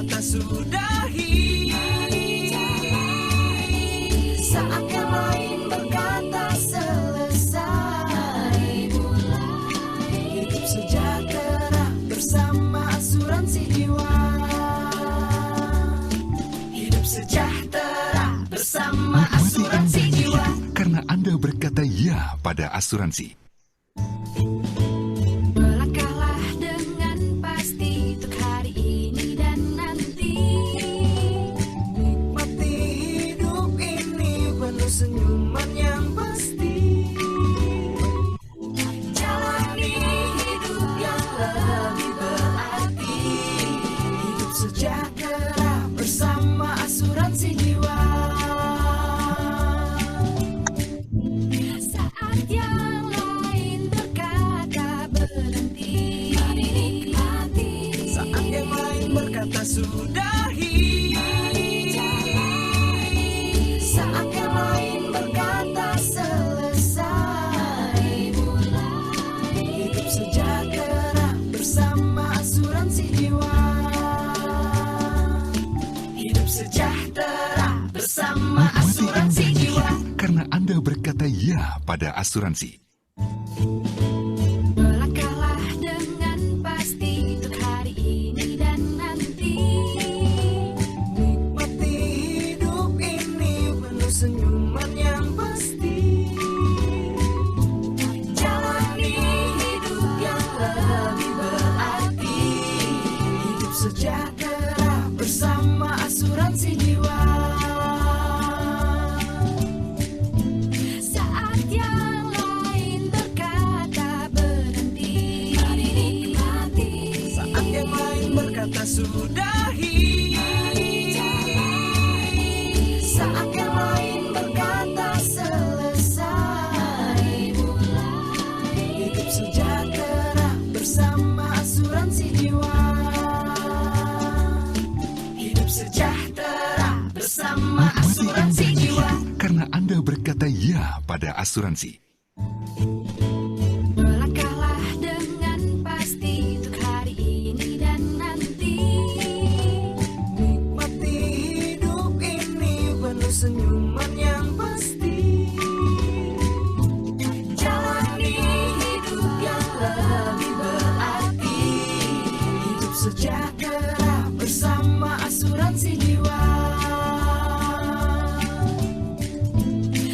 berkata sudahi, saat yang lain berkata selesai. Hidup sejahtera bersama asuransi jiwa. Hidup sejahtera bersama asuransi jiwa. Karena Anda berkata ya pada asuransi. Melangkahlah dengan pasti untuk hari ini dan nanti. Nikmati hidup ini penuh senyuman yang pasti. Jalani hidup yang lebih berarti. Hidup sejahtera bersama asuransi jiwa. Saat yang lain berkata berhenti, saat yang lain berkata sudahi, saat yang lain berkata selesai. Hidup sejahtera bersama asuransi jiwa. Hidup sejahtera bersama asuransi jiwa. Karena Anda berkata ya pada asuransi. Melangkahlah dengan pasti untuk hari ini dan nanti. Nikmati hidup ini penuh senyuman yang pasti. Jalani hidup yang lebih berarti. Hidup sejahtera bersama asuransi jiwa. Saat yang lain berkata berhenti, saat yang lain berkata sudahi, saat yang lain berkata selesai. Hidup sejahtera bersama asuransi jiwa. Hidup sejahtera bersama asuransi jiwa. Karena Anda berkata ya pada asuransi. Melangkahlah dengan pasti untuk hari ini dan nanti. Nikmati hidup ini penuh senyuman yang pasti. Jalani hidup yang lebih berarti. Hidup sejahtera bersama asuransi jiwa.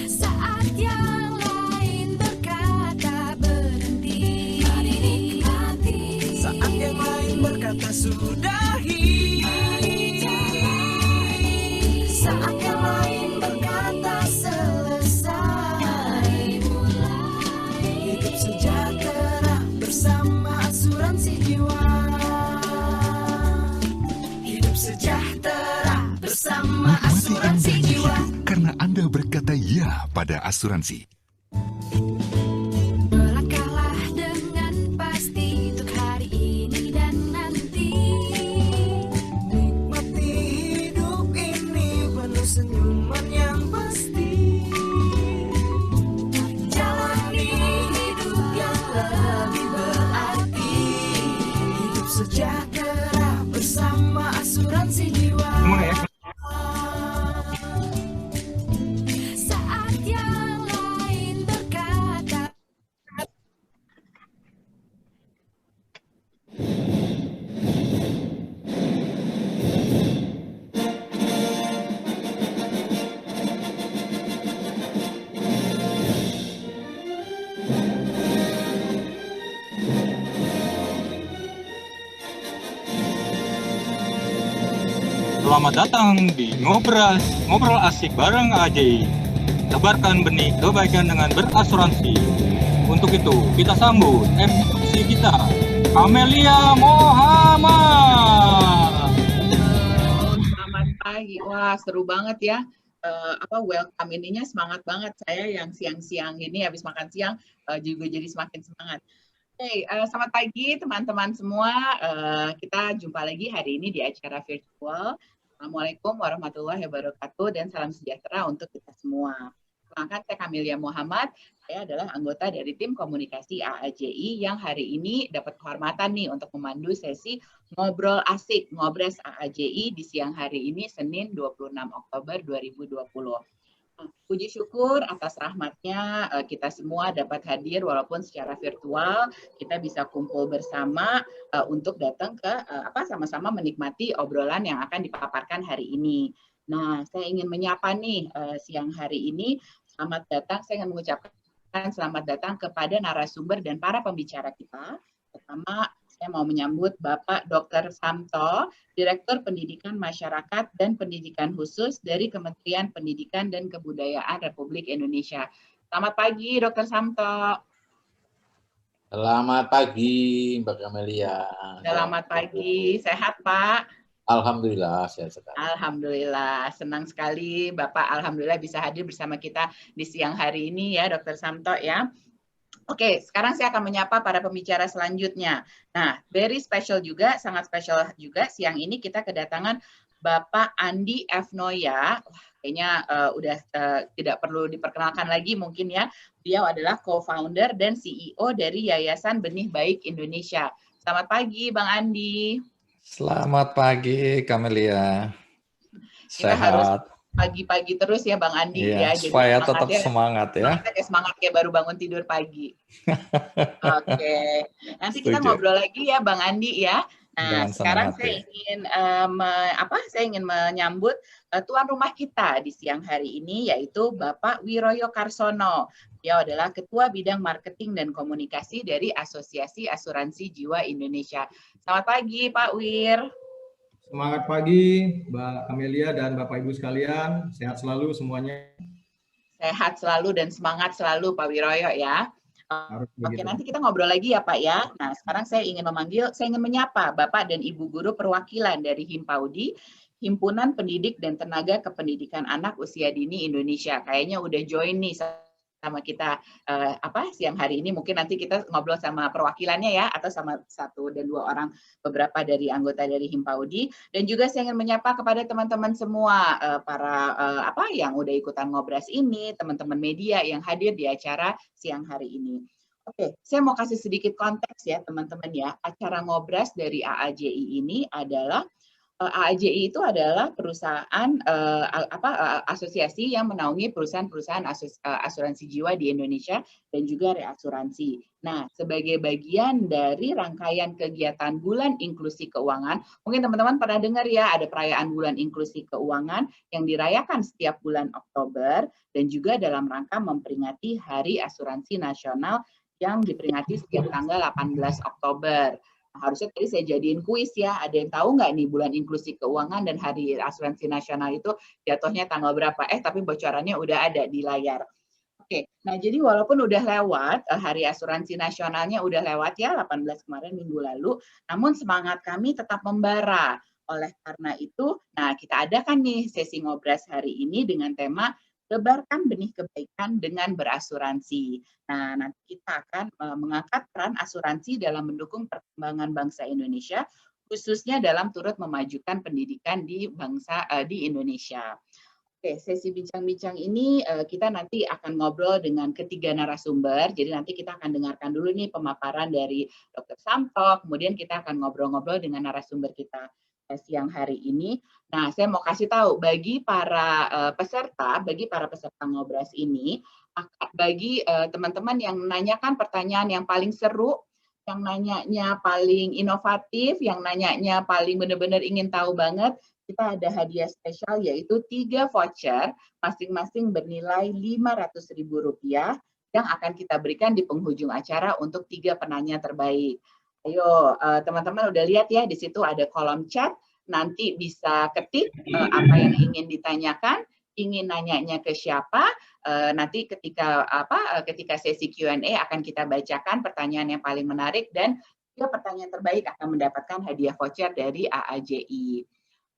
Saat yang lain berkata berhenti, saat yang lain berkata sudahi, saat yang lain berkata selesai. Hidup sejahtera bersama asuransi jiwa. Hidup sejahtera bersama asuransi jiwa. Karena Anda berkata ya pada asuransi. Melangkahlah dengan pasti untuk hari ini dan nanti. Nikmati hidup ini penuh senyuman yang pasti. Jalani hidup yang lebih berarti. Hidup sejahtera bersama asuransi jiwa. Saat yang lain berkata Selamat datang di Ngobrol Asik bareng AJ. Tebarkan benih kebaikan dengan berasuransi. Untuk itu, kita sambut MC kita, Amelia Muhammad. Selamat pagi. Wah, seru banget ya. Welcome ininya semangat banget. Saya yang siang-siang ini habis makan siang juga jadi semakin semangat. Selamat pagi teman-teman semua. Kita jumpa lagi hari ini di acara virtual. Assalamualaikum warahmatullahi wabarakatuh dan salam sejahtera untuk kita semua. Perkenalkan, saya Amelia Muhammad, Saya adalah anggota dari tim komunikasi AAJI yang hari ini dapat kehormatan nih untuk memandu sesi ngobrol asik Ngobras AAJI di siang hari ini Senin 26 Oktober 2020. Puji syukur atas rahmatnya kita semua dapat hadir walaupun secara virtual, kita bisa kumpul bersama untuk datang ke sama-sama menikmati obrolan yang akan dipaparkan hari ini. Nah, saya ingin menyapa nih siang hari ini, selamat datang, saya ingin mengucapkan selamat datang kepada narasumber dan para pembicara kita. Pertama, saya mau menyambut Bapak Dr. Samto, Direktur Pendidikan Masyarakat dan Pendidikan Khusus dari Kementerian Pendidikan dan Kebudayaan Republik Indonesia. Selamat pagi, Dr. Samto. Selamat pagi, Mbak Camelia. Selamat pagi, sehat Pak? Alhamdulillah, sehat sekali. Alhamdulillah, senang sekali Bapak alhamdulillah bisa hadir bersama kita di siang hari ini ya, Dr. Samto ya. Oke, sekarang saya akan menyapa para pembicara selanjutnya. Nah, very special juga, sangat special juga siang ini kita kedatangan Bapak Andi F. Noya. Kayaknya udah tidak perlu diperkenalkan lagi mungkin ya. Beliau adalah co-founder dan CEO dari Yayasan Benih Baik Indonesia. Selamat pagi, Bang Andi. Selamat pagi, Camelia. Kita harus Sehat. pagi-pagi terus ya, Bang Andi. Iya, Ya, supaya jadi tetap semangat ya. Semangat kayak baru bangun tidur pagi. Oke, nanti kita Setuju. ngobrol lagi ya, Bang Andi ya. Nah, Dengan sekarang senang saya hati. ingin menyambut tuan rumah kita di siang hari ini yaitu Bapak Wiroyo Karsono. Dia adalah Ketua Bidang Marketing dan Komunikasi dari Asosiasi Asuransi Jiwa Indonesia. Selamat pagi, Pak Wir. Semangat pagi, Mbak Camelia dan Bapak Ibu sekalian. Sehat selalu semuanya. Sehat selalu dan semangat selalu, Pak Wiroyo ya. Oke, nanti kita ngobrol lagi ya Pak ya. Nah, sekarang saya ingin menyapa Bapak dan Ibu Guru perwakilan dari Himpaudi, Himpunan Pendidik dan Tenaga Kependidikan Anak Usia Dini Indonesia. Kayaknya udah join nih sama kita siang hari ini. Mungkin nanti kita ngobrol sama perwakilannya ya, atau sama 1 dan 2 orang beberapa dari anggota dari Himpaudi. Dan juga saya ingin menyapa kepada teman-teman semua para yang udah ikutan ngobras ini, teman-teman media yang hadir di acara siang hari ini. Oke, saya mau kasih sedikit konteks ya teman-teman ya. Acara ngobras dari AAJI ini adalah AAJI itu adalah perusahaan asosiasi yang menaungi perusahaan-perusahaan asuransi jiwa di Indonesia dan juga reasuransi. Nah, sebagai bagian dari rangkaian kegiatan Bulan Inklusi Keuangan, mungkin teman-teman pernah dengar ya ada perayaan Bulan Inklusi Keuangan yang dirayakan setiap bulan Oktober dan juga dalam rangka memperingati Hari Asuransi Nasional yang diperingati setiap tanggal 18 Oktober. Harusnya tadi saya jadiin kuis ya, ada yang tahu nggak nih bulan inklusi keuangan dan hari asuransi nasional itu jatuhnya tanggal berapa? Tapi bocorannya udah ada di layar. Oke, nah jadi walaupun udah lewat, hari asuransi nasionalnya udah lewat ya, 18 kemarin minggu lalu, namun semangat kami tetap membara. Oleh karena itu, nah kita adakan nih sesi ngobras hari ini dengan tema Tebarkan Benih Kebaikan dengan Berasuransi. Nah, nanti kita akan mengangkat peran asuransi dalam mendukung perkembangan bangsa Indonesia, khususnya dalam turut memajukan pendidikan di Indonesia. Oke, sesi bincang-bincang ini kita nanti akan ngobrol dengan ketiga narasumber. Jadi nanti kita akan dengarkan dulu nih pemaparan dari Dr. Samto, kemudian kita akan ngobrol-ngobrol dengan narasumber kita siang hari ini. Nah, saya mau kasih tahu bagi para peserta ngobras ini, bagi teman-teman yang menanyakan pertanyaan yang paling seru, yang nanyanya paling inovatif, yang nanyanya paling benar-benar ingin tahu banget, kita ada hadiah spesial yaitu 3 voucher masing-masing bernilai Rp500.000 yang akan kita berikan di penghujung acara untuk 3 penanya terbaik. Ayo, teman-teman udah lihat ya, di situ ada kolom chat, nanti bisa ketik apa yang ingin ditanyakan, ingin nanyanya ke siapa, nanti ketika sesi Q&A akan kita bacakan pertanyaan yang paling menarik dan 3 pertanyaan terbaik akan mendapatkan hadiah voucher dari AAJI.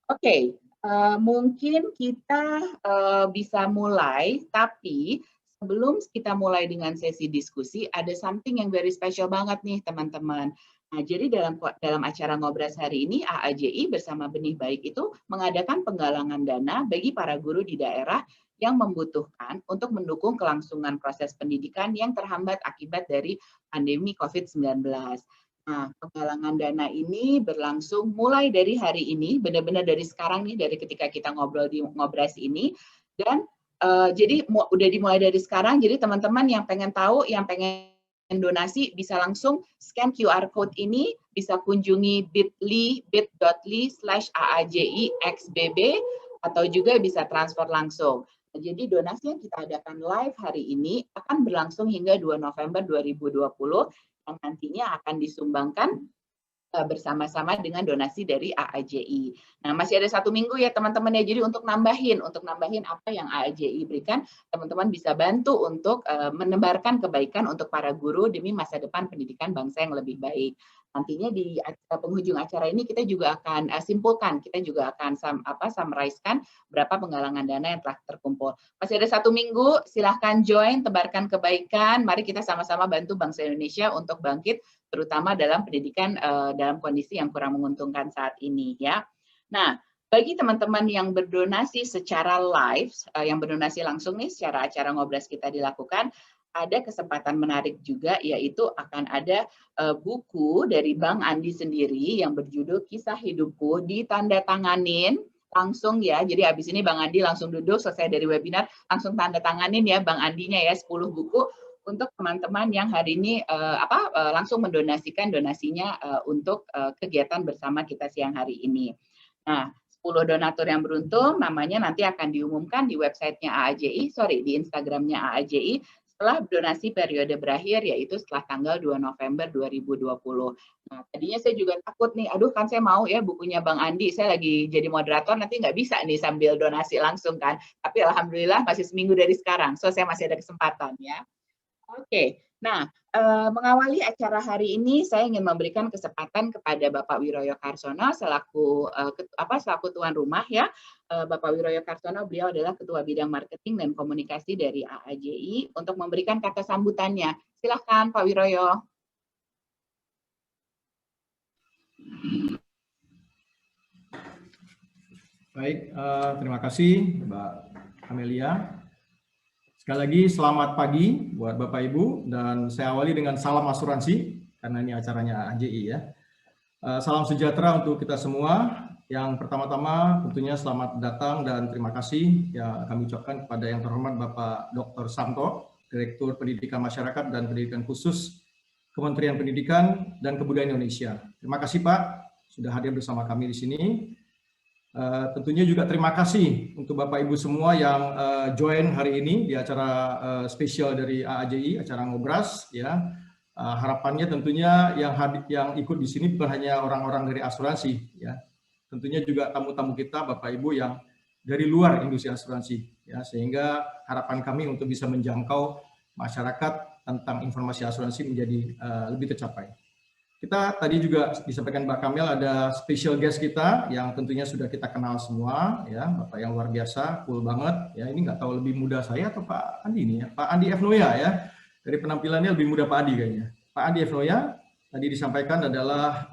Oke, mungkin kita bisa mulai, tapi sebelum kita mulai dengan sesi diskusi, ada something yang very special banget nih teman-teman. Nah, jadi dalam acara ngobras hari ini, AAJI bersama Benih Baik itu mengadakan penggalangan dana bagi para guru di daerah yang membutuhkan untuk mendukung kelangsungan proses pendidikan yang terhambat akibat dari pandemi COVID-19. Nah, penggalangan dana ini berlangsung mulai dari hari ini, benar-benar dari sekarang nih, dari ketika kita ngobrol di Ngobras ini, dan jadi udah dimulai dari sekarang. Jadi teman-teman yang pengen tahu, yang pengen donasi bisa langsung scan QR code ini, bisa kunjungi bit.ly/AAJIXBB atau juga bisa transfer langsung. Jadi donasi yang kita adakan live hari ini akan berlangsung hingga 2 November 2020 yang nantinya akan disumbangkan bersama-sama dengan donasi dari AAJI. Nah, masih ada 1 minggu ya teman-teman ya. Jadi untuk nambahin apa yang AAJI berikan, teman-teman bisa bantu untuk menebarkan kebaikan untuk para guru demi masa depan pendidikan bangsa yang lebih baik. Nantinya di penghujung acara ini kita juga akan simpulkan, kita juga akan summarize-kan berapa penggalangan dana yang telah terkumpul. Masih ada 1 minggu, silahkan join, tebarkan kebaikan. Mari kita sama-sama bantu bangsa Indonesia untuk bangkit, terutama dalam pendidikan dalam kondisi yang kurang menguntungkan saat ini ya. Nah, bagi teman-teman yang berdonasi secara live, yang berdonasi langsung nih secara acara Ngobras kita dilakukan, ada kesempatan menarik juga, yaitu akan ada buku dari Bang Andi sendiri yang berjudul Kisah Hidupku, ditandatanganin langsung ya. Jadi habis ini Bang Andi langsung duduk, selesai dari webinar, langsung tanda tanganin ya Bang Andinya ya, 10 buku untuk teman-teman yang hari ini langsung mendonasikan donasinya untuk kegiatan bersama kita siang hari ini. Nah, 10 donatur yang beruntung namanya nanti akan diumumkan di websitenya AAJI, di Instagramnya AAJI, setelah donasi periode berakhir, yaitu setelah tanggal 2 November 2020. Nah, tadinya saya juga takut nih, aduh kan saya mau ya bukunya Bang Andi, saya lagi jadi moderator, nanti nggak bisa nih sambil donasi langsung kan. Tapi alhamdulillah masih seminggu dari sekarang, so saya masih ada kesempatan ya. Oke, nah mengawali acara hari ini saya ingin memberikan kesempatan kepada Bapak Wiroyo Karsono selaku tuan rumah ya. Bapak Wiroyo Karsono, beliau adalah Ketua Bidang Marketing dan Komunikasi dari AAJI untuk memberikan kata sambutannya. Silahkan Pak Wiroyo. Baik, terima kasih Mbak Amelia. Sekali lagi selamat pagi buat Bapak Ibu, dan saya awali dengan salam asuransi karena ini acaranya AAJI ya. Salam sejahtera untuk kita semua. Yang pertama-tama tentunya selamat datang dan terima kasih yang kami ucapkan kepada yang terhormat Bapak Dr. Santo, Direktur Pendidikan Masyarakat dan Pendidikan Khusus Kementerian Pendidikan dan Kebudayaan Indonesia. Terima kasih Pak sudah hadir bersama kami di sini. Tentunya juga terima kasih untuk Bapak Ibu semua yang join hari ini di acara spesial dari AAJI, acara Ngobras ya. Harapannya tentunya yang ikut di sini bukan hanya orang-orang dari asuransi ya. Tentunya juga tamu-tamu kita Bapak Ibu yang dari luar industri asuransi ya, sehingga harapan kami untuk bisa menjangkau masyarakat tentang informasi asuransi menjadi lebih tercapai. Kita tadi juga disampaikan Mbak Kamel ada special guest kita yang tentunya sudah kita kenal semua ya, Bapak yang luar biasa, cool banget ya. Ini nggak tahu lebih muda saya atau Pak Andi nih ya, Pak Andi F. Noya ya. Dari penampilannya lebih muda Pak Andi kayaknya. Pak Andi F. Noya tadi disampaikan adalah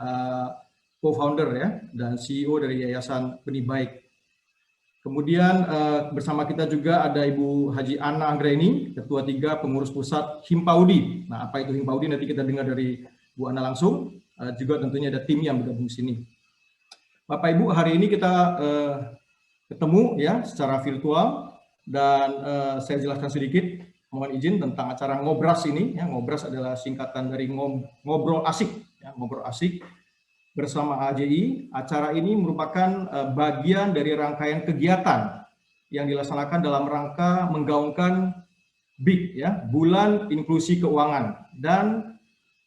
co-founder ya dan CEO dari Yayasan Benih Baik. Kemudian bersama kita juga ada Ibu Haji Ana Anggreni, Ketua 3 Pengurus Pusat Himpaudi. Nah, apa itu Himpaudi nanti kita dengar dari Bu Ana langsung, juga tentunya ada tim yang bergabung di sini. Bapak Ibu, hari ini kita ketemu ya secara virtual dan saya jelaskan sedikit, mohon izin tentang acara Ngobras ini. Ya, Ngobras adalah singkatan dari ngobrol asik, ya, ngobrol asik bersama AAJI. Acara ini merupakan bagian dari rangkaian kegiatan yang dilaksanakan dalam rangka menggaungkan BIK, ya, Bulan Inklusi Keuangan, dan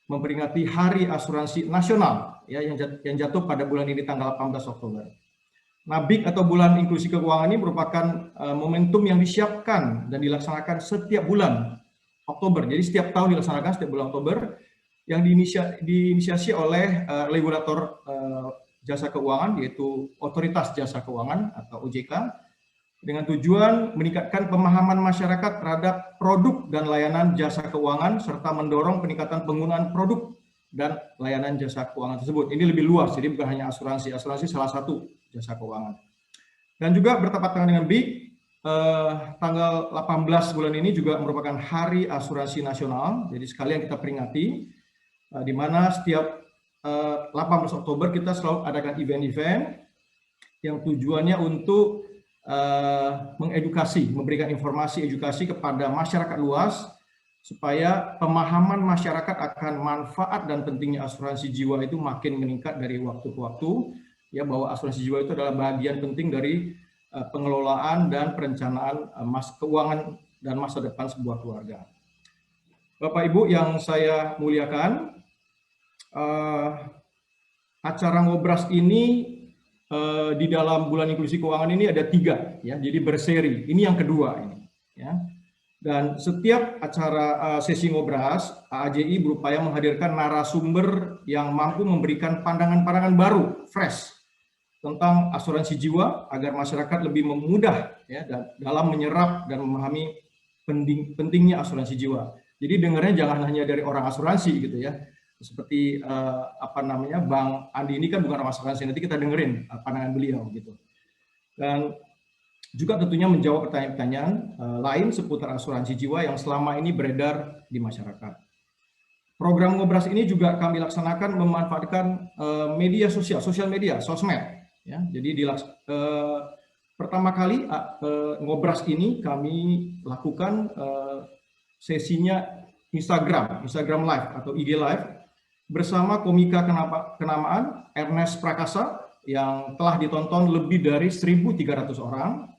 memperingati Hari Asuransi Nasional ya, yang jatuh pada bulan ini tanggal 18 Oktober. Nah, BIK atau Bulan Inklusi Keuangan ini merupakan momentum yang disiapkan dan dilaksanakan setiap bulan Oktober. Jadi setiap tahun dilaksanakan setiap bulan Oktober yang diinisiasi oleh regulator jasa keuangan, yaitu Otoritas Jasa Keuangan atau OJK, dengan tujuan meningkatkan pemahaman masyarakat terhadap produk dan layanan jasa keuangan serta mendorong peningkatan penggunaan produk dan layanan jasa keuangan tersebut. Ini lebih luas, jadi bukan hanya asuransi. Asuransi salah satu jasa keuangan. Dan juga bertepatan dengan BIK, tanggal 18 bulan ini juga merupakan Hari Asuransi Nasional. Jadi sekalian kita peringati, di mana setiap 18 Oktober kita selalu adakan event-event yang tujuannya untuk mengedukasi, memberikan informasi edukasi kepada masyarakat luas, supaya pemahaman masyarakat akan manfaat dan pentingnya asuransi jiwa itu makin meningkat dari waktu ke waktu, ya, bahwa asuransi jiwa itu adalah bagian penting dari pengelolaan dan perencanaan keuangan dan masa depan sebuah keluarga. Bapak Ibu yang saya muliakan, acara Ngobras ini di dalam bulan inklusi keuangan ini ada 3, ya, jadi berseri. Ini yang kedua ini, ya. Dan setiap acara sesi Ngobras, AAJI berupaya menghadirkan narasumber yang mampu memberikan pandangan-pandangan baru, fresh, tentang asuransi jiwa agar masyarakat lebih memudah, ya, dalam menyerap dan memahami pentingnya asuransi jiwa. Jadi dengarnya jangan hanya dari orang asuransi gitu ya. Seperti Bang Andi ini kan bukan orang asuransi, nanti kita dengerin pandangan beliau gitu. Dan juga tentunya menjawab pertanyaan-pertanyaan lain seputar asuransi jiwa yang selama ini beredar di masyarakat. Program Ngobras ini juga kami laksanakan memanfaatkan media sosial media, sosmed. Ya, jadi pertama kali Ngobras ini kami lakukan sesinya Instagram Live atau IG Live bersama komika kenamaan Ernest Prakasa yang telah ditonton lebih dari 1.300 orang.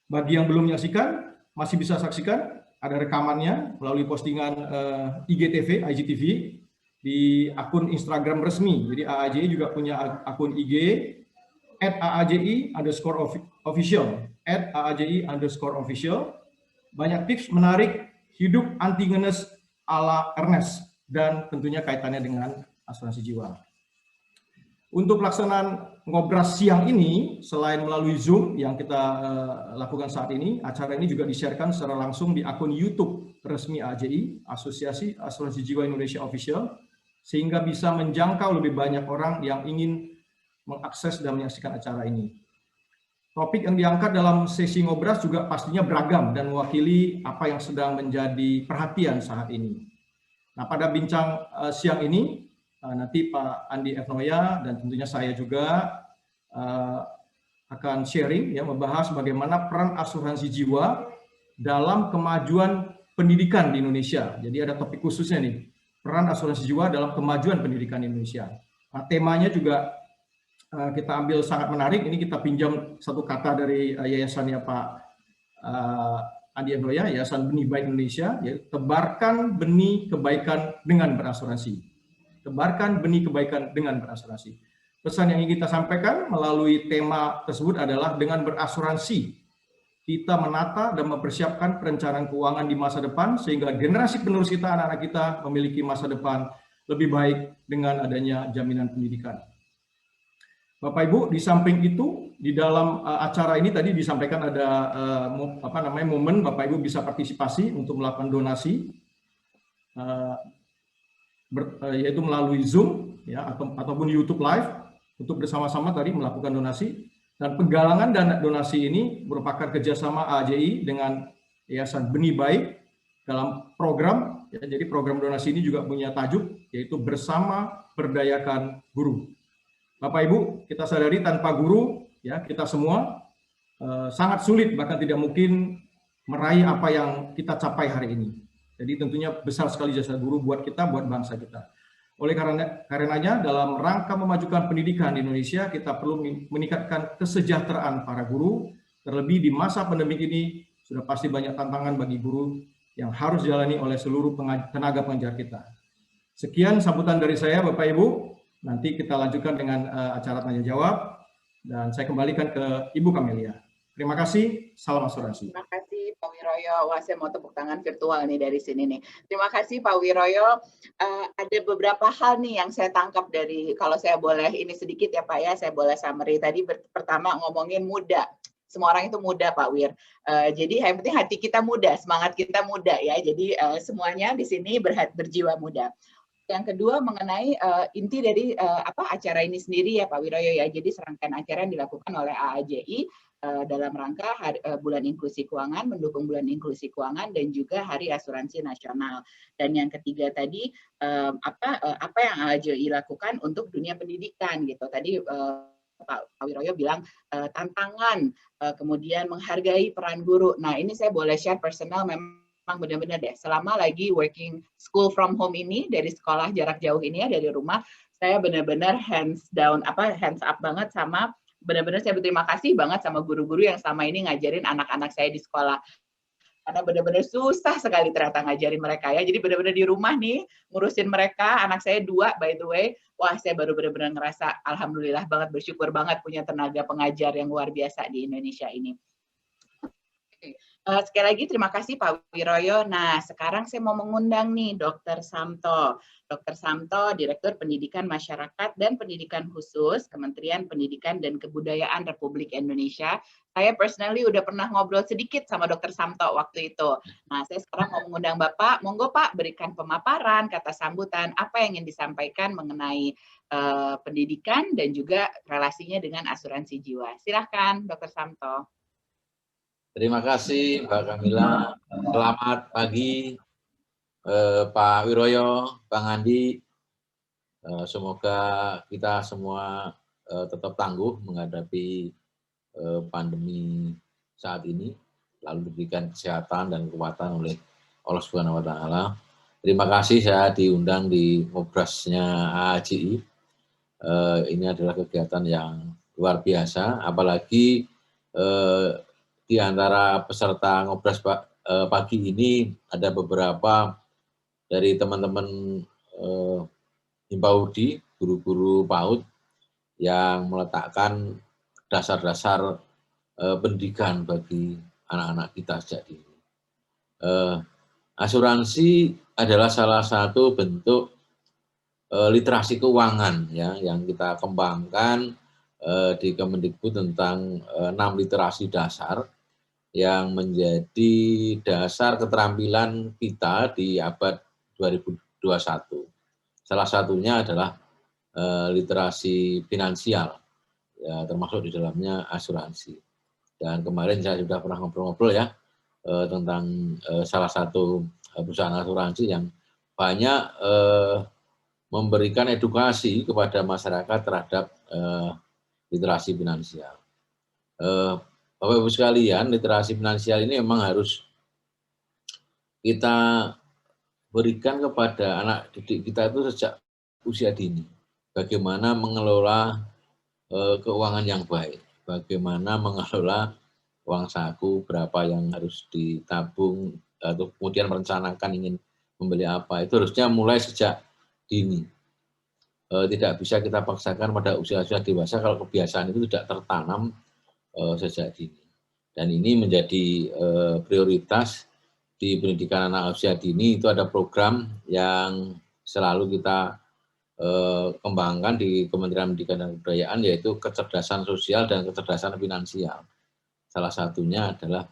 Bagi yang belum menyaksikan, masih bisa saksikan, ada rekamannya melalui postingan IGTV di akun Instagram resmi. Jadi AAJI juga punya akun IG @AAJI_official, @AAJI_official. Banyak tips menarik hidup anti ngenes ala Ernest dan tentunya kaitannya dengan asuransi jiwa. Untuk pelaksanaan Ngobras siang ini, selain melalui Zoom yang kita lakukan saat ini, acara ini juga disiarkan secara langsung di akun YouTube resmi AAJI, Asosiasi Asuransi Jiwa Indonesia Official, sehingga bisa menjangkau lebih banyak orang yang ingin mengakses dan menyaksikan acara ini. Topik yang diangkat dalam sesi Ngobras juga pastinya beragam dan mewakili apa yang sedang menjadi perhatian saat ini. Nah, pada bincang siang ini, nanti Pak Andi F. Noya dan tentunya saya juga akan sharing, ya, membahas bagaimana peran asuransi jiwa dalam kemajuan pendidikan di Indonesia. Jadi ada topik khususnya nih, peran asuransi jiwa dalam kemajuan pendidikan di Indonesia. Nah, temanya juga kita ambil sangat menarik. Ini kita pinjam satu kata dari yayasannya Pak Andi F. Noya, Yayasan Benih Baik Indonesia, ya, tebarkan benih kebaikan dengan berasuransi. Tebarkan benih kebaikan dengan berasuransi. Pesan yang ingin kita sampaikan melalui tema tersebut adalah dengan berasuransi, kita menata dan mempersiapkan perencanaan keuangan di masa depan sehingga generasi penerus kita, anak-anak kita, memiliki masa depan lebih baik dengan adanya jaminan pendidikan. Bapak Ibu, di samping itu, di dalam acara ini tadi disampaikan ada momen Bapak Ibu bisa partisipasi untuk melakukan donasi, yaitu melalui Zoom, ya, ataupun YouTube Live, untuk bersama-sama tadi melakukan donasi. Dan penggalangan dana donasi ini merupakan kerjasama AAJI dengan Yayasan Benih Baik dalam program, ya, jadi program donasi ini juga punya tajuk, yaitu Bersama Berdayakan Guru. Bapak Ibu, kita sadari tanpa guru, ya, kita semua sangat sulit, bahkan tidak mungkin meraih apa yang kita capai hari ini. Jadi tentunya besar sekali jasa guru buat kita, buat bangsa kita. Oleh karenanya, dalam rangka memajukan pendidikan di Indonesia, kita perlu meningkatkan kesejahteraan para guru. Terlebih di masa pandemi ini, sudah pasti banyak tantangan bagi guru yang harus dijalani oleh seluruh tenaga pengajar kita. Sekian sambutan dari saya, Bapak Ibu. Nanti kita lanjutkan dengan acara tanya jawab. Dan saya kembalikan ke Ibu Kamelia. Terima kasih, salam asuransi. Terima kasih Pak Wiroyo. Wah, saya mau tepuk tangan virtual nih dari sini nih. Terima kasih Pak Wiroyo. Ada beberapa hal nih yang saya tangkap dari, kalau saya boleh ini sedikit ya Pak ya, saya boleh summary. Tadi pertama ngomongin muda. Semua orang itu muda Pak Wir. Jadi yang penting hati kita muda, semangat kita muda ya. Jadi semuanya di sini berjiwa muda. Yang kedua mengenai inti dari acara ini sendiri ya Pak Wiroyo ya. Jadi serangkaian acara yang dilakukan oleh AAJI dalam rangka bulan inklusi keuangan, mendukung bulan inklusi keuangan dan juga Hari Asuransi Nasional. Dan yang ketiga tadi apa yang AJI lakukan untuk dunia pendidikan gitu. Tadi Pak Wiroyo bilang tantangan, kemudian menghargai peran guru. Nah ini saya boleh share personal, memang benar-benar deh selama lagi working school from home ini, dari sekolah jarak jauh ini ya, dari rumah, saya benar-benar hands up banget sama, benar-benar saya berterima kasih banget sama guru-guru yang selama ini ngajarin anak-anak saya di sekolah. Karena benar-benar susah sekali ternyata ngajarin mereka ya. Jadi benar-benar di rumah nih ngurusin mereka, anak saya 2 by the way. Wah, saya baru benar-benar ngerasa alhamdulillah banget, bersyukur banget punya tenaga pengajar yang luar biasa di Indonesia ini. Sekali lagi terima kasih Pak Wiroyo. Nah, sekarang saya mau mengundang nih Dr. Samto. Dr. Samto, Direktur Pendidikan Masyarakat dan Pendidikan Khusus, Kementerian Pendidikan dan Kebudayaan Republik Indonesia. Saya personally udah pernah ngobrol sedikit sama Dr. Samto waktu itu. Nah, saya sekarang mau mengundang Bapak. Monggo Pak, berikan pemaparan, kata sambutan, apa yang ingin disampaikan mengenai pendidikan dan juga relasinya dengan asuransi jiwa. Silahkan Dr. Samto. Terima kasih Mbak Kamila. Selamat pagi Pak Wiroyo, Bang Andi. Semoga kita semua tetap tangguh menghadapi pandemi saat ini, lalu diberikan kesehatan dan kekuatan oleh Allah Subhanahu wa Ta'ala. Terima kasih saya diundang di Ngobrasnya AJI. Ini adalah kegiatan yang luar biasa, apalagi di antara peserta Ngobras pagi ini ada beberapa dari teman-teman Himpaudi, guru-guru PAUD yang meletakkan dasar-dasar pendidikan bagi anak-anak kita sejak dini. Asuransi adalah salah satu bentuk literasi keuangan ya yang kita kembangkan di Kemendikbud tentang 6 literasi dasar yang menjadi dasar keterampilan kita di abad 2021. Salah satunya adalah literasi finansial, ya, termasuk di dalamnya asuransi. Dan kemarin saya sudah pernah ngobrol-ngobrol ya tentang salah satu perusahaan asuransi yang banyak memberikan edukasi kepada masyarakat terhadap literasi finansial. Bapak Ibu sekalian, literasi finansial ini memang harus kita berikan kepada anak didik kita itu sejak usia dini. Bagaimana mengelola keuangan yang baik, bagaimana mengelola uang saku, berapa yang harus ditabung, atau kemudian merencanakan ingin membeli apa, itu harusnya mulai sejak dini. Tidak bisa kita paksakan pada usia-usia dewasa kalau kebiasaan itu tidak tertanam sejak dini. Dan ini menjadi prioritas di pendidikan anak usia dini. Itu ada program yang selalu kita kembangkan di Kementerian Pendidikan dan Kebudayaan, yaitu kecerdasan sosial dan kecerdasan finansial. Salah satunya adalah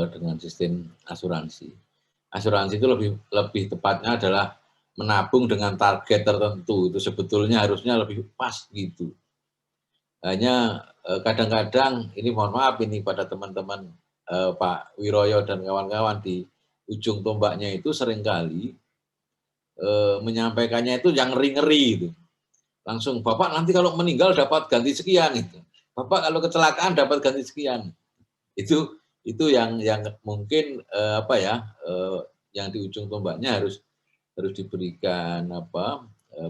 dengan sistem asuransi. Asuransi itu lebih tepatnya adalah menabung dengan target tertentu, itu sebetulnya harusnya lebih pas gitu. Hanya kadang-kadang, ini mohon maaf ini pada teman-teman Pak Wiroyo dan kawan-kawan, di ujung tombaknya itu seringkali menyampaikannya itu yang ngeri-ngeri itu. Langsung, Bapak nanti kalau meninggal dapat ganti sekian itu. Bapak kalau kecelakaan dapat ganti sekian. Itu yang mungkin yang di ujung tombaknya harus diberikan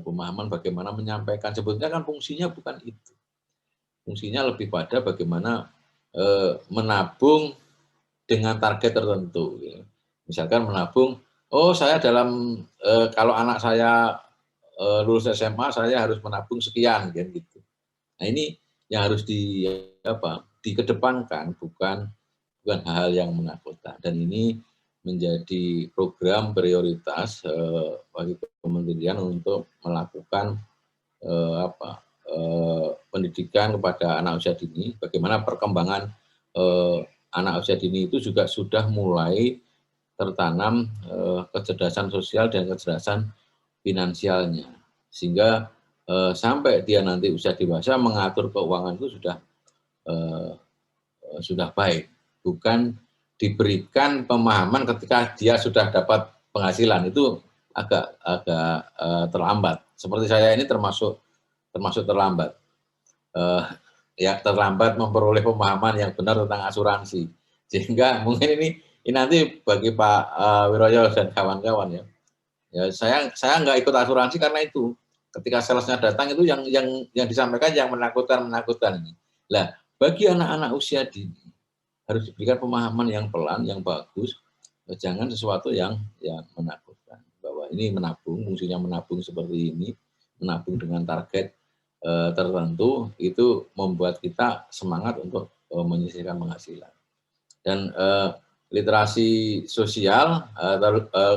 pemahaman bagaimana menyampaikan. Sebetulnya kan fungsinya bukan itu. Fungsinya lebih pada bagaimana menabung dengan target tertentu. Ya. Misalkan menabung, oh saya kalau anak saya lulus SMA, saya harus menabung sekian, kan gitu. Nah ini yang harus dikedepankan, bukan hal yang menakutkan. Dan ini menjadi program prioritas bagi kementerian untuk melakukan pendidikan kepada anak usia dini. Bagaimana perkembangan anak usia dini itu juga sudah mulai tertanam kecerdasan sosial dan kecerdasan finansialnya, sehingga sampai dia nanti usia dewasa mengatur keuangan itu sudah sudah baik, bukan diberikan pemahaman ketika dia sudah dapat penghasilan. Itu agak terlambat. Seperti saya ini termasuk terlambat. Ya, terlambat memperoleh pemahaman yang benar tentang asuransi. Sehingga mungkin ini nanti bagi Pak Wiroyo dan kawan-kawan ya. Ya, saya nggak ikut asuransi karena itu. Ketika salesnya datang itu yang disampaikan yang menakutkan ini. Lah, bagi anak-anak usia dini harus diberikan pemahaman yang pelan, yang bagus, jangan sesuatu yang menakutkan. Bahwa ini menabung, fungsinya menabung seperti ini, menabung dengan target tertentu, itu membuat kita semangat untuk menyisihkan penghasilan. Dan literasi sosial,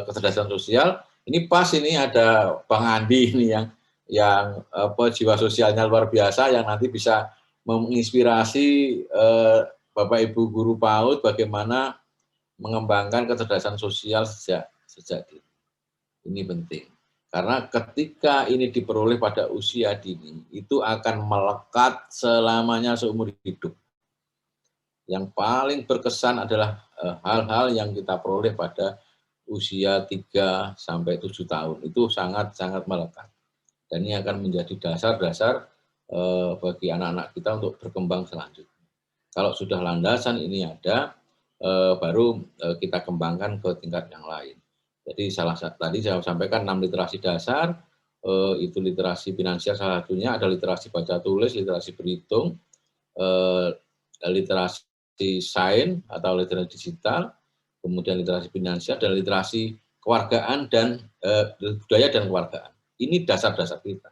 kecerdasan sosial, ini pas ini ada Bang Andi ini yang jiwa sosialnya luar biasa, yang nanti bisa menginspirasi Bapak Ibu guru PAUD bagaimana mengembangkan kecerdasan sosial sejak dini. Ini penting. Karena ketika ini diperoleh pada usia dini, itu akan melekat selamanya seumur hidup. Yang paling berkesan adalah hal-hal yang kita peroleh pada usia 3 sampai 7 tahun. Itu sangat-sangat melekat. Dan ini akan menjadi dasar-dasar bagi anak-anak kita untuk berkembang selanjutnya. Kalau sudah landasan ini ada, baru kita kembangkan ke tingkat yang lain. Jadi tadi saya sampaikan 6 literasi dasar, itu literasi finansial salah satunya, ada literasi baca tulis, literasi berhitung, literasi sains atau literasi digital, kemudian literasi finansial, dan literasi kewargaan dan budaya dan kewargaan. Ini dasar-dasar kita.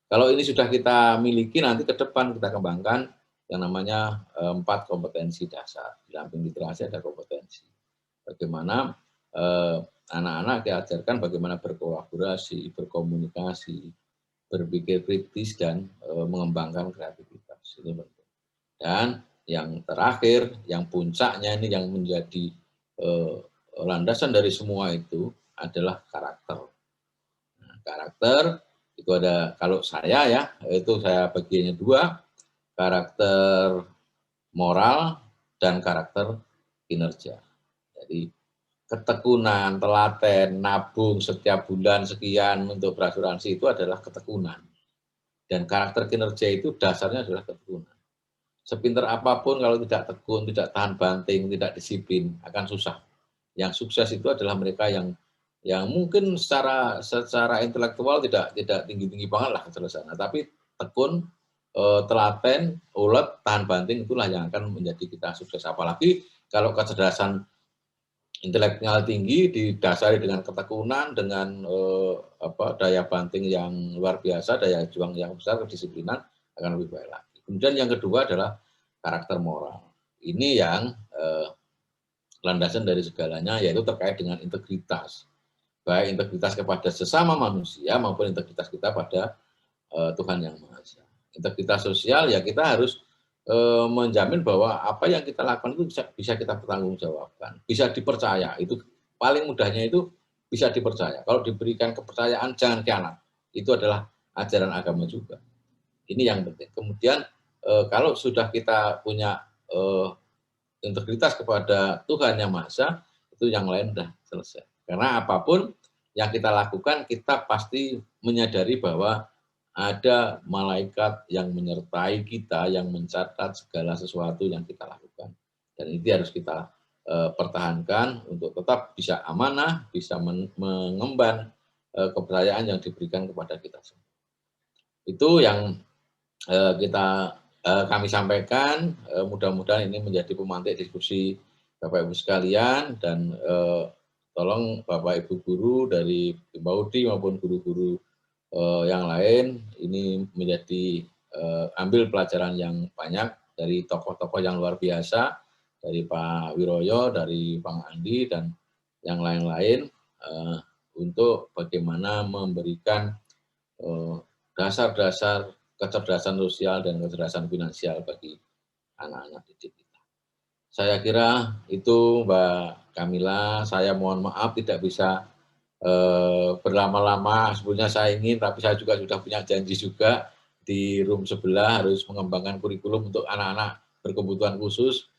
Kalau ini sudah kita miliki, nanti ke depan kita kembangkan yang namanya 4 kompetensi dasar. Di samping literasi ada kompetensi. Bagaimana anak-anak diajarkan bagaimana berkolaborasi, berkomunikasi, berpikir kritis, dan mengembangkan kreativitas. Ini penting. Dan yang terakhir, yang puncaknya ini yang menjadi landasan dari semua itu adalah karakter. Nah, karakter itu ada, kalau saya ya, itu saya bagiannya 2, karakter moral dan karakter kinerja. Jadi ketekunan, telaten, nabung setiap bulan sekian untuk berasuransi itu adalah ketekunan. Dan karakter kinerja itu dasarnya adalah ketekunan. Sepinter apapun kalau tidak tekun, tidak tahan banting, tidak disiplin, akan susah. Yang sukses itu adalah mereka yang mungkin secara intelektual tidak tinggi-tinggi banget lah kecerdasannya, tapi tekun, telaten, ulet, tahan banting, itulah yang akan menjadi kita sukses. Apalagi kalau kecerdasan intelektual tinggi didasari dengan ketekunan, dengan daya banting yang luar biasa, daya juang yang besar, kedisiplinan, akan lebih baik lagi. Kemudian yang kedua adalah karakter moral. Ini yang landasan dari segalanya, yaitu terkait dengan integritas. Baik integritas kepada sesama manusia maupun integritas kita pada Tuhan Yang Maha Esa. Integritas sosial, ya kita harus menjamin bahwa apa yang kita lakukan itu bisa kita pertanggungjawabkan, bisa dipercaya. Itu paling mudahnya, itu bisa dipercaya. Kalau diberikan kepercayaan, jangan khianat. Itu adalah ajaran agama juga. Ini yang penting. Kemudian kalau sudah kita punya integritas kepada Tuhan Yang Maha Esa, itu yang lain sudah selesai. Karena apapun yang kita lakukan, kita pasti menyadari bahwa ada malaikat yang menyertai kita, yang mencatat segala sesuatu yang kita lakukan. Dan itu harus kita pertahankan untuk tetap bisa amanah, bisa mengemban kepercayaan yang diberikan kepada kita semua. Itu yang kami sampaikan. Mudah-mudahan ini menjadi pemantik diskusi Bapak Ibu sekalian, dan tolong Bapak Ibu guru dari Baudi maupun guru-guru yang lain ini menjadi ambil pelajaran yang banyak dari tokoh-tokoh yang luar biasa, dari Pak Wiroyo, dari Bang Andi, dan yang lain-lain, untuk bagaimana memberikan dasar-dasar kecerdasan sosial dan kecerdasan finansial bagi anak-anak didik kita. Saya kira itu Mbak Kamila. Saya mohon maaf tidak bisa berlama-lama. Sebenarnya saya ingin, tapi saya juga sudah punya janji juga di room sebelah harus mengembangkan kurikulum untuk anak-anak berkebutuhan khusus.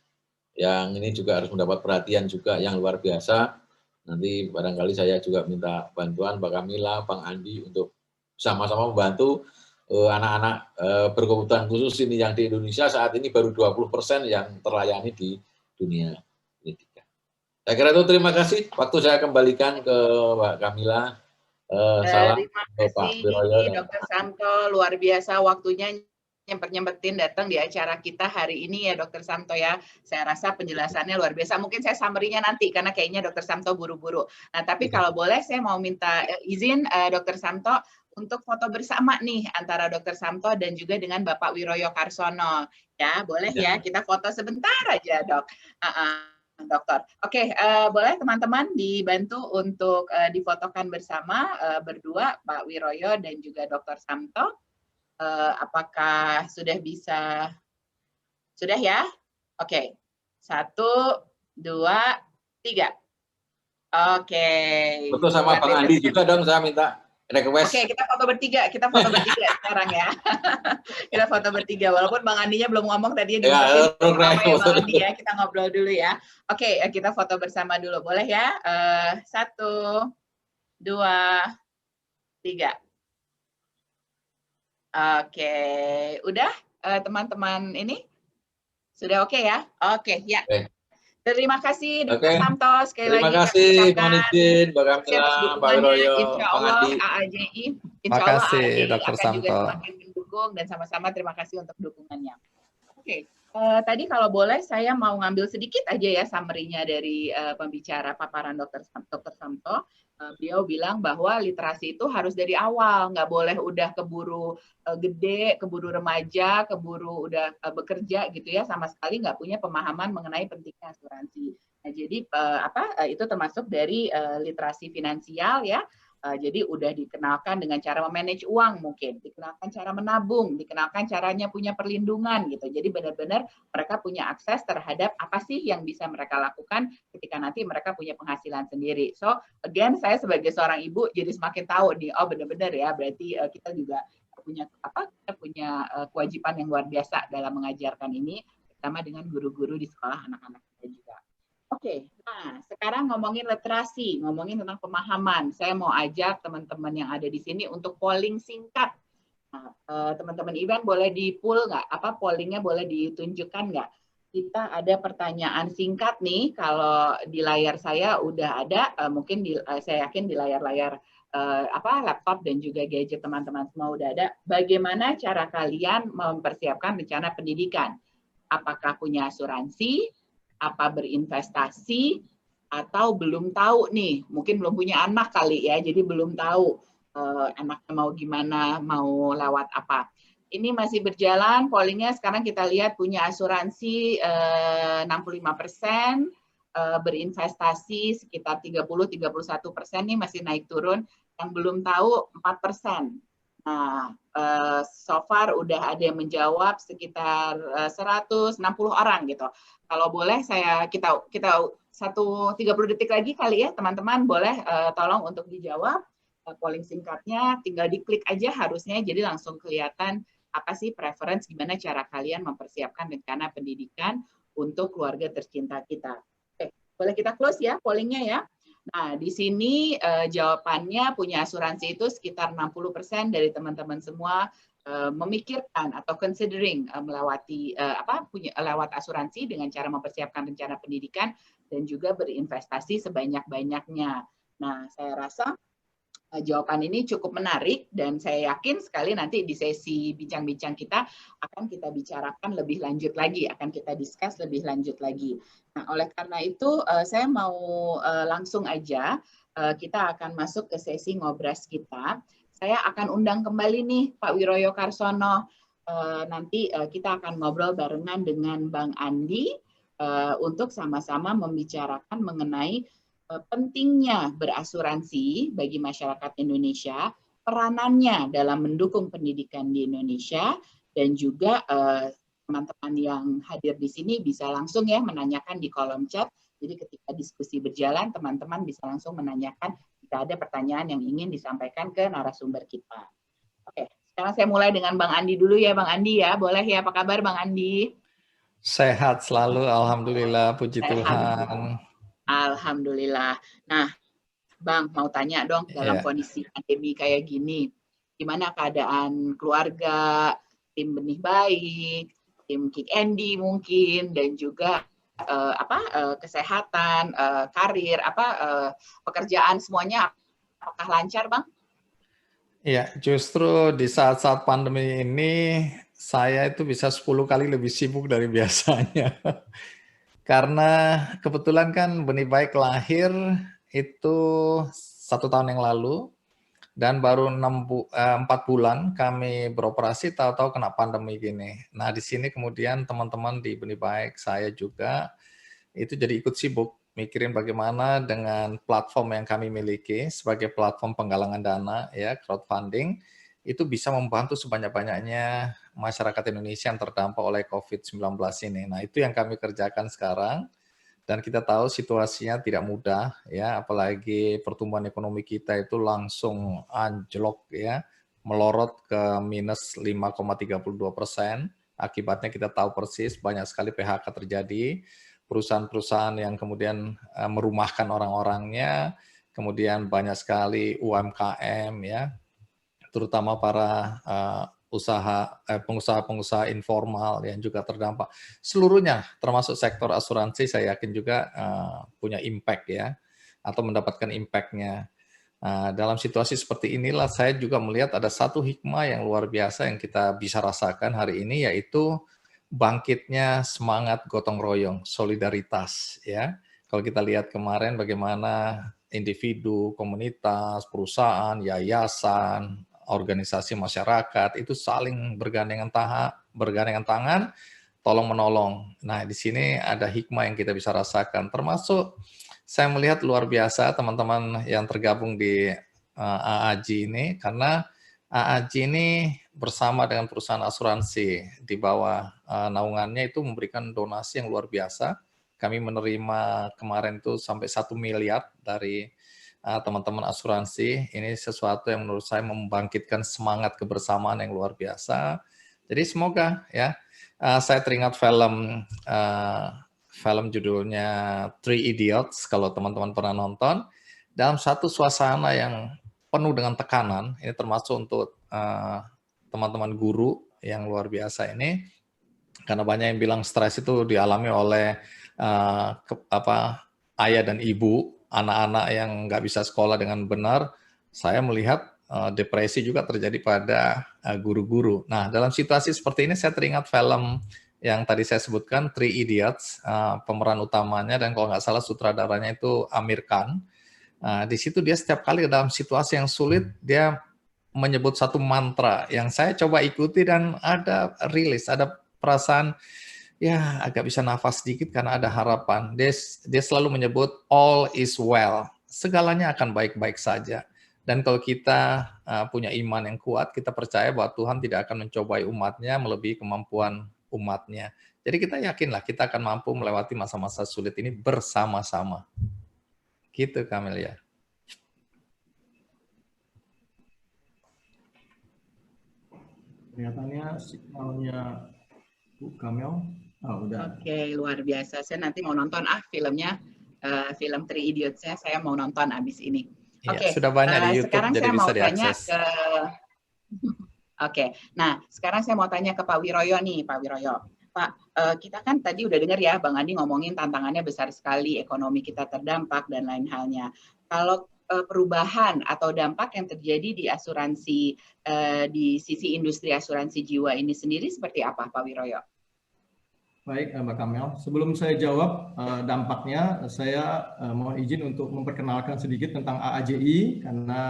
yang ini juga harus mendapat perhatian juga yang luar biasa. Nanti barangkali saya juga minta bantuan Mbak Kamila, Bang Andi untuk sama-sama membantu anak-anak berkebutuhan khusus ini yang di Indonesia saat ini baru 20% yang terlayani di dunia pendidikan. Saya kira itu, terima kasih. Waktu saya kembalikan ke Mbak Kamila. Salam Terima Pak kasih Wiroyo. Dr. Samto, luar biasa waktunya nyempetin datang di acara kita hari ini ya Dr. Samto ya. Saya rasa penjelasannya luar biasa. Mungkin saya summary-nya nanti karena kayaknya Dr. Samto buru-buru. Nah, tapi kalau boleh saya mau minta izin Dr. Samto untuk foto bersama nih antara Dr. Samto dan juga dengan Bapak Wiroyo Karsono. Ya, boleh ya kita foto sebentar aja, Dok. Dokter. Oke, boleh teman-teman dibantu untuk difotokan bersama berdua Pak Wiroyo dan juga Dr. Samto. Apakah sudah bisa? Sudah ya? Oke. 1, 2, 3. Oke. Foto sama Bang Andi juga dong, saya minta request. Oke, kita foto bertiga sekarang ya. Kita foto bertiga, walaupun Bang Andinya belum ngomong tadi ya, Bang Andi ya, kita ngobrol dulu ya. Oke, kita foto bersama dulu, boleh ya? 1, 2, 3. Oke, udah teman-teman ini? Sudah oke ya? Oke, ya. Terima kasih Dr. Samto, sekali lagi. Terima kasih, mohon izin, Mbak Kamila, Pak Wiroyo, Bang Andi. AAJI, Terima kasih, AAJI Dr. akan Samto. juga semakin mendukung dan sama-sama terima kasih untuk dukungannya. Oke, tadi kalau boleh saya mau ngambil sedikit aja ya summary-nya dari pembicara paparan Dr. Samto. Beliau bilang bahwa literasi itu harus dari awal, nggak boleh udah keburu gede, keburu remaja, keburu udah bekerja gitu ya, sama sekali nggak punya pemahaman mengenai pentingnya asuransi. Nah, jadi itu termasuk dari literasi finansial ya. Jadi udah dikenalkan dengan cara memanage uang mungkin, dikenalkan cara menabung, dikenalkan caranya punya perlindungan gitu. Jadi benar-benar mereka punya akses terhadap apa sih yang bisa mereka lakukan ketika nanti mereka punya penghasilan sendiri. So again, saya sebagai seorang ibu jadi semakin tahu nih, oh benar-benar ya, berarti kita juga punya kewajiban yang luar biasa dalam mengajarkan ini, terutama dengan guru-guru di sekolah anak-anak kita juga. Oke, nah sekarang ngomongin literasi, ngomongin tentang pemahaman. Saya mau ajak teman-teman yang ada di sini untuk polling singkat. Nah, teman-teman event boleh di-poll nggak? Pollingnya boleh ditunjukkan nggak? Kita ada pertanyaan singkat nih, kalau di layar saya udah ada, mungkin saya yakin di layar-layar laptop dan juga gadget teman-teman semua udah ada. Bagaimana cara kalian mempersiapkan rencana pendidikan? Apakah punya asuransi? Apa berinvestasi, atau belum tahu nih, mungkin belum punya anak kali ya, jadi belum tahu anaknya mau gimana, mau lewat apa. Ini masih berjalan, pollingnya sekarang kita lihat punya asuransi 65%, berinvestasi sekitar 30-31% nih masih naik turun, yang belum tahu 4%. Nah, so far udah ada yang menjawab sekitar 160 orang gitu. Kalau boleh kita 30 detik lagi kali ya teman-teman, boleh tolong untuk dijawab polling singkatnya, tinggal diklik aja harusnya, jadi langsung kelihatan apa sih preference, gimana cara kalian mempersiapkan rencana pendidikan untuk keluarga tercinta kita. Oke, boleh kita close ya pollingnya ya. Nah, di sini jawabannya punya asuransi itu sekitar 60% dari teman-teman semua memikirkan atau considering melewati lewat asuransi dengan cara mempersiapkan rencana pendidikan dan juga berinvestasi sebanyak-banyaknya. Nah, saya rasa jawaban ini cukup menarik dan saya yakin sekali nanti di sesi bincang-bincang kita akan kita bicarakan lebih lanjut lagi, akan kita discuss lebih lanjut lagi. Nah, oleh karena itu saya mau langsung aja kita akan masuk ke sesi ngobras kita. Saya akan undang kembali nih Pak Wiroyo Karsono. Nanti kita akan ngobrol barengan dengan Bang Andi untuk sama-sama membicarakan mengenai pentingnya berasuransi bagi masyarakat Indonesia, peranannya dalam mendukung pendidikan di Indonesia, dan juga teman-teman yang hadir di sini bisa langsung ya menanyakan di kolom chat. Jadi ketika diskusi berjalan, teman-teman bisa langsung menanyakan jika ada pertanyaan yang ingin disampaikan ke narasumber kita. Oke, sekarang saya mulai dengan Bang Andi dulu ya, Bang Andi ya. Boleh ya, apa kabar Bang Andi? Sehat selalu, alhamdulillah, puji Sehat. Tuhan. Alhamdulillah. Nah, Bang, mau tanya dong, dalam Iya. kondisi pandemi kayak gini, gimana keadaan keluarga, tim Benih Baik, tim Kick Andy mungkin, dan juga kesehatan, karir, pekerjaan semuanya apakah lancar, Bang? Iya, justru di saat-saat pandemi ini saya itu bisa 10 kali lebih sibuk dari biasanya. Karena kebetulan kan Benih Baik lahir itu 1 tahun yang lalu, dan baru 4 bulan kami beroperasi, tahu-tahu kena pandemi gini. Nah, di sini kemudian teman-teman di Benih Baik, saya juga, itu jadi ikut sibuk mikirin bagaimana dengan platform yang kami miliki sebagai platform penggalangan dana, ya, crowdfunding, itu bisa membantu sebanyak-banyaknya masyarakat Indonesia yang terdampak oleh COVID-19 ini. Nah, itu yang kami kerjakan sekarang. Dan kita tahu situasinya tidak mudah, ya, apalagi pertumbuhan ekonomi kita itu langsung anjlok, ya, melorot ke minus 5,32%. Akibatnya kita tahu persis banyak sekali PHK terjadi, perusahaan-perusahaan yang kemudian merumahkan orang-orangnya, kemudian banyak sekali UMKM, ya, terutama para pengusaha-pengusaha informal yang juga terdampak. Seluruhnya, termasuk sektor asuransi, saya yakin juga punya impact, ya, atau mendapatkan impact-nya. Dalam situasi seperti inilah saya juga melihat ada satu hikmah yang luar biasa yang kita bisa rasakan hari ini, yaitu bangkitnya semangat gotong royong, solidaritas, ya. Kalau kita lihat kemarin bagaimana individu, komunitas, perusahaan, yayasan, organisasi masyarakat itu saling bergandengan tangan, tolong menolong. Nah, di sini ada hikmah yang kita bisa rasakan, termasuk saya melihat luar biasa teman-teman yang tergabung di AAJ ini, karena AAJ ini bersama dengan perusahaan asuransi di bawah naungannya itu memberikan donasi yang luar biasa. Kami menerima kemarin itu sampai 1 miliar dari teman-teman asuransi. Ini sesuatu yang menurut saya membangkitkan semangat kebersamaan yang luar biasa. Jadi semoga, ya, saya teringat film judulnya Three Idiots, kalau teman-teman pernah nonton, dalam satu suasana yang penuh dengan tekanan, ini termasuk untuk teman-teman guru yang luar biasa ini, karena banyak yang bilang stres itu dialami oleh ayah dan ibu, anak-anak yang nggak bisa sekolah dengan benar. Saya melihat depresi juga terjadi pada guru-guru. Nah, dalam situasi seperti ini saya teringat film yang tadi saya sebutkan, Three Idiots, pemeran utamanya, dan kalau nggak salah sutradaranya itu Amir Khan. Di situ dia setiap kali dalam situasi yang sulit, dia menyebut satu mantra yang saya coba ikuti dan ada rilis, ada perasaan, ya, agak bisa nafas sedikit karena ada harapan. Dia selalu menyebut all is well, segalanya akan baik-baik saja. Dan kalau kita punya iman yang kuat, kita percaya bahwa Tuhan tidak akan mencobai umatnya melebihi kemampuan umatnya. Jadi kita yakinlah kita akan mampu melewati masa-masa sulit ini bersama-sama. Gitu, Camelia. Kelihatannya signalnya Bu Kamel. Udah. Oke, luar biasa. Saya nanti mau nonton filmnya, film Three Idiots-nya saya mau nonton abis ini. Oke, sudah banyak di YouTube, sekarang jadi saya bisa mau tanya diakses. Oke, nah sekarang saya mau tanya ke Pak Wiroyo nih, Pak Wiroyo. Pak, kita kan tadi udah dengar ya, Bang Andi ngomongin tantangannya besar sekali, ekonomi kita terdampak dan lain halnya. Kalau perubahan atau dampak yang terjadi di asuransi, di sisi industri asuransi jiwa ini sendiri seperti apa, Pak Wiroyo? Baik, Mbak Kamel. Sebelum saya jawab dampaknya, saya mohon izin untuk memperkenalkan sedikit tentang AAJI, karena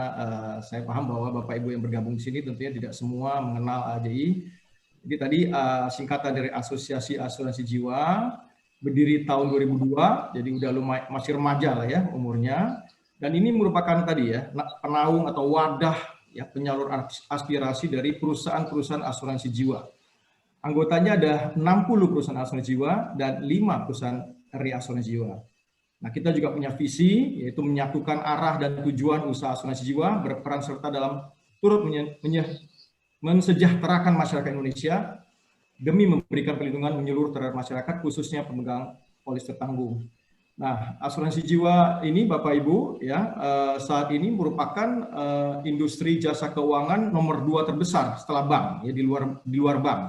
saya paham bahwa Bapak Ibu yang bergabung di sini tentunya tidak semua mengenal AAJI. Jadi tadi singkatan dari Asosiasi Asuransi Jiwa, berdiri tahun 2002, jadi udah masih remaja lah ya umurnya. Dan ini merupakan tadi ya penaung atau wadah ya penyalur aspirasi dari perusahaan-perusahaan asuransi jiwa. Anggotanya ada 60 perusahaan asuransi jiwa dan 5 perusahaan reasuransi jiwa. Nah, kita juga punya visi, yaitu menyatukan arah dan tujuan usaha asuransi jiwa, berperan serta dalam turut mensejahterakan masyarakat Indonesia demi memberikan perlindungan menyeluruh terhadap masyarakat, khususnya pemegang polis tertanggung. Nah, asuransi jiwa ini Bapak Ibu ya saat ini merupakan industri jasa keuangan nomor 2 terbesar setelah bank ya, di luar bank,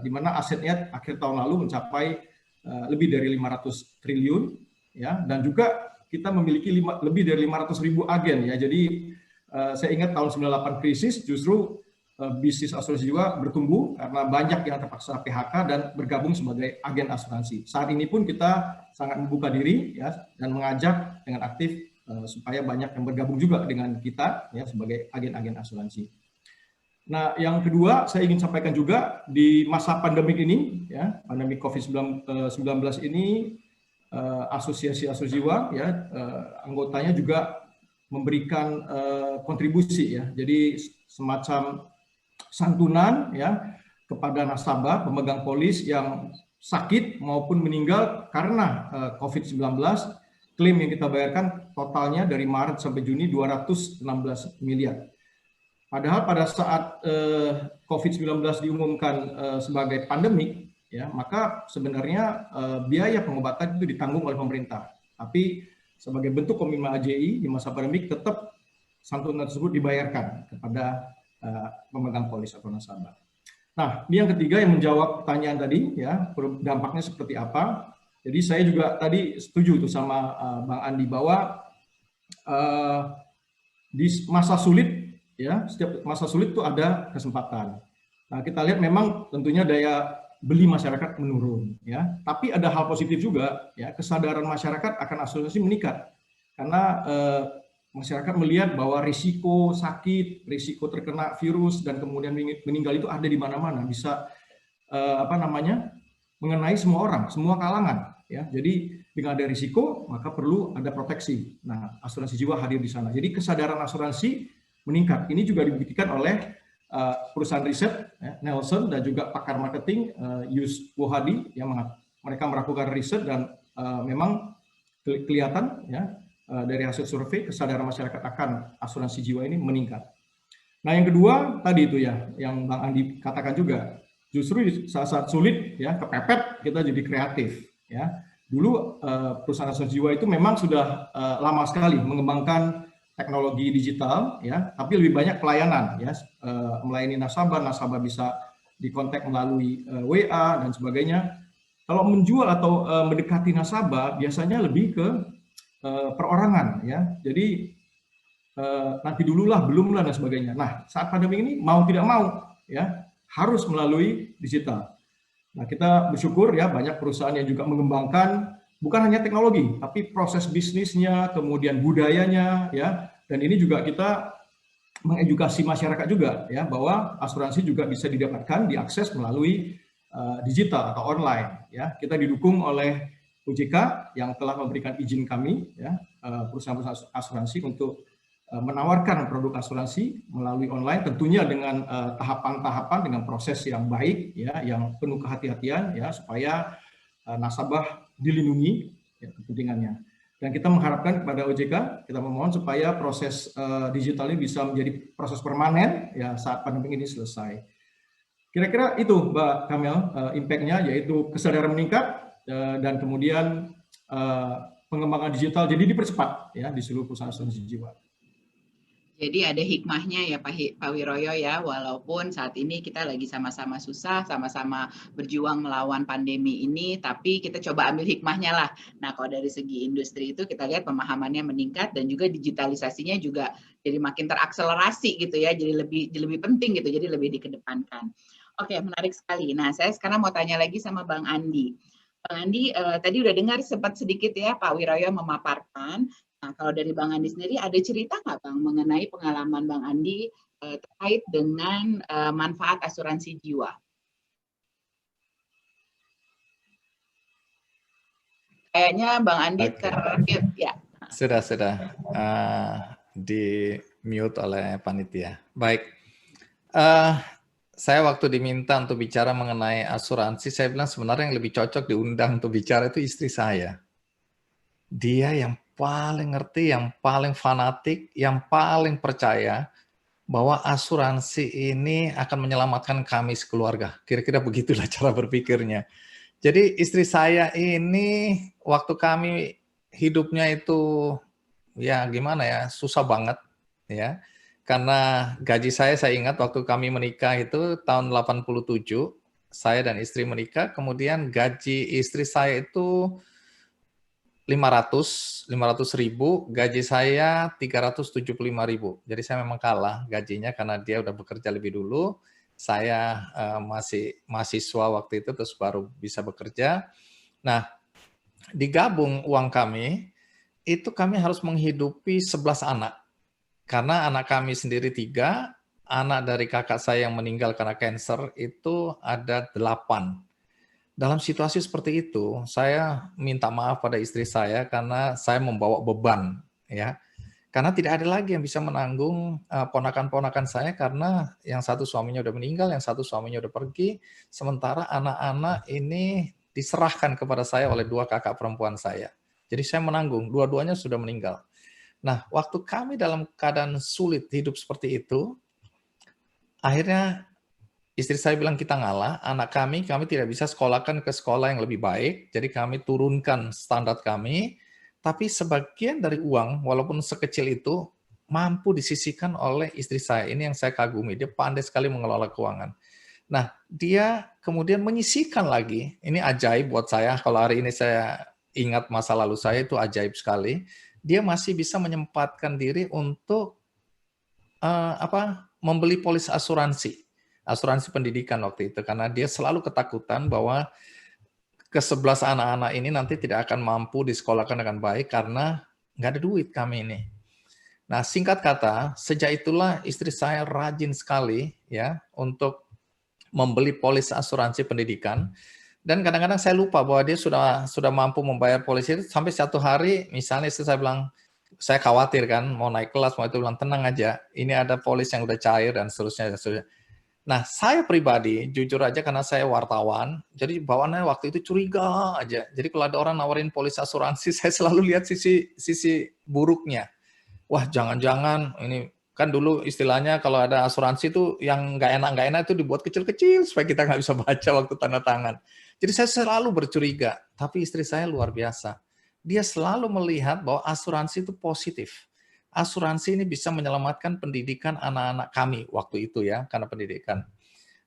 di mana asetnya akhir tahun lalu mencapai lebih dari 500 triliun ya, dan juga kita memiliki lebih dari 500.000 agen ya. Jadi saya ingat tahun 98 krisis justru bisnis asuransi jiwa bertumbuh karena banyak yang terpaksa PHK dan bergabung sebagai agen asuransi. Saat ini pun kita sangat membuka diri ya dan mengajak dengan aktif supaya banyak yang bergabung juga dengan kita ya sebagai agen-agen asuransi. Nah, yang kedua saya ingin sampaikan juga di masa pandemik ini ya, pandemi COVID-19 ini asosiasi asuransi jiwa ya anggotanya juga memberikan kontribusi ya. Jadi semacam santunan ya kepada nasabah pemegang polis yang sakit maupun meninggal karena COVID-19. Klaim yang kita bayarkan totalnya dari Maret sampai Juni 216 miliar. Padahal pada saat COVID-19 diumumkan sebagai pandemik ya, maka sebenarnya biaya pengobatan itu ditanggung oleh pemerintah. Tapi sebagai bentuk komitmen AJI di masa pandemik tetap santunan tersebut dibayarkan kepada pemegang polis atau nasabah. Nah, ini yang ketiga yang menjawab pertanyaan tadi ya, dampaknya seperti apa. Jadi saya juga tadi setuju tuh sama Bang Andi bahwa di masa sulit ya, setiap masa sulit itu ada kesempatan. Nah, kita lihat memang tentunya daya beli masyarakat menurun ya, tapi ada hal positif juga ya, kesadaran masyarakat akan asuransi meningkat karena masyarakat melihat bahwa risiko sakit, risiko terkena virus dan kemudian meninggal itu ada di mana-mana, bisa mengenai semua orang, semua kalangan ya. Jadi dengan ada risiko maka perlu ada proteksi. Nah, asuransi jiwa hadir di sana. Jadi kesadaran asuransi meningkat. Ini juga dibuktikan oleh perusahaan riset ya, Nelson dan juga pakar marketing Yus Wohadi yang mereka melakukan riset dan memang kelihatan ya dari hasil survei kesadaran masyarakat akan asuransi jiwa ini meningkat. Nah, yang kedua tadi itu ya yang Bang Andi katakan juga, justru di saat sulit ya kepepet kita jadi kreatif ya. Dulu perusahaan asuransi jiwa itu memang sudah lama sekali mengembangkan teknologi digital ya, tapi lebih banyak pelayanan ya, melayani nasabah bisa dikontak melalui WA dan sebagainya. Kalau menjual atau mendekati nasabah biasanya lebih ke perorangan ya, jadi nanti dululah, belumlah dan sebagainya. Nah, saat pandemi ini mau tidak mau ya harus melalui digital. Nah, kita bersyukur ya banyak perusahaan yang juga mengembangkan bukan hanya teknologi, tapi proses bisnisnya, kemudian budayanya ya. Dan ini juga kita mengedukasi masyarakat juga ya bahwa asuransi juga bisa didapatkan, diakses melalui digital atau online ya. Kita didukung oleh OJK yang telah memberikan izin kami ya perusahaan-perusahaan asuransi untuk menawarkan produk asuransi melalui online, tentunya dengan tahapan-tahapan dengan proses yang baik ya, yang penuh kehati-hatian ya supaya nasabah dilindungi ya, kepentingannya. Dan kita mengharapkan kepada OJK, kita memohon supaya proses digital ini bisa menjadi proses permanen ya saat pandemi ini selesai. Kira-kira itu Mbak Kamel impact-nya, yaitu kesadaran meningkat dan kemudian pengembangan digital jadi dipercepat ya di seluruh perusahaan asuransi jiwa. Jadi ada hikmahnya ya Pak Wiroyo ya, walaupun saat ini kita lagi sama-sama susah, sama-sama berjuang melawan pandemi ini, tapi kita coba ambil hikmahnya lah. Nah, kalau dari segi industri itu kita lihat pemahamannya meningkat dan juga digitalisasinya juga jadi makin terakselerasi gitu ya, jadi lebih penting gitu, jadi lebih dikedepankan. Oke, menarik sekali. Nah, saya sekarang mau tanya lagi sama Bang Andi. Bang Andi, tadi udah dengar sempat sedikit ya Pak Wiroyo memaparkan. Nah, kalau dari Bang Andi sendiri ada cerita nggak Bang mengenai pengalaman Bang Andi terkait dengan manfaat asuransi jiwa? Kayaknya Bang Andi termute ya. Sudah di mute oleh panitia. Baik. Saya waktu diminta untuk bicara mengenai asuransi, saya bilang sebenarnya yang lebih cocok diundang untuk bicara itu istri saya. Dia yang paling ngerti, yang paling fanatik, yang paling percaya bahwa asuransi ini akan menyelamatkan kami sekeluarga. Kira-kira begitulah cara berpikirnya. Jadi istri saya ini waktu kami hidupnya itu ya gimana ya, susah banget ya. Karena gaji saya ingat waktu kami menikah itu tahun 87, saya dan istri menikah, kemudian gaji istri saya itu 500 ribu, gaji saya 375.000. Jadi saya memang kalah gajinya karena dia udah bekerja lebih dulu. Saya masih mahasiswa waktu itu, terus baru bisa bekerja. Nah, digabung uang kami, itu kami harus menghidupi 11 anak. Karena anak kami sendiri 3, anak dari kakak saya yang meninggal karena kanker itu ada 8. Dalam situasi seperti itu, saya minta maaf pada istri saya karena saya membawa beban, ya. Karena tidak ada lagi yang bisa menanggung ponakan-ponakan saya karena yang satu suaminya udah meninggal, yang satu suaminya udah pergi, sementara anak-anak ini diserahkan kepada saya oleh 2 kakak perempuan saya. Jadi saya menanggung, dua-duanya sudah meninggal. Nah, waktu kami dalam keadaan sulit hidup seperti itu, akhirnya istri saya bilang kita ngalah, anak kami tidak bisa sekolahkan ke sekolah yang lebih baik, jadi kami turunkan standar kami, tapi sebagian dari uang, walaupun sekecil itu, mampu disisihkan oleh istri saya. Ini yang saya kagumi, dia pandai sekali mengelola keuangan. Nah, dia kemudian menyisihkan lagi, ini ajaib buat saya, kalau hari ini saya ingat masa lalu saya, itu ajaib sekali, dia masih bisa menyempatkan diri untuk membeli polis asuransi pendidikan waktu itu, karena dia selalu ketakutan bahwa ke-11 anak-anak ini nanti tidak akan mampu disekolahkan dengan baik karena nggak ada duit kami ini. Nah, singkat kata, sejak itulah istri saya rajin sekali ya untuk membeli polis asuransi pendidikan, dan kadang-kadang saya lupa bahwa dia sudah mampu membayar polis itu, sampai satu hari misalnya istri saya bilang, saya khawatir kan mau naik kelas, mau itu bilang tenang aja, ini ada polis yang udah cair dan seterusnya. Nah, saya pribadi, jujur aja karena saya wartawan, jadi bawaannya waktu itu curiga aja. Jadi kalau ada orang nawarin polis asuransi, saya selalu lihat sisi buruknya. Wah, jangan-jangan ini kan dulu istilahnya kalau ada asuransi itu yang nggak enak itu dibuat kecil-kecil supaya kita nggak bisa baca waktu tanda tangan. Jadi saya selalu bercuriga, tapi istri saya luar biasa. Dia selalu melihat bahwa asuransi itu positif. Asuransi ini bisa menyelamatkan pendidikan anak-anak kami waktu itu ya, karena pendidikan.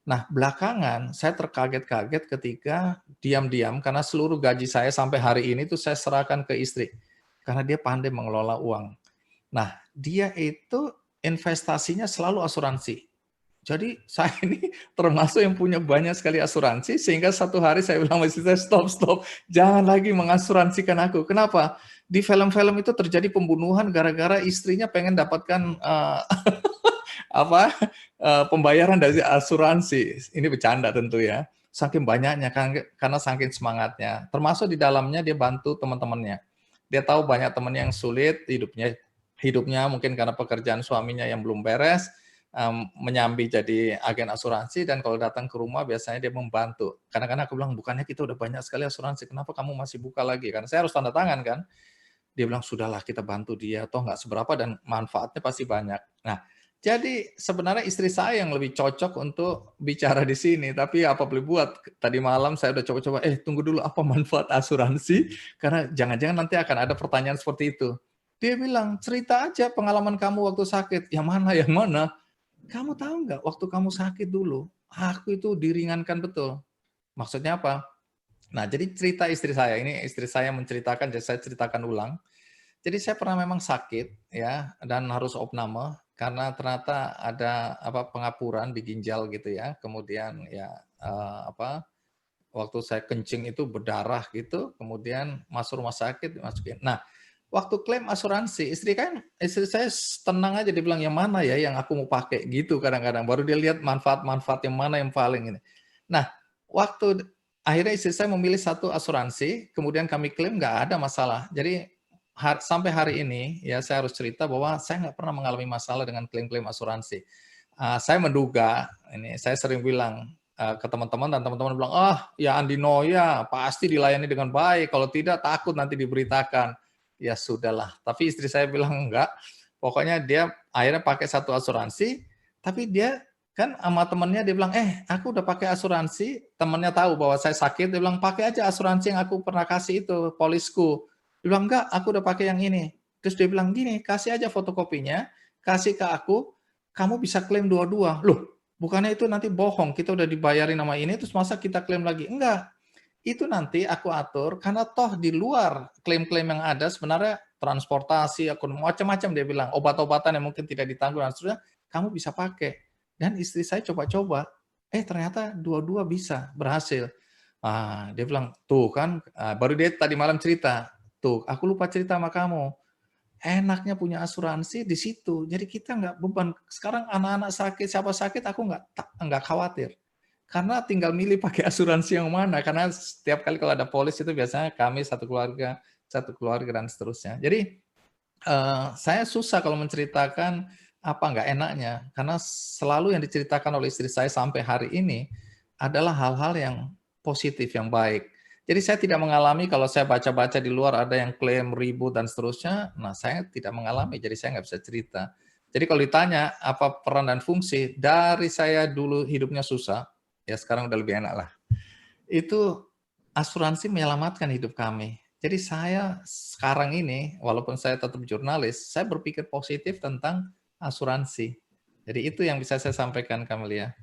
Nah, belakangan saya terkaget-kaget ketika diam-diam, karena seluruh gaji saya sampai hari ini tuh saya serahkan ke istri, karena dia pandai mengelola uang. Nah, dia itu investasinya selalu asuransi. Jadi saya ini termasuk yang punya banyak sekali asuransi, sehingga satu hari saya bilang sama istri saya, stop, jangan lagi mengasuransikan aku. Kenapa? Di film-film itu terjadi pembunuhan gara-gara istrinya pengen dapatkan pembayaran dari asuransi. Ini bercanda tentu ya. Saking banyaknya, karena saking semangatnya. Termasuk di dalamnya dia bantu teman-temannya. Dia tahu banyak temannya yang sulit hidupnya mungkin karena pekerjaan suaminya yang belum beres, menyambi jadi agen asuransi, dan kalau datang ke rumah biasanya dia membantu. Kadang-kadang aku bilang, bukannya kita udah banyak sekali asuransi, kenapa kamu masih buka lagi? Karena saya harus tanda tangan kan. Dia bilang, sudahlah kita bantu dia, toh nggak seberapa dan manfaatnya pasti banyak. Nah, jadi sebenarnya istri saya yang lebih cocok untuk bicara di sini, tapi apa boleh buat, tadi malam saya udah coba-coba, tunggu dulu apa manfaat asuransi, karena jangan-jangan nanti akan ada pertanyaan seperti itu. Dia bilang, cerita aja pengalaman kamu waktu sakit. Yang mana? Kamu tahu nggak, waktu kamu sakit dulu, aku itu diringankan betul. Maksudnya apa? Nah, jadi cerita istri saya, ini istri saya menceritakan, jadi saya ceritakan ulang. Jadi saya pernah memang sakit, ya, dan harus opname, karena ternyata ada pengapuran di ginjal gitu ya. Kemudian ya waktu saya kencing itu berdarah gitu, kemudian masuk rumah sakit, dimasukin. Nah, waktu klaim asuransi, istri saya tenang aja, dia bilang yang mana ya yang aku mau pakai gitu kadang-kadang. Baru dia lihat manfaat-manfaat yang mana yang paling ini. Nah, waktu akhirnya istri saya memilih satu asuransi, kemudian kami klaim nggak ada masalah. Jadi sampai hari ini ya saya harus cerita bahwa saya nggak pernah mengalami masalah dengan klaim-klaim asuransi. Saya menduga, ini saya sering bilang ke teman-teman, dan teman-teman bilang, ya Andino ya pasti dilayani dengan baik, kalau tidak takut nanti diberitakan. Ya sudahlah, tapi istri saya bilang enggak, Pokoknya dia akhirnya pakai satu asuransi, tapi dia kan sama temennya dia bilang, aku udah pakai asuransi, temennya tahu bahwa saya sakit, dia bilang, pakai aja asuransi yang aku pernah kasih itu, polisku. Dia bilang, enggak, aku udah pakai yang ini. Terus dia bilang gini, kasih aja fotokopinya, kasih ke aku, kamu bisa klaim dua-dua. Loh, bukannya itu nanti bohong, kita udah dibayarin sama ini, terus masa kita klaim lagi? Enggak, itu nanti aku atur, karena toh di luar klaim-klaim yang ada, sebenarnya transportasi, akun macam-macam dia bilang, obat-obatan yang mungkin tidak ditanggung, dan seterusnya, kamu bisa pakai. Dan istri saya coba-coba, ternyata dua-dua bisa, berhasil. Dia bilang, tuh kan, baru dia tadi malam cerita, tuh, aku lupa cerita sama kamu. Enaknya punya asuransi di situ. Jadi kita nggak beban. Sekarang anak-anak sakit, siapa sakit, aku nggak khawatir. Karena tinggal milih pakai asuransi yang mana. Karena setiap kali kalau ada polis itu biasanya kami satu keluarga dan seterusnya. Jadi saya susah kalau menceritakan apa nggak enaknya, karena selalu yang diceritakan oleh istri saya sampai hari ini adalah hal-hal yang positif, yang baik. Jadi saya tidak mengalami kalau saya baca-baca di luar ada yang klaim ribut dan seterusnya, nah saya tidak mengalami, jadi saya nggak bisa cerita. Jadi kalau ditanya apa peran dan fungsi, dari saya dulu hidupnya susah, ya sekarang udah lebih enak lah. Itu asuransi menyelamatkan hidup kami. Jadi saya sekarang ini, walaupun saya tetap jurnalis, saya berpikir positif tentang asuransi. Jadi itu yang bisa saya sampaikan, Kamelia.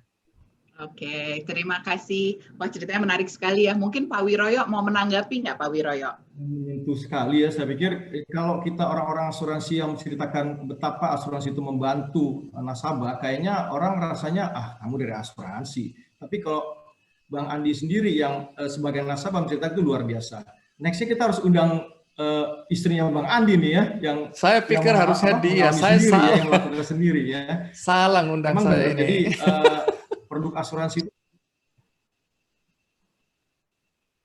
Oke, terima kasih. Wah, ceritanya menarik sekali ya. Mungkin Pak Wiroyo mau menanggapi nggak, Pak Wiroyo? Menyentuh sekali ya. Saya pikir kalau kita orang-orang asuransi yang menceritakan betapa asuransi itu membantu nasabah, kayaknya orang rasanya, kamu dari asuransi. Tapi kalau Bang Andi sendiri yang sebagai nasabah menceritakan itu luar biasa. Nextnya kita harus undang istrinya Bang Andi nih ya, yang saya pikir harusnya dia, saya sendiri, salah, yang melakukan sendiri ya. Salah ngundang memang saya benar, ini. Jadi produk asuransi itu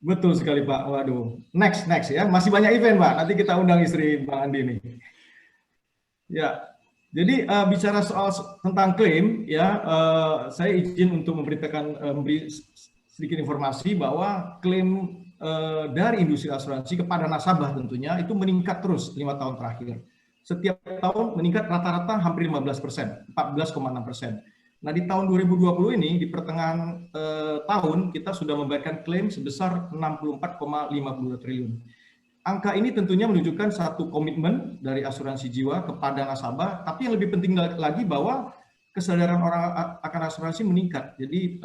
betul sekali Pak. Waduh, next ya, masih banyak event Pak. Nanti kita undang istri Bang Andi nih. Ya, jadi bicara soal tentang klaim ya, saya izin untuk memberi sedikit informasi bahwa klaim dari industri asuransi kepada nasabah tentunya itu meningkat terus 5 tahun terakhir. Setiap tahun meningkat rata-rata hampir 15%, 14,6%. Nah di tahun 2020 ini, di pertengahan tahun, kita sudah membayarkan klaim sebesar 64,52 triliun. Angka ini tentunya menunjukkan satu komitmen dari asuransi jiwa kepada nasabah, tapi yang lebih penting lagi bahwa kesadaran orang akan asuransi meningkat. Jadi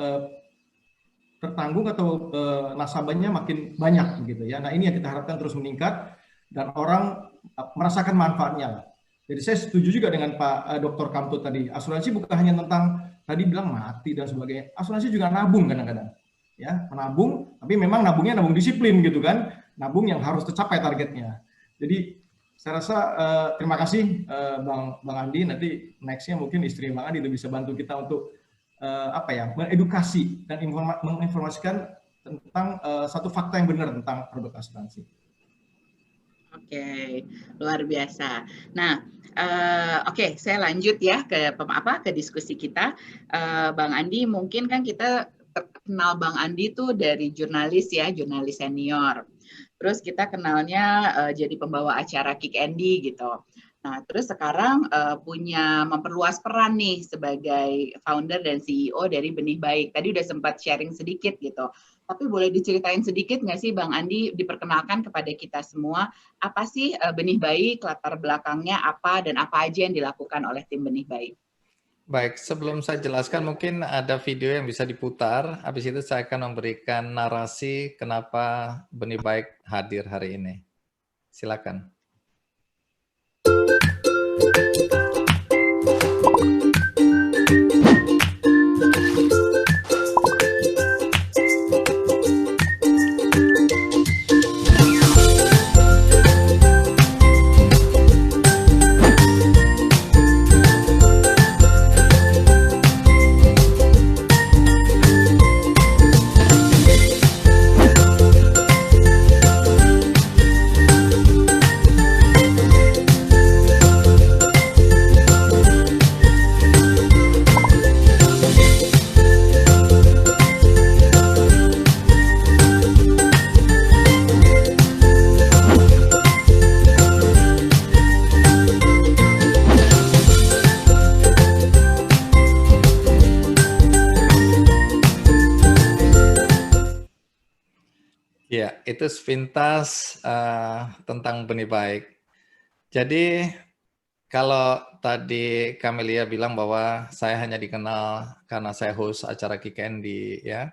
tertanggung atau nasabahnya makin banyak begitu ya. Nah ini yang kita harapkan terus meningkat dan orang merasakan manfaatnya. Jadi saya setuju juga dengan Pak Dr. Kamto tadi. Asuransi bukan hanya tentang tadi bilang mati dan sebagainya. Asuransi juga nabung kadang-kadang, ya menabung. Tapi memang nabungnya nabung disiplin gitu kan. Nabung yang harus tercapai targetnya. Jadi saya rasa terima kasih Bang Andi. Nanti nextnya mungkin istri Bang Andi itu bisa bantu kita untuk mengedukasi dan menginformasikan tentang satu fakta yang benar tentang produk asuransi. Oke, luar biasa. Nah, oke, saya lanjut ya ke diskusi kita. Bang Andi, mungkin kan kita kenal Bang Andi tuh dari jurnalis ya, jurnalis senior. Terus kita kenalnya jadi pembawa acara Kick Andy gitu. Nah, terus sekarang memperluas peran nih sebagai founder dan CEO dari Benih Baik. Tadi udah sempat sharing sedikit gitu. Tapi boleh diceritain sedikit nggak sih Bang Andi, diperkenalkan kepada kita semua, apa sih Benih Baik, latar belakangnya apa, dan apa aja yang dilakukan oleh tim Benih Baik? Baik, sebelum saya jelaskan mungkin ada video yang bisa diputar. Habis itu saya akan memberikan narasi kenapa Benih Baik hadir hari ini. Silakan. Ya, itu sepintas tentang benih baik. Jadi kalau tadi Camelia bilang bahwa saya hanya dikenal karena saya host acara Kick Andy ya.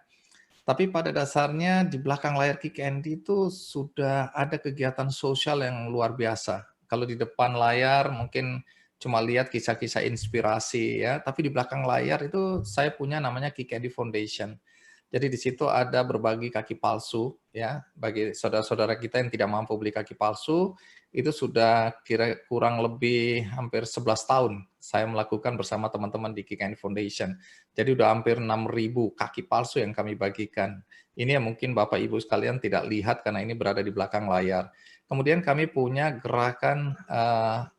Tapi pada dasarnya di belakang layar Kick Andy itu sudah ada kegiatan sosial yang luar biasa. Kalau di depan layar mungkin cuma lihat kisah-kisah inspirasi ya, tapi di belakang layar itu saya punya namanya Kick Andy Foundation. Jadi di situ ada berbagi kaki palsu ya, bagi saudara-saudara kita yang tidak mampu beli kaki palsu, itu sudah kurang lebih hampir 11 tahun saya melakukan bersama teman-teman di Kick Andy Foundation. Jadi udah hampir 6.000 kaki palsu yang kami bagikan. Ini yang mungkin Bapak Ibu sekalian tidak lihat karena ini berada di belakang layar. Kemudian kami punya gerakan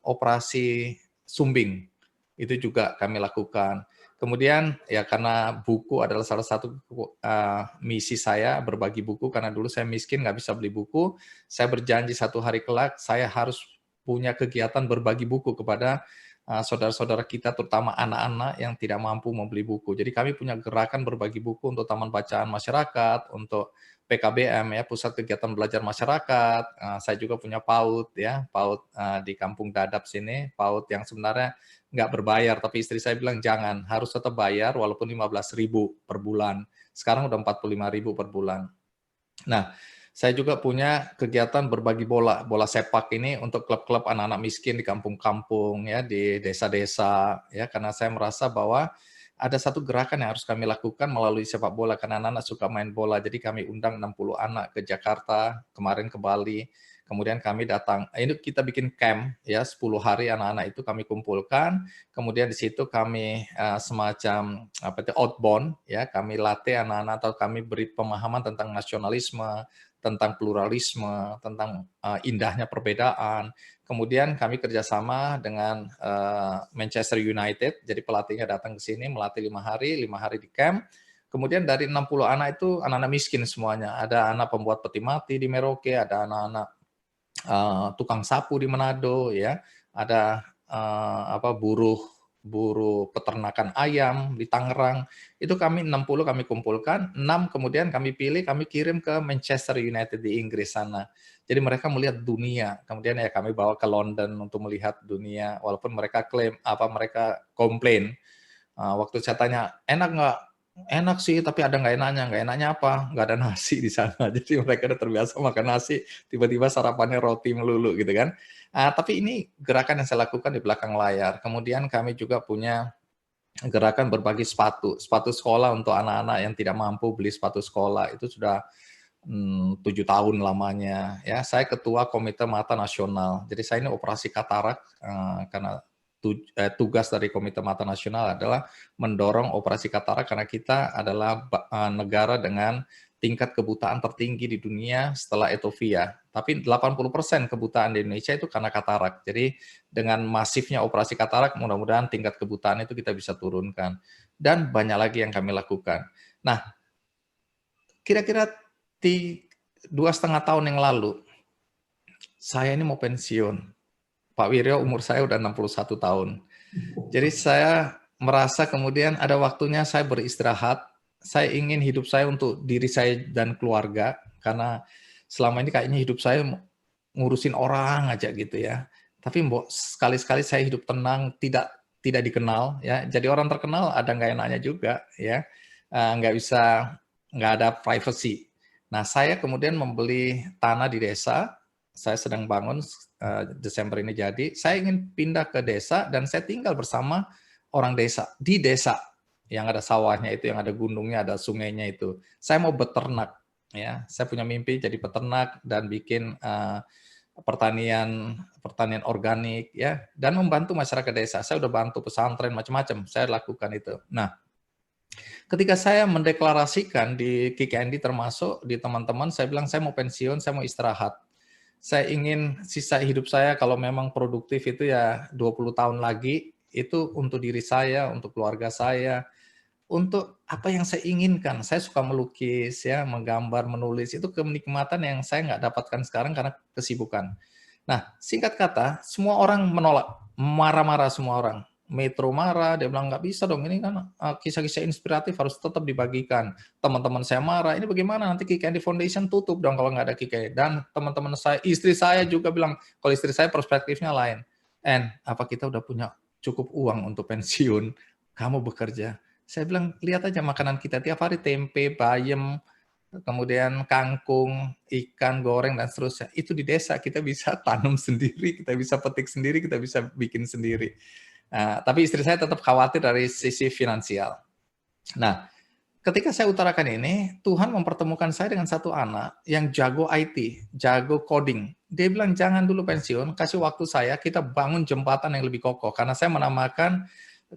operasi sumbing. Itu juga kami lakukan. Kemudian ya karena buku adalah salah satu misi saya, berbagi buku, karena dulu saya miskin nggak bisa beli buku, saya berjanji satu hari kelak saya harus punya kegiatan berbagi buku kepada saudara-saudara kita, terutama anak-anak yang tidak mampu membeli buku. Jadi kami punya gerakan berbagi buku untuk Taman Bacaan Masyarakat, untuk PKBM ya, Pusat Kegiatan Belajar Masyarakat. Saya juga punya PAUD ya, PAUD di Kampung Dadap sini, PAUD yang sebenarnya nggak berbayar, tapi istri saya bilang jangan, harus tetap bayar walaupun 15.000 per bulan. Sekarang udah 45.000 per bulan. Nah, saya juga punya kegiatan berbagi bola sepak ini untuk klub-klub anak-anak miskin di kampung-kampung ya, di desa-desa ya, karena saya merasa bahwa ada satu gerakan yang harus kami lakukan melalui sepak bola karena anak-anak suka main bola. Jadi kami undang 60 anak ke Jakarta, kemarin ke Bali. Kemudian kami datang, ini kita bikin camp ya, 10 hari anak-anak itu kami kumpulkan. Kemudian di situ kami semacam outbound ya, kami latih anak-anak atau kami beri pemahaman tentang nasionalisme, tentang pluralisme, tentang indahnya perbedaan. Kemudian kami kerjasama dengan Manchester United, jadi pelatihnya datang ke sini melatih 5 hari di camp. Kemudian dari 60 anak itu anak-anak miskin semuanya. Ada anak pembuat peti mati di Merauke, ada anak-anak tukang sapu di Manado, ya, ada buruh peternakan ayam di Tangerang. Itu kami 60 kami kumpulkan, 6 kemudian kami pilih, kami kirim ke Manchester United di Inggris sana. Jadi mereka melihat dunia. Kemudian ya kami bawa ke London untuk melihat dunia. Walaupun mereka klaim mereka komplain. Waktu saya tanya, enak nggak? Enak sih, tapi ada nggak enaknya. Nggak enaknya apa? Nggak ada nasi di sana. Jadi mereka udah terbiasa makan nasi, tiba-tiba sarapannya roti melulu gitu kan. Tapi ini gerakan yang saya lakukan di belakang layar. Kemudian kami juga punya gerakan berbagi sepatu sekolah untuk anak-anak yang tidak mampu beli sepatu sekolah. Itu sudah 7 tahun lamanya. Ya, saya ketua Komite Mata Nasional. Jadi saya ini operasi katarak karena tugas dari Komite Mata Nasional adalah mendorong operasi katarak karena kita adalah negara dengan tingkat kebutaan tertinggi di dunia setelah Ethiopia. Tapi 80% kebutaan di Indonesia itu karena katarak. Jadi dengan masifnya operasi katarak, mudah-mudahan tingkat kebutaan itu kita bisa turunkan. Dan banyak lagi yang kami lakukan. Nah, kira-kira 2,5 tahun yang lalu, saya ini mau pensiun. Pak Wiryo umur saya udah 61 tahun. Jadi saya merasa kemudian ada waktunya saya beristirahat. Saya ingin hidup saya untuk diri saya dan keluarga, karena selama ini kayaknya hidup saya ngurusin orang aja gitu ya. Tapi sekali-sekali saya hidup tenang, tidak dikenal ya. Jadi orang terkenal ada nggak enaknya juga ya. Nggak ada privacy. Nah, saya kemudian membeli tanah di desa. Saya sedang bangun Desember ini jadi. Saya ingin pindah ke desa dan saya tinggal bersama orang desa di desa yang ada sawahnya itu, yang ada gunungnya, ada sungainya itu. Saya mau beternak, ya. Saya punya mimpi jadi peternak dan bikin pertanian organik, ya, dan membantu masyarakat desa. Saya udah bantu pesantren macam-macam. Saya lakukan itu. Nah, ketika saya mendeklarasikan di Kick Andy termasuk di teman-teman, saya bilang saya mau pensiun, saya mau istirahat. Saya ingin sisa hidup saya kalau memang produktif itu ya 20 tahun lagi, itu untuk diri saya, untuk keluarga saya, untuk apa yang saya inginkan. Saya suka melukis, ya, menggambar, menulis, itu kenikmatan yang saya nggak dapatkan sekarang karena kesibukan. Nah, singkat kata, semua orang menolak, marah-marah semua orang. Metro marah, dia bilang nggak bisa dong, ini kan kisah-kisah inspiratif harus tetap dibagikan. Teman-teman saya marah, ini bagaimana nanti Kick Andy Foundation tutup dong kalau nggak ada Kick Andy. Dan teman-teman saya, istri saya juga bilang, kalau istri saya perspektifnya lain. Apa kita udah punya cukup uang untuk pensiun? Kamu bekerja. Saya bilang, lihat aja makanan kita tiap hari, tempe, bayam, kemudian kangkung, ikan goreng, dan seterusnya. Itu di desa, kita bisa tanam sendiri, kita bisa petik sendiri, kita bisa bikin sendiri. Tapi istri saya tetap khawatir dari sisi finansial. Nah, ketika saya utarakan ini, Tuhan mempertemukan saya dengan satu anak yang jago IT, jago coding. Dia bilang, jangan dulu pensiun, kasih waktu saya, kita bangun jembatan yang lebih kokoh. Karena saya menamakan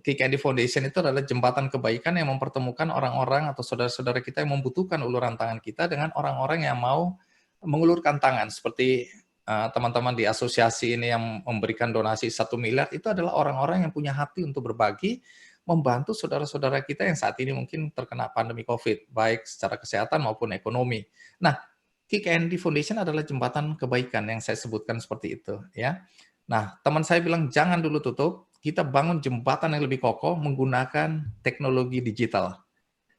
Kick Andy Foundation itu adalah jembatan kebaikan yang mempertemukan orang-orang atau saudara-saudara kita yang membutuhkan uluran tangan kita dengan orang-orang yang mau mengulurkan tangan. Seperti teman-teman di asosiasi ini yang memberikan donasi 1 miliar, itu adalah orang-orang yang punya hati untuk berbagi, membantu saudara-saudara kita yang saat ini mungkin terkena pandemi COVID, baik secara kesehatan maupun ekonomi. Nah, Kick Andy Foundation adalah jembatan kebaikan yang saya sebutkan seperti itu, ya. Nah, teman saya bilang jangan dulu tutup, kita bangun jembatan yang lebih kokoh menggunakan teknologi digital.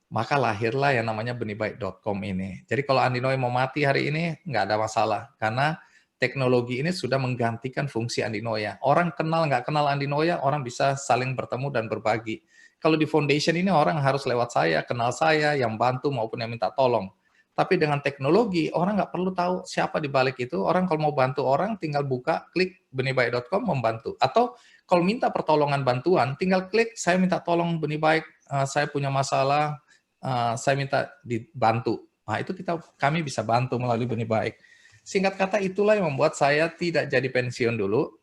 Maka lahirlah yang namanya benihbaik.com ini. Jadi kalau Andi Noe mau mati hari ini, nggak ada masalah. Karena teknologi ini sudah menggantikan fungsi Andi Noe. Orang kenal nggak kenal Andi Noe, orang bisa saling bertemu dan berbagi. Kalau di foundation ini orang harus lewat saya, kenal saya, yang bantu maupun yang minta tolong. Tapi dengan teknologi, orang nggak perlu tahu siapa di balik itu. Orang kalau mau bantu orang, tinggal buka, klik benihbaik.com, membantu. Atau kalau minta pertolongan bantuan, tinggal klik, saya minta tolong Benih Baik, saya punya masalah, saya minta dibantu. Nah, itu kami bisa bantu melalui Benih Baik. Singkat kata, itulah yang membuat saya tidak jadi pensiun dulu.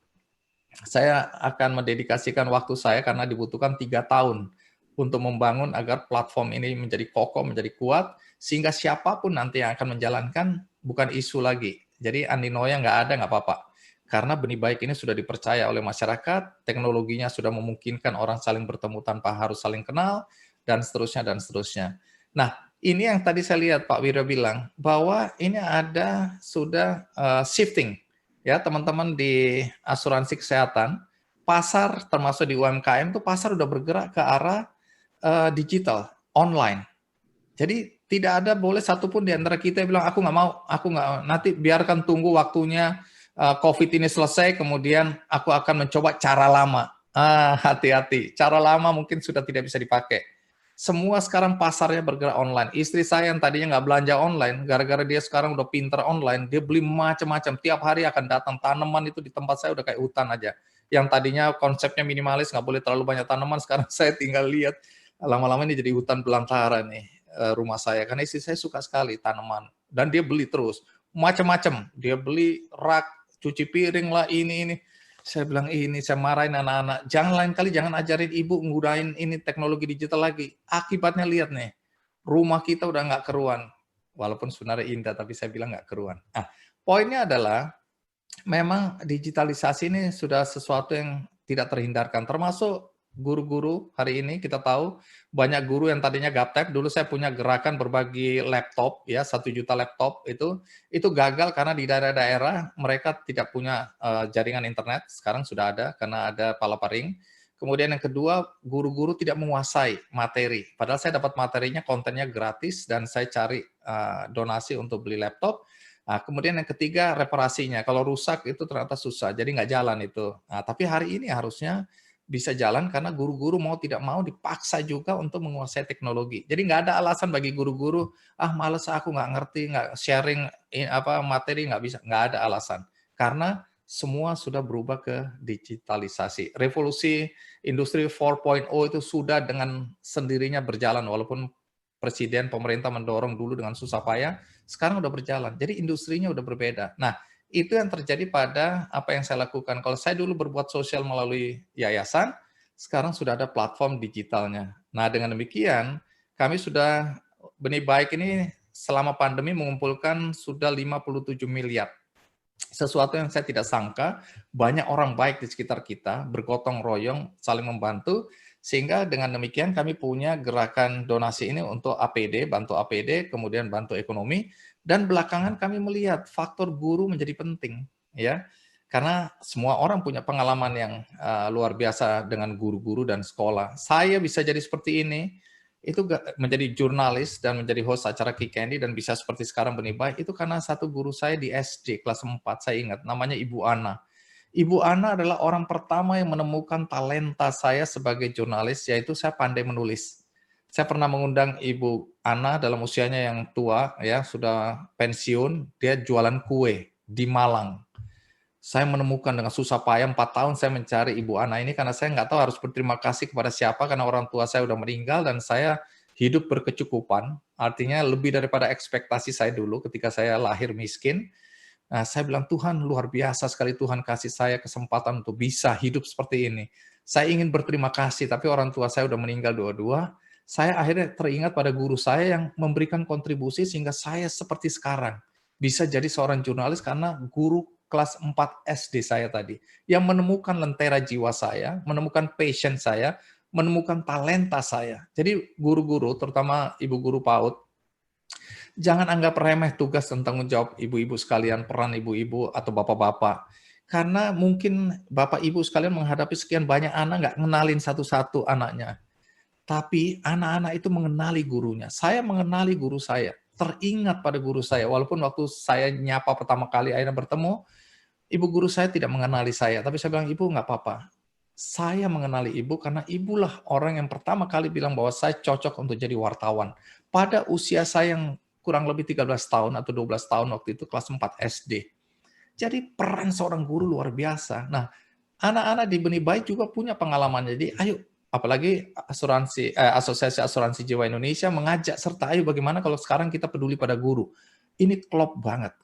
Saya akan mendedikasikan waktu saya karena dibutuhkan 3 tahun untuk membangun agar platform ini menjadi kokoh, menjadi kuat, sehingga siapapun nanti yang akan menjalankan bukan isu lagi. Jadi Andi Noe nggak ada, nggak apa-apa. Karena Benih Baik ini sudah dipercaya oleh masyarakat, teknologinya sudah memungkinkan orang saling bertemu tanpa harus saling kenal, dan seterusnya, dan seterusnya. Nah, ini yang tadi saya lihat Pak Wira bilang, bahwa ini ada sudah shifting. Ya, teman-teman di asuransi kesehatan, pasar termasuk di UMKM itu pasar udah bergerak ke arah digital, online. Jadi tidak ada boleh satupun di antara kita yang bilang, aku nggak, nanti biarkan tunggu waktunya, COVID ini selesai, kemudian aku akan mencoba cara lama. Hati-hati, cara lama mungkin sudah tidak bisa dipakai. Semua sekarang pasarnya bergerak online. Istri saya yang tadinya nggak belanja online, gara-gara dia sekarang udah pinter online, dia beli macam-macam. Tiap hari akan datang tanaman itu di tempat saya udah kayak hutan aja. Yang tadinya konsepnya minimalis, nggak boleh terlalu banyak tanaman, sekarang saya tinggal lihat, lama-lama ini jadi hutan belantara nih rumah saya. Karena istri saya suka sekali tanaman. Dan dia beli terus. Macam-macam. Dia beli rak, cuci piring lah, ini. Saya bilang, saya marahin anak-anak. Lain kali jangan ajarin ibu menggunakan ini teknologi digital lagi. Akibatnya lihat nih, rumah kita udah nggak keruan. Walaupun sebenarnya indah, tapi saya bilang nggak keruan. Nah, poinnya adalah, memang digitalisasi ini sudah sesuatu yang tidak terhindarkan. Termasuk guru-guru hari ini kita tahu banyak guru yang tadinya gaptek. Dulu saya punya gerakan berbagi laptop, ya 1 juta laptop itu gagal karena di daerah-daerah mereka tidak punya jaringan internet. Sekarang sudah ada karena ada Palaparing. Kemudian yang kedua, guru-guru tidak menguasai materi. Padahal saya dapat materinya, kontennya gratis dan saya cari donasi untuk beli laptop. Nah, kemudian yang ketiga, reparasinya. Kalau rusak itu ternyata susah, jadi nggak jalan itu. Nah, tapi hari ini harusnya bisa jalan karena guru-guru mau tidak mau dipaksa juga untuk menguasai teknologi. Jadi nggak ada alasan bagi guru-guru, males aku nggak ngerti, nggak sharing materi, nggak bisa. Nggak ada alasan. Karena semua sudah berubah ke digitalisasi. Revolusi industri 4.0 itu sudah dengan sendirinya berjalan, walaupun presiden, pemerintah mendorong dulu dengan susah payah, sekarang udah berjalan. Jadi industrinya udah berbeda. Nah, itu yang terjadi pada apa yang saya lakukan. Kalau saya dulu berbuat sosial melalui yayasan, sekarang sudah ada platform digitalnya. Nah, dengan demikian, kami sudah, Benih Baik ini selama pandemi mengumpulkan sudah 57 miliar. Sesuatu yang saya tidak sangka, banyak orang baik di sekitar kita, bergotong royong, saling membantu, sehingga dengan demikian kami punya gerakan donasi ini untuk APD, bantu APD, kemudian bantu ekonomi, dan belakangan kami melihat faktor guru menjadi penting, ya. Karena semua orang punya pengalaman yang luar biasa dengan guru-guru dan sekolah. Saya bisa jadi seperti ini, itu menjadi jurnalis dan menjadi host acara Kick Candy dan bisa seperti sekarang Benih Baik, itu karena satu guru saya di SD kelas 4, saya ingat, namanya Ibu Ana. Ibu Ana adalah orang pertama yang menemukan talenta saya sebagai jurnalis, yaitu saya pandai menulis. Saya pernah mengundang Ibu Ana dalam usianya yang tua, ya sudah pensiun, dia jualan kue di Malang. Saya menemukan dengan susah payah 4 tahun saya mencari Ibu Ana ini karena saya nggak tahu harus berterima kasih kepada siapa karena orang tua saya udah meninggal dan saya hidup berkecukupan, artinya lebih daripada ekspektasi saya dulu ketika saya lahir miskin. Nah, saya bilang, Tuhan luar biasa sekali Tuhan kasih saya kesempatan untuk bisa hidup seperti ini. Saya ingin berterima kasih, tapi orang tua saya udah meninggal dua-dua. Saya akhirnya teringat pada guru saya yang memberikan kontribusi sehingga saya seperti sekarang. Bisa jadi seorang jurnalis karena guru kelas 4 SD saya tadi. Yang menemukan lentera jiwa saya, menemukan passion saya, menemukan talenta saya. Jadi guru-guru, terutama ibu guru PAUD, jangan anggap remeh tugas dan tanggung jawab ibu-ibu sekalian, peran ibu-ibu atau bapak-bapak. Karena mungkin bapak ibu sekalian menghadapi sekian banyak anak, nggak ngenalin satu-satu anaknya. Tapi anak-anak itu mengenali gurunya. Saya mengenali guru saya, teringat pada guru saya. Walaupun waktu saya nyapa pertama kali akhirnya bertemu, ibu guru saya tidak mengenali saya. Tapi saya bilang, ibu nggak apa-apa. Saya mengenali ibu karena ibulah orang yang pertama kali bilang bahwa saya cocok untuk jadi wartawan. Pada usia saya yang kurang lebih 13 tahun atau 12 tahun waktu itu, kelas 4 SD. Jadi peran seorang guru luar biasa. Nah, anak-anak di Benih Baik juga punya pengalaman. Jadi ayo, apalagi Asosiasi Asuransi Jiwa Indonesia mengajak serta, ayo bagaimana kalau sekarang kita peduli pada guru. Ini klop banget.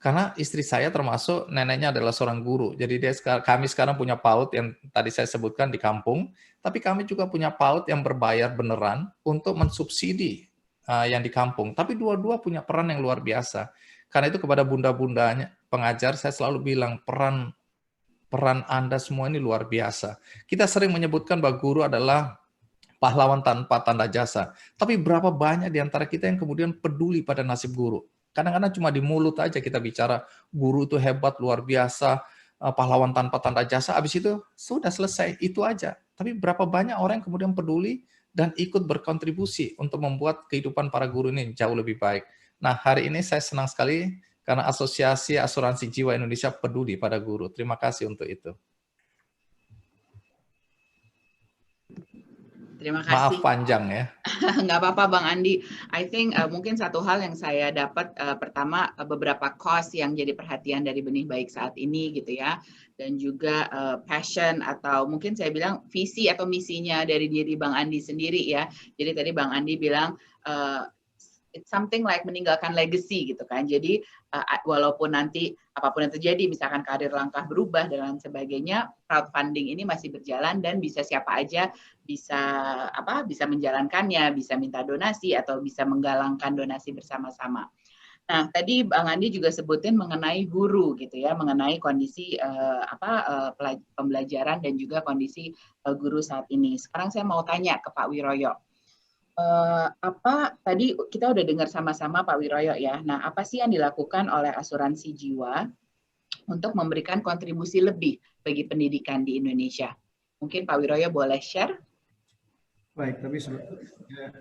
Karena istri saya termasuk neneknya adalah seorang guru. Jadi kami sekarang punya PAUD yang tadi saya sebutkan di kampung, tapi kami juga punya PAUD yang berbayar beneran untuk mensubsidi yang di kampung. Tapi dua-dua punya peran yang luar biasa. Karena itu kepada bunda-bundanya pengajar saya selalu bilang peran Anda semua ini luar biasa. Kita sering menyebutkan bahwa guru adalah pahlawan tanpa tanda jasa. Tapi berapa banyak di antara kita yang kemudian peduli pada nasib guru? Kadang-kadang cuma di mulut aja kita bicara guru itu hebat, luar biasa, pahlawan tanpa tanda jasa. Habis itu sudah selesai, itu aja. Tapi berapa banyak orang yang kemudian peduli dan ikut berkontribusi untuk membuat kehidupan para guru ini jauh lebih baik. Nah, hari ini saya senang sekali karena Asosiasi Asuransi Jiwa Indonesia peduli pada guru. Terima kasih untuk itu. Terima kasih. Maaf panjang ya. Nggak apa-apa Bang Andi. I think mungkin satu hal yang saya dapat pertama beberapa cause yang jadi perhatian dari Benih Baik saat ini gitu ya. Dan juga passion atau mungkin saya bilang visi atau misinya dari diri Bang Andi sendiri ya. Jadi tadi Bang Andi bilang it's something like meninggalkan legacy gitu kan. Jadi walaupun nanti apapun yang terjadi, misalkan karir langkah berubah dan lain sebagainya, crowdfunding ini masih berjalan dan bisa siapa aja bisa menjalankannya, bisa minta donasi atau bisa menggalangkan donasi bersama-sama. Nah, tadi Bang Andi juga sebutin mengenai guru gitu ya, mengenai kondisi pembelajaran dan juga kondisi guru saat ini. Sekarang saya mau tanya ke Pak Wiroyo. Tadi kita udah dengar sama-sama Pak Wiroyo ya. Nah, apa sih yang dilakukan oleh asuransi jiwa untuk memberikan kontribusi lebih bagi pendidikan di Indonesia? Mungkin Pak Wiroyo boleh share? Baik, tapi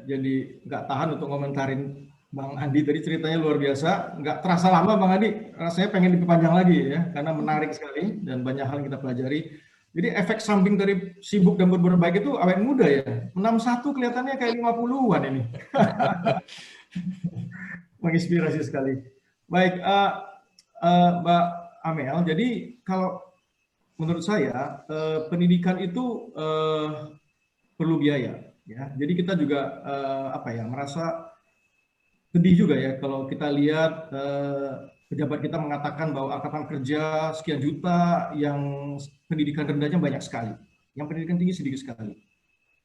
jadi nggak tahan untuk komentarin Bang Andi tadi, ceritanya luar biasa. Nggak terasa lama Bang Andi, rasanya pengen diperpanjang lagi ya, karena menarik sekali dan banyak hal yang kita pelajari. Jadi efek samping dari sibuk dan berbuat baik itu awet muda ya. 61 kelihatannya kayak 50-an ini. Menginspirasi sekali. Baik, Mbak Amel, jadi kalau menurut saya pendidikan itu perlu biaya ya. Jadi kita juga merasa sedih juga ya kalau kita lihat pejabat kita mengatakan bahwa angkatan kerja sekian juta yang pendidikan rendahnya banyak sekali, yang pendidikan tinggi sedikit sekali.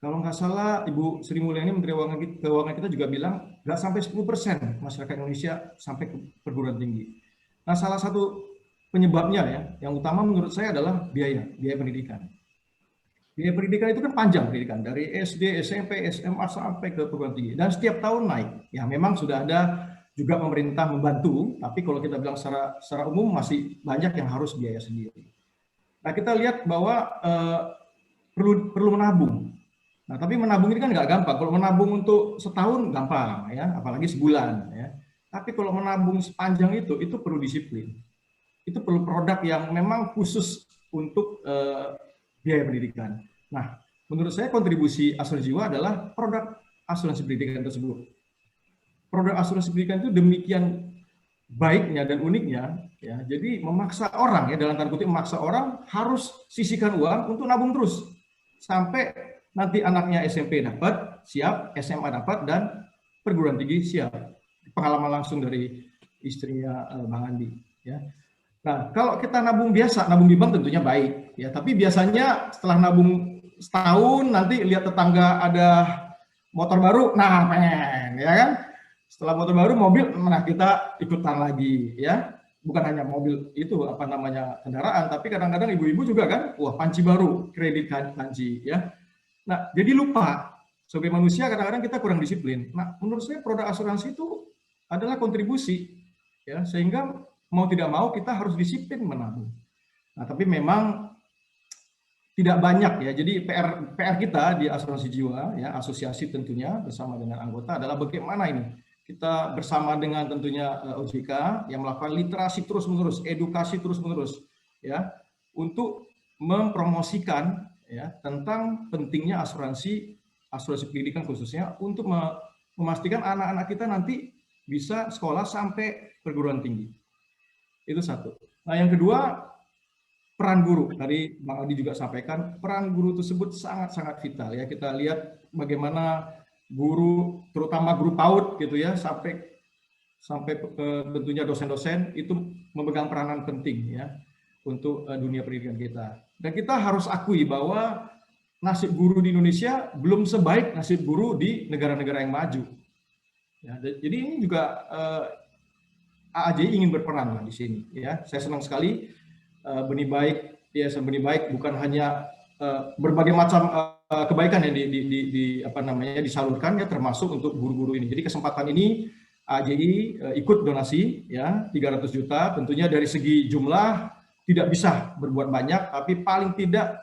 Kalau nggak salah, Ibu Sri Mulyani Menteri Keuangan kita juga bilang nggak sampai 10% masyarakat Indonesia sampai ke perguruan tinggi. Nah, salah satu penyebabnya ya, yang utama menurut saya adalah biaya pendidikan. Biaya pendidikan itu kan panjang pendidikan, dari SD, SMP, SMA sampai ke perguruan tinggi. Dan setiap tahun naik. Ya memang sudah ada juga pemerintah membantu, tapi kalau kita bilang secara umum masih banyak yang harus biaya sendiri. Nah, kita lihat bahwa perlu menabung. Nah, tapi menabung ini kan nggak gampang. Kalau menabung untuk setahun gampang, ya, apalagi sebulan, ya. Tapi kalau menabung sepanjang itu perlu disiplin. Itu perlu produk yang memang khusus untuk biaya pendidikan. Nah, menurut saya kontribusi asuransi jiwa adalah produk asuransi pendidikan tersebut. Produk asuransi pendidikan itu demikian baiknya dan uniknya, ya. Jadi memaksa orang, ya, dalam tanda kutip memaksa orang harus sisihkan uang untuk nabung terus sampai nanti anaknya SMP dapat, siap, SMA dapat, dan perguruan tinggi siap. Pengalaman langsung dari istrinya Bang Andi, ya. Nah, kalau kita nabung biasa, nabung di bank tentunya baik, ya. Tapi biasanya setelah nabung setahun, nanti lihat tetangga ada motor baru, nah pengen, ya kan? Setelah motor baru, mobil, nah kita ikutan lagi, ya. Bukan hanya mobil itu, apa namanya, kendaraan, tapi kadang-kadang ibu-ibu juga kan, wah panci baru, kredit panci, ya. Nah, jadi lupa. Sebagai manusia kadang-kadang kita kurang disiplin. Nah, menurut saya produk asuransi itu adalah kontribusi, ya, sehingga mau tidak mau kita harus disiplin menabung. Nah, tapi memang tidak banyak, ya. Jadi PR kita di asuransi jiwa, ya, asosiasi tentunya bersama dengan anggota adalah bagaimana ini kita bersama dengan tentunya OJK yang melakukan literasi terus-menerus, edukasi terus-menerus, ya, untuk mempromosikan, ya, tentang pentingnya asuransi pendidikan khususnya untuk memastikan anak-anak kita nanti bisa sekolah sampai perguruan tinggi. Itu satu. Nah, yang kedua, peran guru. Tadi Bang Adi juga sampaikan, peran guru tersebut sangat-sangat vital, ya. Kita lihat bagaimana guru, terutama guru PAUD gitu, ya, sampai tentunya dosen-dosen itu memegang peranan penting, ya, untuk dunia pendidikan kita. Dan kita harus akui bahwa nasib guru di Indonesia belum sebaik nasib guru di negara-negara yang maju. Ya, jadi ini juga AAJI ingin berperan lah di sini, ya. Saya senang sekali Benih Baik, Yayasan Benih Baik bukan hanya berbagai macam kebaikan yang disalurkan, ya, termasuk untuk guru-guru ini. Jadi kesempatan ini AAJI ikut donasi, ya, 300 juta. Tentunya dari segi jumlah tidak bisa berbuat banyak, tapi paling tidak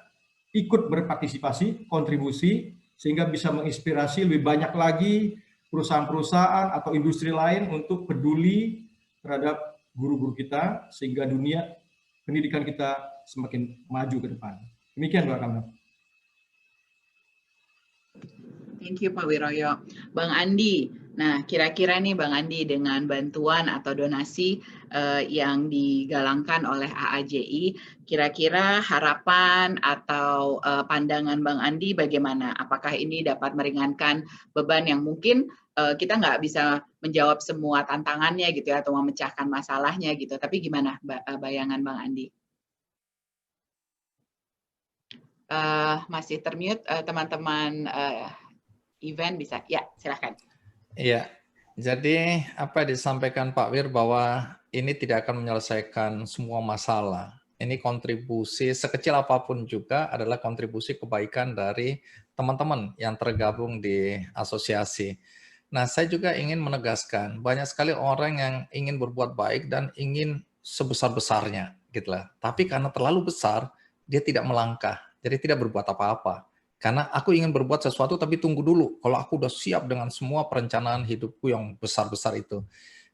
ikut berpartisipasi, kontribusi, sehingga bisa menginspirasi lebih banyak lagi perusahaan-perusahaan atau industri lain untuk peduli terhadap guru-guru kita, sehingga dunia pendidikan kita semakin maju ke depan. Demikian, Pak Kamil. Thank you, Pak Wiroyo. Bang Andi, nah kira-kira nih Bang Andi, dengan bantuan atau donasi yang digalangkan oleh AAJI, kira-kira harapan atau pandangan Bang Andi bagaimana? Apakah ini dapat meringankan beban yang mungkin kita nggak bisa menjawab semua tantangannya gitu, ya, atau memecahkan masalahnya gitu, tapi gimana bayangan Bang Andi? Masih termute teman-teman event, bisa, ya, silakan. Iya, jadi apa yang disampaikan Pak Wir bahwa ini tidak akan menyelesaikan semua masalah. Ini kontribusi sekecil apapun juga adalah kontribusi kebaikan dari teman-teman yang tergabung di asosiasi. Nah, saya juga ingin menegaskan, banyak sekali orang yang ingin berbuat baik dan ingin sebesar-besarnya, gitulah. Tapi karena terlalu besar, dia tidak melangkah, jadi tidak berbuat apa-apa. Karena aku ingin berbuat sesuatu, tapi tunggu dulu. Kalau aku udah siap dengan semua perencanaan hidupku yang besar-besar itu,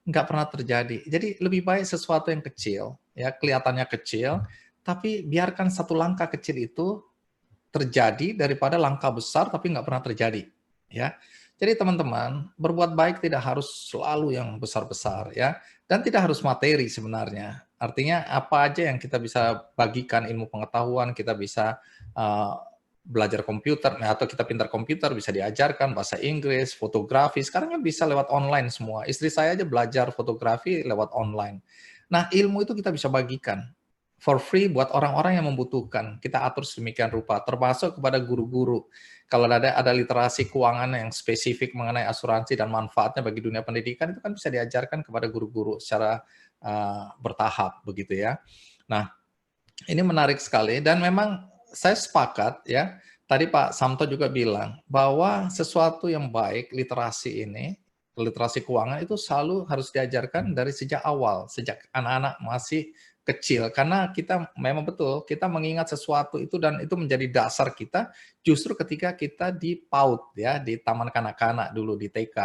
nggak pernah terjadi. Jadi lebih baik sesuatu yang kecil, ya, kelihatannya kecil, tapi biarkan satu langkah kecil itu terjadi daripada langkah besar tapi nggak pernah terjadi, ya. Jadi teman-teman, berbuat baik tidak harus selalu yang besar-besar, ya, dan tidak harus materi sebenarnya. Artinya apa aja yang kita bisa bagikan ilmu pengetahuan, kita bisa belajar komputer, atau kita pintar komputer, bisa diajarkan bahasa Inggris, fotografi, sekarang kan bisa lewat online semua. Istri saya aja belajar fotografi lewat online. Nah, ilmu itu kita bisa bagikan for free buat orang-orang yang membutuhkan. Kita atur sedemikian rupa, termasuk kepada guru-guru. Kalau ada literasi keuangan yang spesifik mengenai asuransi dan manfaatnya bagi dunia pendidikan, itu kan bisa diajarkan kepada guru-guru secara bertahap, begitu ya. Nah, ini menarik sekali, dan memang saya sepakat, ya. Tadi Pak Samto juga bilang bahwa sesuatu yang baik, literasi ini literasi keuangan itu selalu harus diajarkan dari sejak awal, sejak anak-anak masih kecil. Karena kita memang betul, kita mengingat sesuatu itu dan itu menjadi dasar kita justru ketika kita di PAUD ya, di taman kanak-kanak dulu di TK.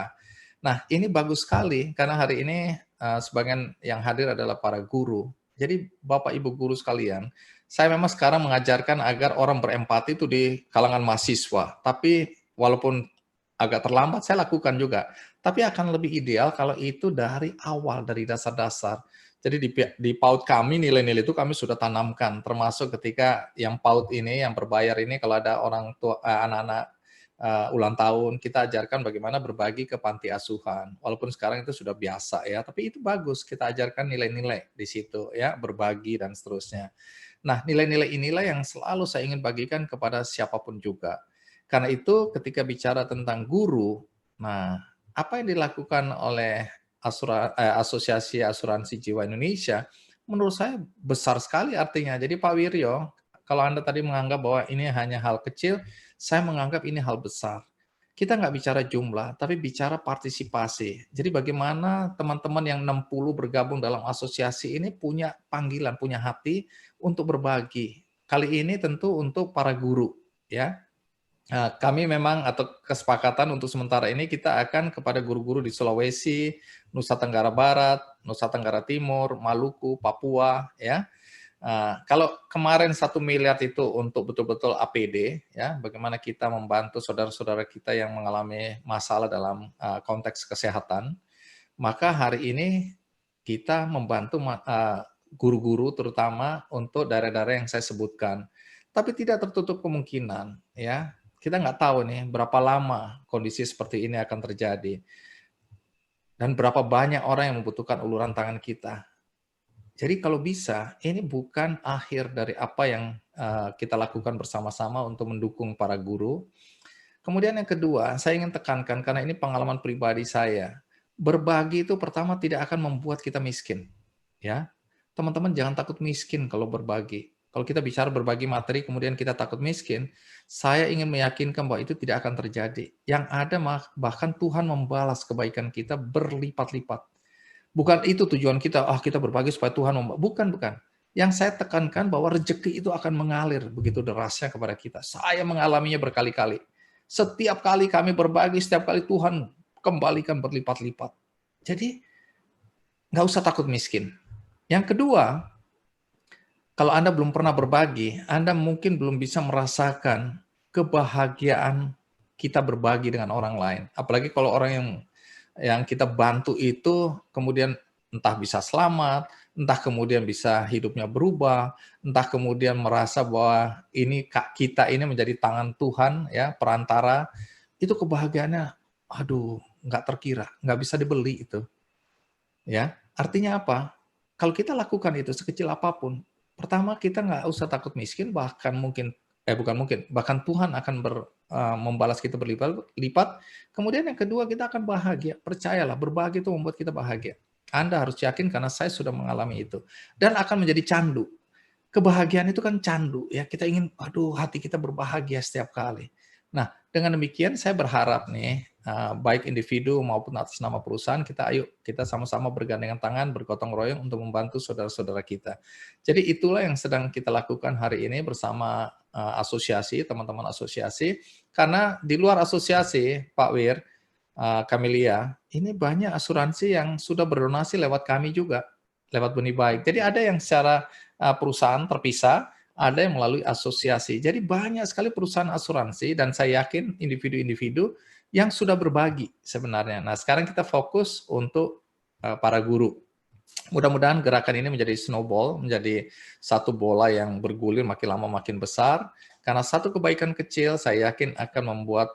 Nah, ini bagus sekali karena hari ini sebagian yang hadir adalah para guru. Jadi Bapak Ibu guru sekalian, saya memang sekarang mengajarkan agar orang berempati itu di kalangan mahasiswa. Tapi walaupun agak terlambat, saya lakukan juga. Tapi akan lebih ideal kalau itu dari awal, dari dasar-dasar. Jadi di PAUD kami, nilai-nilai itu kami sudah tanamkan. Termasuk ketika yang PAUD ini, yang berbayar ini, kalau ada orang tua, anak-anak ulang tahun, kita ajarkan bagaimana berbagi ke panti asuhan. Walaupun sekarang itu sudah biasa ya, tapi itu bagus. Kita ajarkan nilai-nilai di situ ya, berbagi dan seterusnya. Nah, nilai-nilai inilah yang selalu saya ingin bagikan kepada siapapun juga. Karena itu ketika bicara tentang guru, nah apa yang dilakukan oleh Asosiasi Asuransi Jiwa Indonesia, menurut saya besar sekali artinya. Jadi Pak Wiryo, kalau Anda tadi menganggap bahwa ini hanya hal kecil, saya menganggap ini hal besar. Kita nggak bicara jumlah, tapi bicara partisipasi. Jadi bagaimana teman-teman yang 60 bergabung dalam asosiasi ini punya panggilan, punya hati untuk berbagi. Kali ini tentu untuk para guru, ya. Nah, kami memang atau kesepakatan untuk sementara ini kita akan kepada guru-guru di Sulawesi, Nusa Tenggara Barat, Nusa Tenggara Timur, Maluku, Papua, ya. Kalau kemarin 1 miliar itu untuk betul-betul APD, ya, bagaimana kita membantu saudara-saudara kita yang mengalami masalah dalam konteks kesehatan, maka hari ini kita membantu guru-guru terutama untuk daerah-daerah yang saya sebutkan. Tapi tidak tertutup kemungkinan, ya, kita nggak tahu nih berapa lama kondisi seperti ini akan terjadi dan berapa banyak orang yang membutuhkan uluran tangan kita. Jadi kalau bisa, ini bukan akhir dari apa yang kita lakukan bersama-sama untuk mendukung para guru. Kemudian yang kedua, saya ingin tekankan karena ini pengalaman pribadi saya. Berbagi itu pertama tidak akan membuat kita miskin. Ya, teman-teman jangan takut miskin kalau berbagi. Kalau kita bicara berbagi materi, kemudian kita takut miskin, saya ingin meyakinkan bahwa itu tidak akan terjadi. Yang ada bahkan Tuhan membalas kebaikan kita berlipat-lipat. Bukan itu tujuan kita, kita berbagi supaya Tuhan bukan. Yang saya tekankan bahwa rezeki itu akan mengalir begitu derasnya kepada kita. Saya mengalaminya berkali-kali. Setiap kali kami berbagi, setiap kali Tuhan kembalikan berlipat-lipat. Jadi, nggak usah takut miskin. Yang kedua, kalau Anda belum pernah berbagi, Anda mungkin belum bisa merasakan kebahagiaan kita berbagi dengan orang lain. Apalagi kalau orang yang kita bantu itu kemudian entah bisa selamat, entah kemudian bisa hidupnya berubah, entah kemudian merasa bahwa ini kita ini menjadi tangan Tuhan, ya, perantara, itu kebahagiaannya, nggak terkira, nggak bisa dibeli itu. Ya, artinya apa? Kalau kita lakukan itu sekecil apapun, pertama kita nggak usah takut miskin, bahkan bahkan Tuhan akan membalas kita berlipat. Kemudian yang kedua, kita akan bahagia. Percayalah, berbagi itu membuat kita bahagia. Anda harus yakin karena saya sudah mengalami itu. Dan akan menjadi candu. Kebahagiaan itu kan candu, ya. Kita ingin, hati kita berbahagia setiap kali. Nah, dengan demikian saya berharap nih, baik individu maupun atas nama perusahaan, kita sama-sama bergandengan tangan, bergotong royong untuk membantu saudara-saudara kita. Jadi itulah yang sedang kita lakukan hari ini bersama asosiasi, teman-teman asosiasi. Karena di luar asosiasi, Pak Wir, Camelia, ini banyak asuransi yang sudah berdonasi lewat kami juga, lewat Benih Baik. Jadi ada yang secara perusahaan terpisah, ada yang melalui asosiasi. Jadi banyak sekali perusahaan asuransi dan saya yakin individu-individu yang sudah berbagi sebenarnya. Nah, sekarang kita fokus untuk para guru. Mudah-mudahan gerakan ini menjadi snowball, menjadi satu bola yang bergulir makin lama makin besar. Karena satu kebaikan kecil saya yakin akan membuat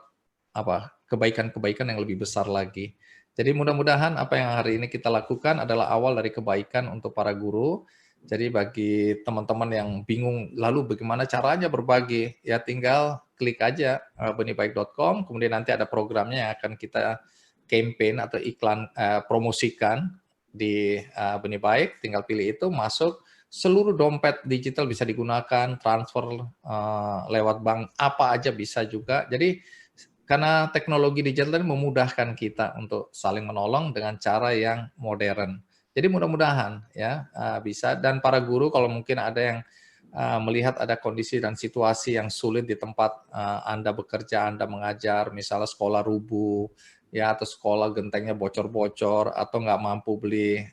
kebaikan-kebaikan yang lebih besar lagi. Jadi mudah-mudahan apa yang hari ini kita lakukan adalah awal dari kebaikan untuk para guru. Jadi bagi teman-teman yang bingung lalu bagaimana caranya berbagi, ya tinggal klik aja benihbaik.com, kemudian nanti ada programnya yang akan kita campaign atau iklan promosikan di Benih Baik, tinggal pilih itu, masuk, seluruh dompet digital bisa digunakan, transfer lewat bank, apa aja bisa juga. Jadi karena teknologi digital memudahkan kita untuk saling menolong dengan cara yang modern. Jadi mudah-mudahan ya bisa, dan para guru kalau mungkin ada yang melihat ada kondisi dan situasi yang sulit di tempat Anda bekerja, Anda mengajar, misalnya sekolah rubuh, ya, atau sekolah gentengnya bocor-bocor, atau nggak mampu beli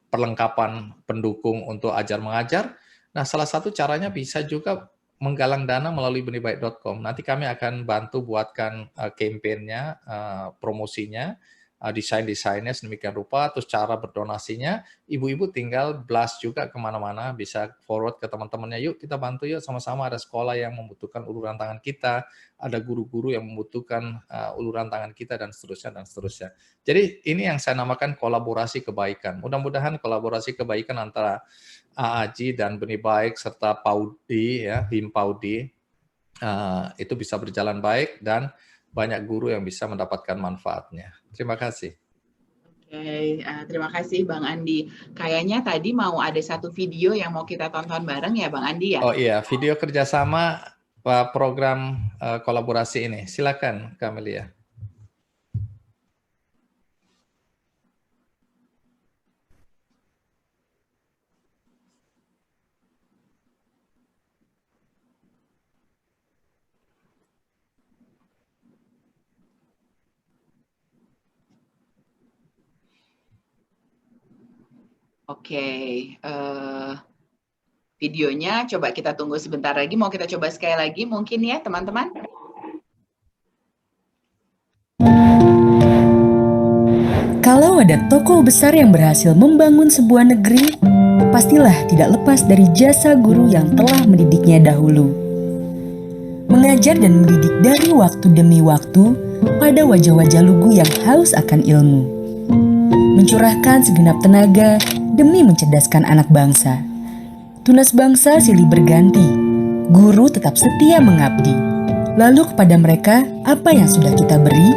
perlengkapan pendukung untuk ajar mengajar. Nah, salah satu caranya bisa juga menggalang dana melalui benihbaik.com. Nanti kami akan bantu buatkan campaign-nya, promosinya, desain-desainnya sedemikian rupa, terus cara berdonasinya, ibu-ibu tinggal blast juga kemana-mana, bisa forward ke teman-temannya, yuk kita bantu yuk sama-sama, ada sekolah yang membutuhkan uluran tangan kita, ada guru-guru yang membutuhkan uluran tangan kita, dan seterusnya, dan seterusnya. Jadi ini yang saya namakan kolaborasi kebaikan. Mudah-mudahan kolaborasi kebaikan antara AAJ dan Benih Baik serta Paudi, ya, Him Paudi, itu bisa berjalan baik dan banyak guru yang bisa mendapatkan manfaatnya. Terima kasih. Oke, terima kasih Bang Andi. Kayaknya tadi mau ada satu video yang mau kita tonton bareng ya Bang Andi ya? Oh iya, video kerjasama program kolaborasi ini. Silakan Camelia. Oke, videonya coba kita tunggu sebentar lagi. Mau kita coba sekali lagi mungkin ya teman-teman? Kalau ada tokoh besar yang berhasil membangun sebuah negeri, pastilah tidak lepas dari jasa guru yang telah mendidiknya dahulu. Mengajar dan mendidik dari waktu demi waktu pada wajah-wajah lugu yang haus akan ilmu. Mencurahkan segenap tenaga demi mencerdaskan anak bangsa. Tunas bangsa silih berganti, guru tetap setia mengabdi. Lalu kepada mereka, apa yang sudah kita beri?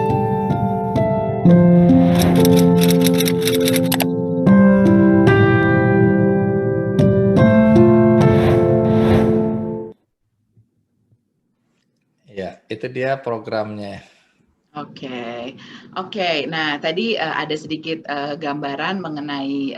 Ya, itu dia programnya. Oke. Nah, tadi ada sedikit gambaran mengenai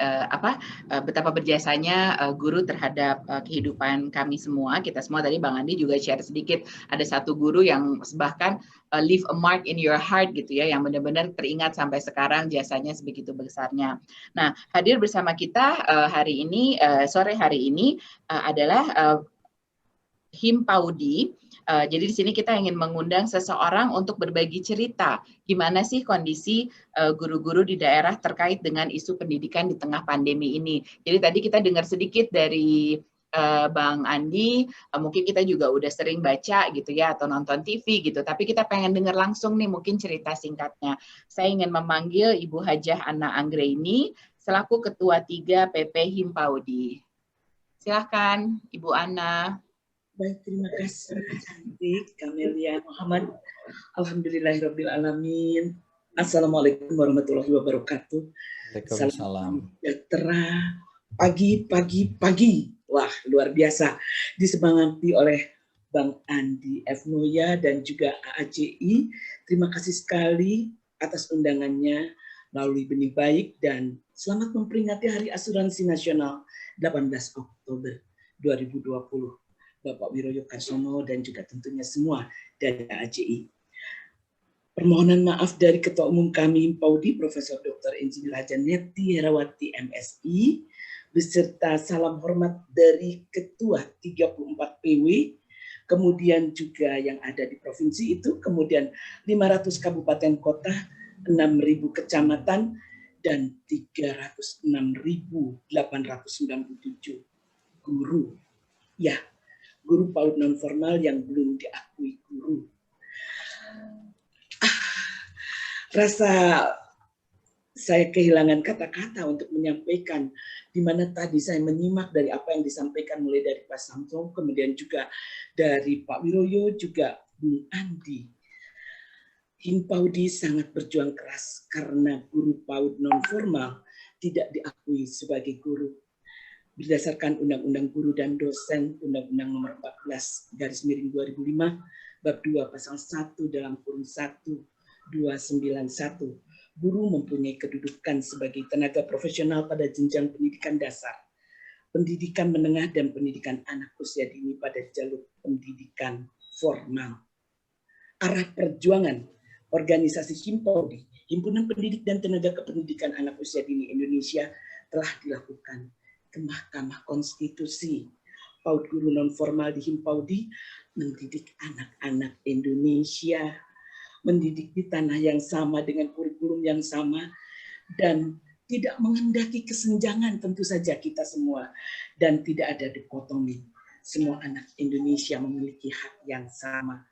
betapa berjasanya guru terhadap kehidupan kami semua. Kita semua tadi Bang Andi juga share sedikit. Ada satu guru yang bahkan leave a mark in your heart gitu ya, yang benar-benar teringat sampai sekarang jasanya sebegitu besarnya. Nah, hadir bersama kita hari ini, sore hari ini adalah Him Paudi. Jadi di sini kita ingin mengundang seseorang untuk berbagi cerita gimana sih kondisi guru-guru di daerah terkait dengan isu pendidikan di tengah pandemi ini. Jadi tadi kita dengar sedikit dari Bang Andi, mungkin kita juga udah sering baca gitu ya atau nonton TV gitu, tapi kita pengen dengar langsung nih mungkin cerita singkatnya. Saya ingin memanggil Ibu Hajah Anna Anggraini selaku Ketua 3 PP Him Paudi. Silahkan Ibu Anna. Baik, terima kasih cantik Camelia Muhammad. Alhamdulillahirrabbilalamin. Assalamualaikum warahmatullahi wabarakatuh. Waalaikumsalam. Sejahtera pagi. Wah, luar biasa. Disemangati oleh Bang Andi F. Noya dan juga AAJI. Terima kasih sekali atas undangannya melalui Benih Baik dan selamat memperingati Hari Asuransi Nasional 18 Oktober 2020. Bapak Wiroyo Karsono dan juga tentunya semua dari AJI. Permohonan maaf dari Ketua Umum kami Paudi, Profesor Dr. Insinyur Haja Neti Herawati MSI, beserta salam hormat dari Ketua 34 PW, kemudian juga yang ada di provinsi itu, kemudian 500 kabupaten kota, 6.000 kecamatan, dan 306.897 guru. Ya, guru PAUD non formal yang belum diakui guru. Rasa saya kehilangan kata-kata untuk menyampaikan, di mana tadi saya menyimak dari apa yang disampaikan mulai dari Pak Samson, kemudian juga dari Pak Wiroyo, juga Bung Andi. Him Paudi sangat berjuang keras karena guru PAUD non formal tidak diakui sebagai guru. berdasarkan Undang-Undang Guru dan Dosen Undang-Undang Nomor 14/2005 Bab 2 Pasal 1 dalam kurung 1291, guru mempunyai kedudukan sebagai tenaga profesional pada jenjang pendidikan dasar, pendidikan menengah, dan pendidikan anak usia dini pada jalur pendidikan formal. Arah perjuangan organisasi Himpodi, Himpunan Pendidik dan Tenaga Kependidikan Anak Usia Dini Indonesia, telah dilakukan ke Mahkamah Konstitusi. PAUD guru non formal di Himpodi mendidik anak-anak Indonesia, mendidik di tanah yang sama dengan kurikulum yang sama, dan tidak menghendaki kesenjangan tentu saja kita semua, dan tidak ada dikotomi. Semua anak Indonesia memiliki hak yang sama.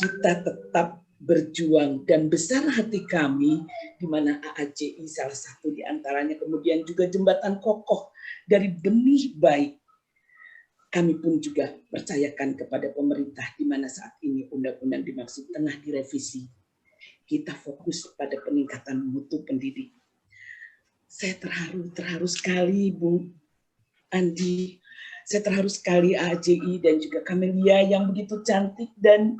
Kita tetap berjuang, dan besar hati kami di mana AAJI salah satu di antaranya, kemudian juga jembatan kokoh dari benih baik. Kami pun juga percayakan kepada pemerintah di mana saat ini undang-undang dimaksud tengah direvisi. Kita fokus pada peningkatan mutu pendidik. Saya terharu sekali Bu Andi, saya terharu sekali AAJI dan juga Kamelia yang begitu cantik, dan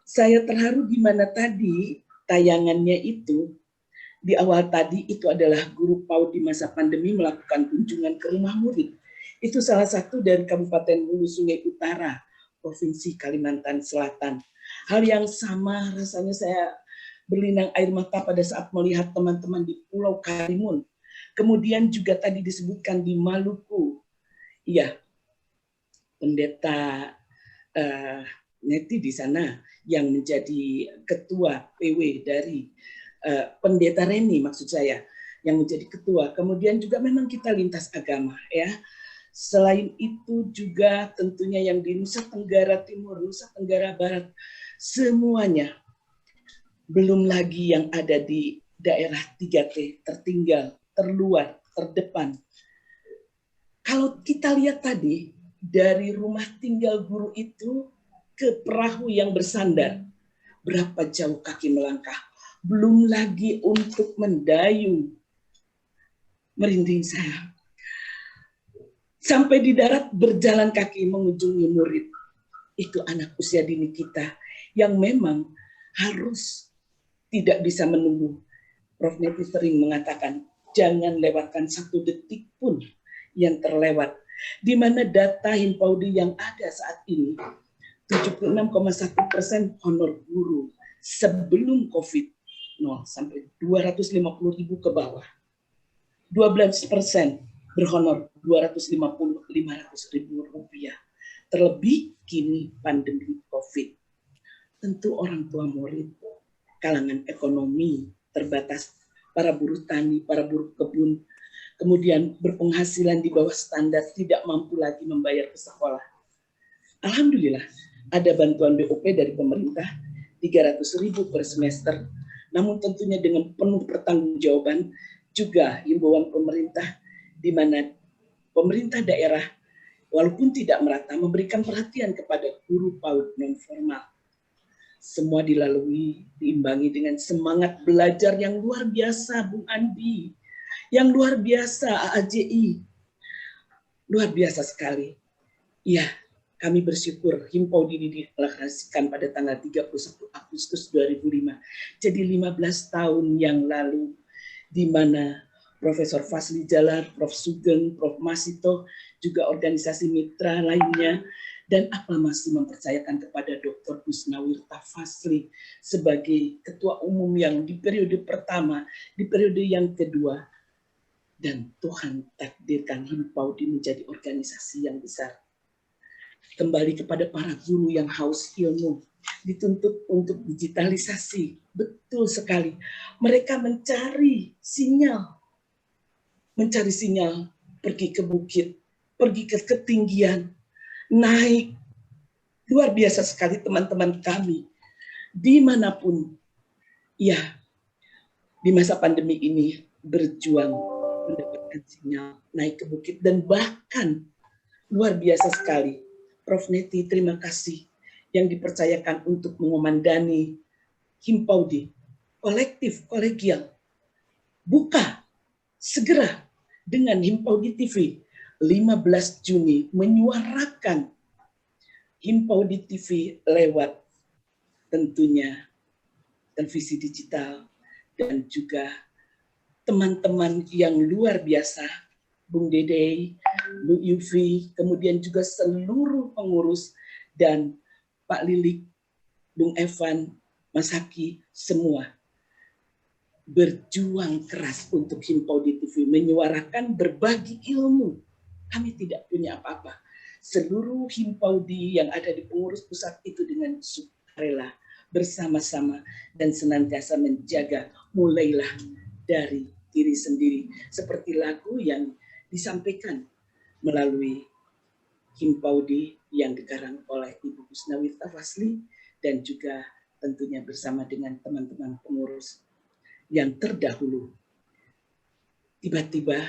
saya terharu di mana tadi tayangannya itu di awal tadi itu adalah guru PAUD di masa pandemi melakukan kunjungan ke rumah murid. Itu salah satu dari Kabupaten Hulu Sungai Utara, Provinsi Kalimantan Selatan. Hal yang sama rasanya saya berlinang air mata pada saat melihat teman-teman di Pulau Karimun. Kemudian juga tadi disebutkan di Maluku. Iya, Pendeta Neti di sana yang menjadi ketua PW dari Pendeta Reni maksud saya yang menjadi ketua. Kemudian juga memang kita lintas agama ya. Selain itu juga tentunya yang di Nusa Tenggara Timur, Nusa Tenggara Barat, semuanya. Belum lagi yang ada di daerah 3T, tertinggal, terluar, terdepan. Kalau kita lihat tadi, dari rumah tinggal guru itu ke perahu yang bersandar, berapa jauh kaki melangkah. Belum lagi untuk mendayung. Merinding saya. Sampai di darat berjalan kaki mengunjungi murid. Itu anak usia dini kita yang memang harus tidak bisa menunggu. Prof. Neti sering mengatakan, jangan lewatkan 1 detik pun yang terlewat. Di mana data Himpodi yang ada saat ini, 76,1% honor guru sebelum COVID, 0 sampai 250.000 ke bawah. 12% berhonor 250-500.000 rupiah. Terlebih kini pandemi COVID. Tentu orang tua murid, kalangan ekonomi terbatas, para buruh tani, para buruh kebun, kemudian berpenghasilan di bawah standar, tidak mampu lagi membayar ke sekolah. Alhamdulillah, ada bantuan BOP dari pemerintah, 300.000 per semester, namun tentunya dengan penuh pertanggungjawaban, juga himbauan pemerintah di mana pemerintah daerah walaupun tidak merata memberikan perhatian kepada guru PAUD non formal. Semua dilalui, diimbangi dengan semangat belajar yang luar biasa, Bung Andi, yang luar biasa AAJI, luar biasa sekali. Ya, kami bersyukur Himpodi dideklarasikan pada tanggal 31 Agustus 2005. Jadi 15 tahun yang lalu, di mana Profesor Fasli Jalar, Prof. Sugeng, Prof. Masito, juga organisasi mitra lainnya, dan aklamasi mempercayakan kepada Dr. Busnawirta Fasli sebagai ketua umum yang di periode pertama, di periode yang kedua, dan Tuhan takdirkan Himpodi menjadi organisasi yang besar. Kembali kepada para guru yang haus ilmu, dituntut untuk digitalisasi, betul sekali. Mereka mencari sinyal, pergi ke bukit, pergi ke ketinggian, naik. Luar biasa sekali teman-teman kami. Dimanapun, ya, di masa pandemi ini berjuang mendapatkan sinyal, naik ke bukit, dan bahkan luar biasa sekali. Prof. Neti, terima kasih yang dipercayakan untuk mengomandani Himpodi, kolektif, kolegial. Buka segera dengan Himpodi TV, 15 Juni menyuarakan himpau di TV lewat tentunya televisi digital dan juga teman-teman yang luar biasa, Bung Dede, Bu Yufi, kemudian juga seluruh pengurus dan Pak Lilik, Bung Evan, Mas Haki, semua berjuang keras untuk himpau di TV, menyuarakan berbagi ilmu. Kami tidak punya apa-apa. Seluruh himpau yang ada di pengurus pusat itu dengan sukarela, bersama-sama dan senantiasa menjaga, mulailah dari diri sendiri. Seperti lagu yang disampaikan melalui himpau yang dikarang oleh Ibu Husnawi Tafasli dan juga tentunya bersama dengan teman-teman pengurus yang terdahulu. Tiba-tiba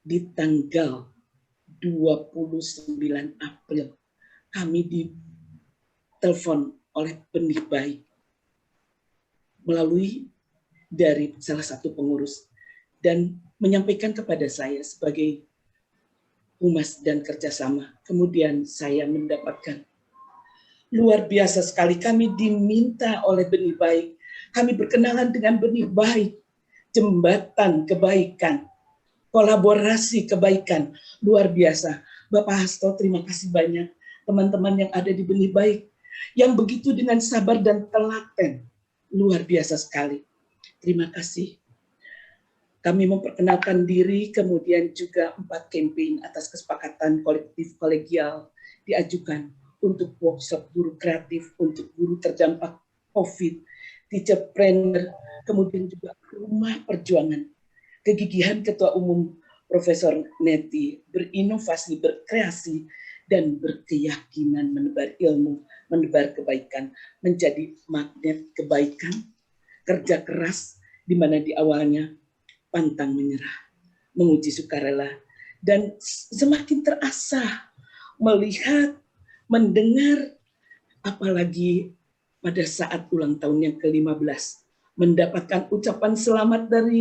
di tanggal 29 April kami ditelepon oleh benih baik melalui dari salah satu pengurus dan menyampaikan kepada saya sebagai humas dan kerjasama. Kemudian saya mendapatkan luar biasa sekali, kami diminta oleh benih baik, kami berkenalan dengan benih baik, jembatan kebaikan, kolaborasi kebaikan, luar biasa. Bapak Hasto, terima kasih banyak. Teman-teman yang ada di benih baik, yang begitu dengan sabar dan telaten, luar biasa sekali. Terima kasih. Kami memperkenalkan diri, kemudian juga 4 campaign atas kesepakatan kolektif kolegial diajukan untuk workshop guru kreatif, untuk guru terdampak COVID, teacherpreneur, kemudian juga rumah perjuangan. Kegigihan Ketua Umum Profesor Neti berinovasi, berkreasi, dan berkeyakinan menebar ilmu, menebar kebaikan, menjadi magnet kebaikan, kerja keras, di mana di awalnya pantang menyerah, menguji sukarela, dan semakin terasa melihat, mendengar, apalagi pada saat ulang tahun yang ke-15, mendapatkan ucapan selamat dari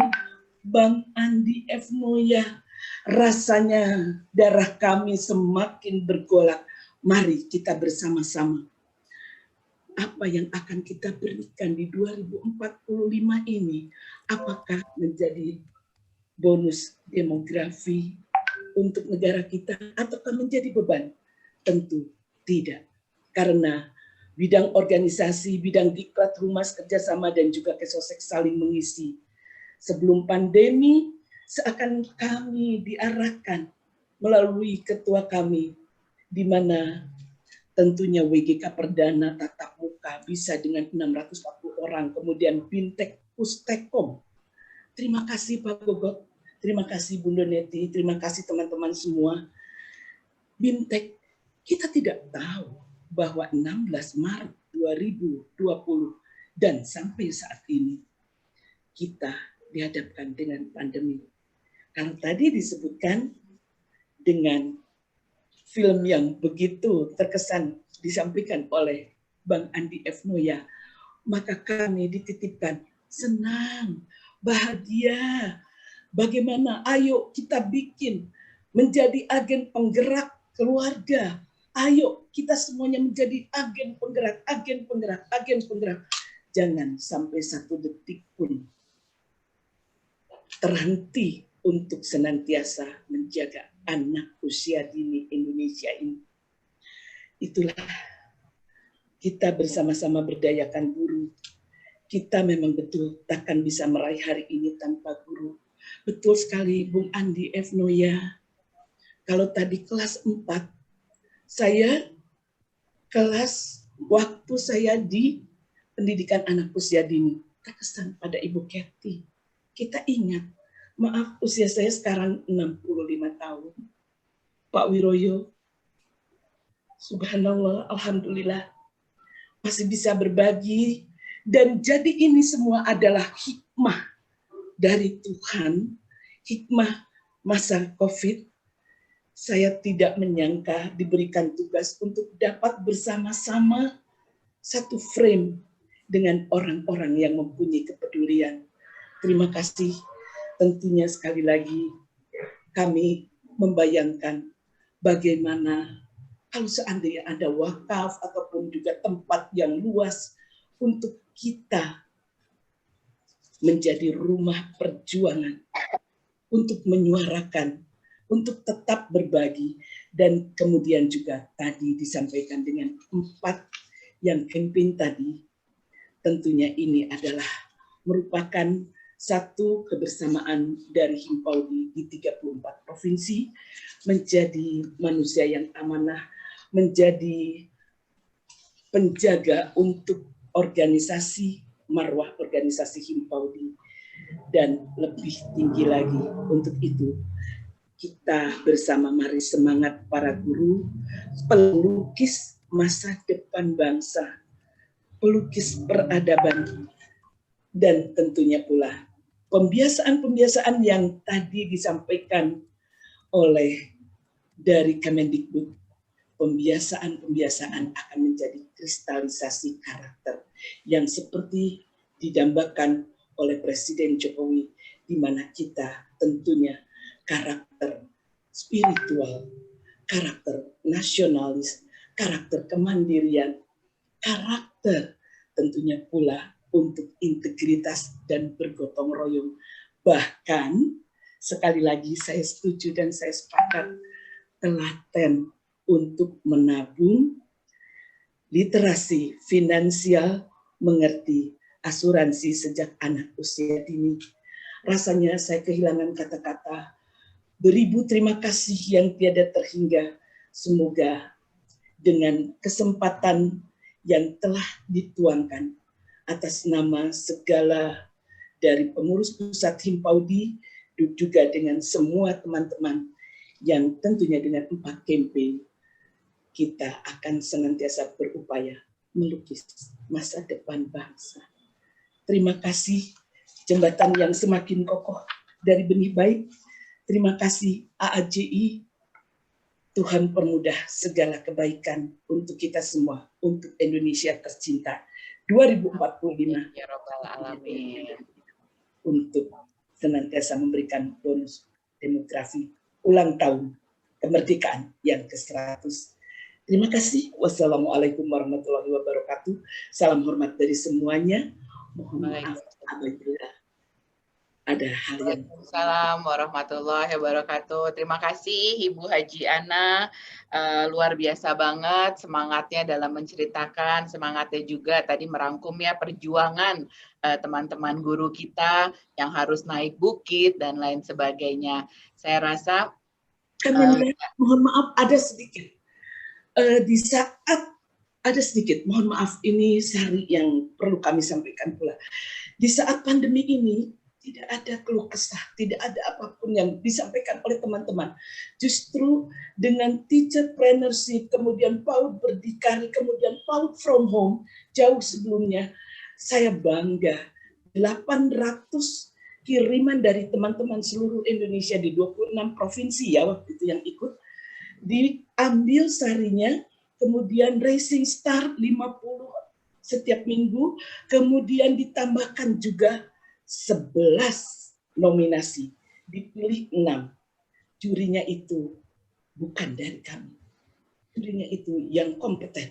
Bang Andi F. Noya. Rasanya darah kami semakin bergolak. Mari kita bersama-sama. Apa yang akan kita berikan di 2045 ini? Apakah menjadi bonus demografi untuk negara kita ataukah menjadi beban? Tentu tidak. Karena bidang organisasi, bidang diklat, humas, kerjasama, dan juga kesosek saling mengisi. Sebelum pandemi, seakan kami diarahkan melalui ketua kami, di mana tentunya WGK Perdana tatap muka bisa dengan 640 orang, kemudian Bintek Pustekom. Terima kasih Pak Gogot, terima kasih Bunda Neti, terima kasih teman-teman semua. Bintek, kita tidak tahu bahwa 16 Maret 2020 dan sampai saat ini kita dihadapkan dengan pandemi. Kalau tadi disebutkan dengan film yang begitu terkesan disampaikan oleh Bang Andi F. Noya, maka kami dititipkan senang, bahagia. Bagaimana? Ayo kita bikin menjadi agen penggerak keluarga. Ayo kita semuanya menjadi agen penggerak, agen penggerak, agen penggerak. Jangan sampai satu detik pun terhenti untuk senantiasa menjaga anak usia dini Indonesia ini. Itulah kita bersama-sama berdayakan guru. Kita memang betul takkan bisa meraih hari ini tanpa guru. Betul sekali Bung Andi F. Noya. Kalau tadi kelas 4, saya kelas waktu saya di pendidikan anak usia dini, terkesan pada Ibu Ketty. Kita ingat, maaf usia saya sekarang 65 tahun. Pak Wiroyo, subhanallah, alhamdulillah, masih bisa berbagi. Dan jadi ini semua adalah hikmah dari Tuhan, hikmah masa COVID. Saya tidak menyangka diberikan tugas untuk dapat bersama-sama satu frame dengan orang-orang yang mempunyai kepedulian. Terima kasih. Tentunya sekali lagi kami membayangkan bagaimana kalau seandainya ada wakaf ataupun juga tempat yang luas untuk kita menjadi rumah perjuangan, untuk menyuarakan, untuk tetap berbagi, dan kemudian juga tadi disampaikan dengan 4 yang campaign tadi, tentunya ini adalah merupakan satu kebersamaan dari Himpaudi di 34 provinsi, menjadi manusia yang amanah, menjadi penjaga untuk organisasi, marwah organisasi Himpaudi, dan lebih tinggi lagi untuk itu. Kita bersama mari semangat para guru, pelukis masa depan bangsa, pelukis peradaban, dan tentunya pula pembiasaan-pembiasaan yang tadi disampaikan oleh dari Kemendikbud. Pembiasaan-pembiasaan akan menjadi kristalisasi karakter yang seperti didambakan oleh Presiden Jokowi, di mana kita tentunya karakter spiritual, karakter nasionalis, karakter kemandirian, karakter tentunya pula untuk integritas dan bergotong royong. Bahkan sekali lagi saya setuju dan saya sepakat, telaten untuk menabung, literasi finansial, mengerti asuransi sejak anak usia dini. Rasanya saya kehilangan kata-kata. Beribu terima kasih yang tiada terhingga. Semoga dengan kesempatan yang telah dituangkan atas nama segala dari pengurus pusat Himpaudi, juga dengan semua teman-teman yang tentunya dengan 4 campaign, kita akan senantiasa berupaya melukis masa depan bangsa. Terima kasih jembatan yang semakin kokoh dari benih baik. Terima kasih AAJI, Tuhan permudah segala kebaikan untuk kita semua, untuk Indonesia tercinta 2045. Ya Rabbal Alamin. Untuk senantiasa memberikan bonus demografi ulang tahun kemerdekaan yang ke-100. Terima kasih. Wassalamualaikum warahmatullahi wabarakatuh. Salam hormat dari semuanya. Mohon maaf apabila ada hal yang... Waalaikumsalam warahmatullahi wabarakatuh. Terima kasih Ibu Haji Ana, luar biasa banget semangatnya dalam menceritakan, semangatnya juga tadi merangkum ya perjuangan teman-teman guru kita yang harus naik bukit dan lain sebagainya. Saya rasa mohon maaf ada sedikit. Di saat ada sedikit, mohon maaf ini Sari yang perlu kami sampaikan pula. Di saat pandemi ini tidak ada keluh kesah, tidak ada apapun yang disampaikan oleh teman-teman. Justru dengan teacherpreneurship, kemudian PAUD berdikari, kemudian PAUD from home, jauh sebelumnya, saya bangga 800 kiriman dari teman-teman seluruh Indonesia di 26 provinsi ya waktu itu yang ikut, diambil sarinya, kemudian Racing Star 50 setiap minggu, kemudian ditambahkan juga 11 nominasi, dipilih 6. Jurinya itu bukan dari kami. Jurinya itu yang kompeten.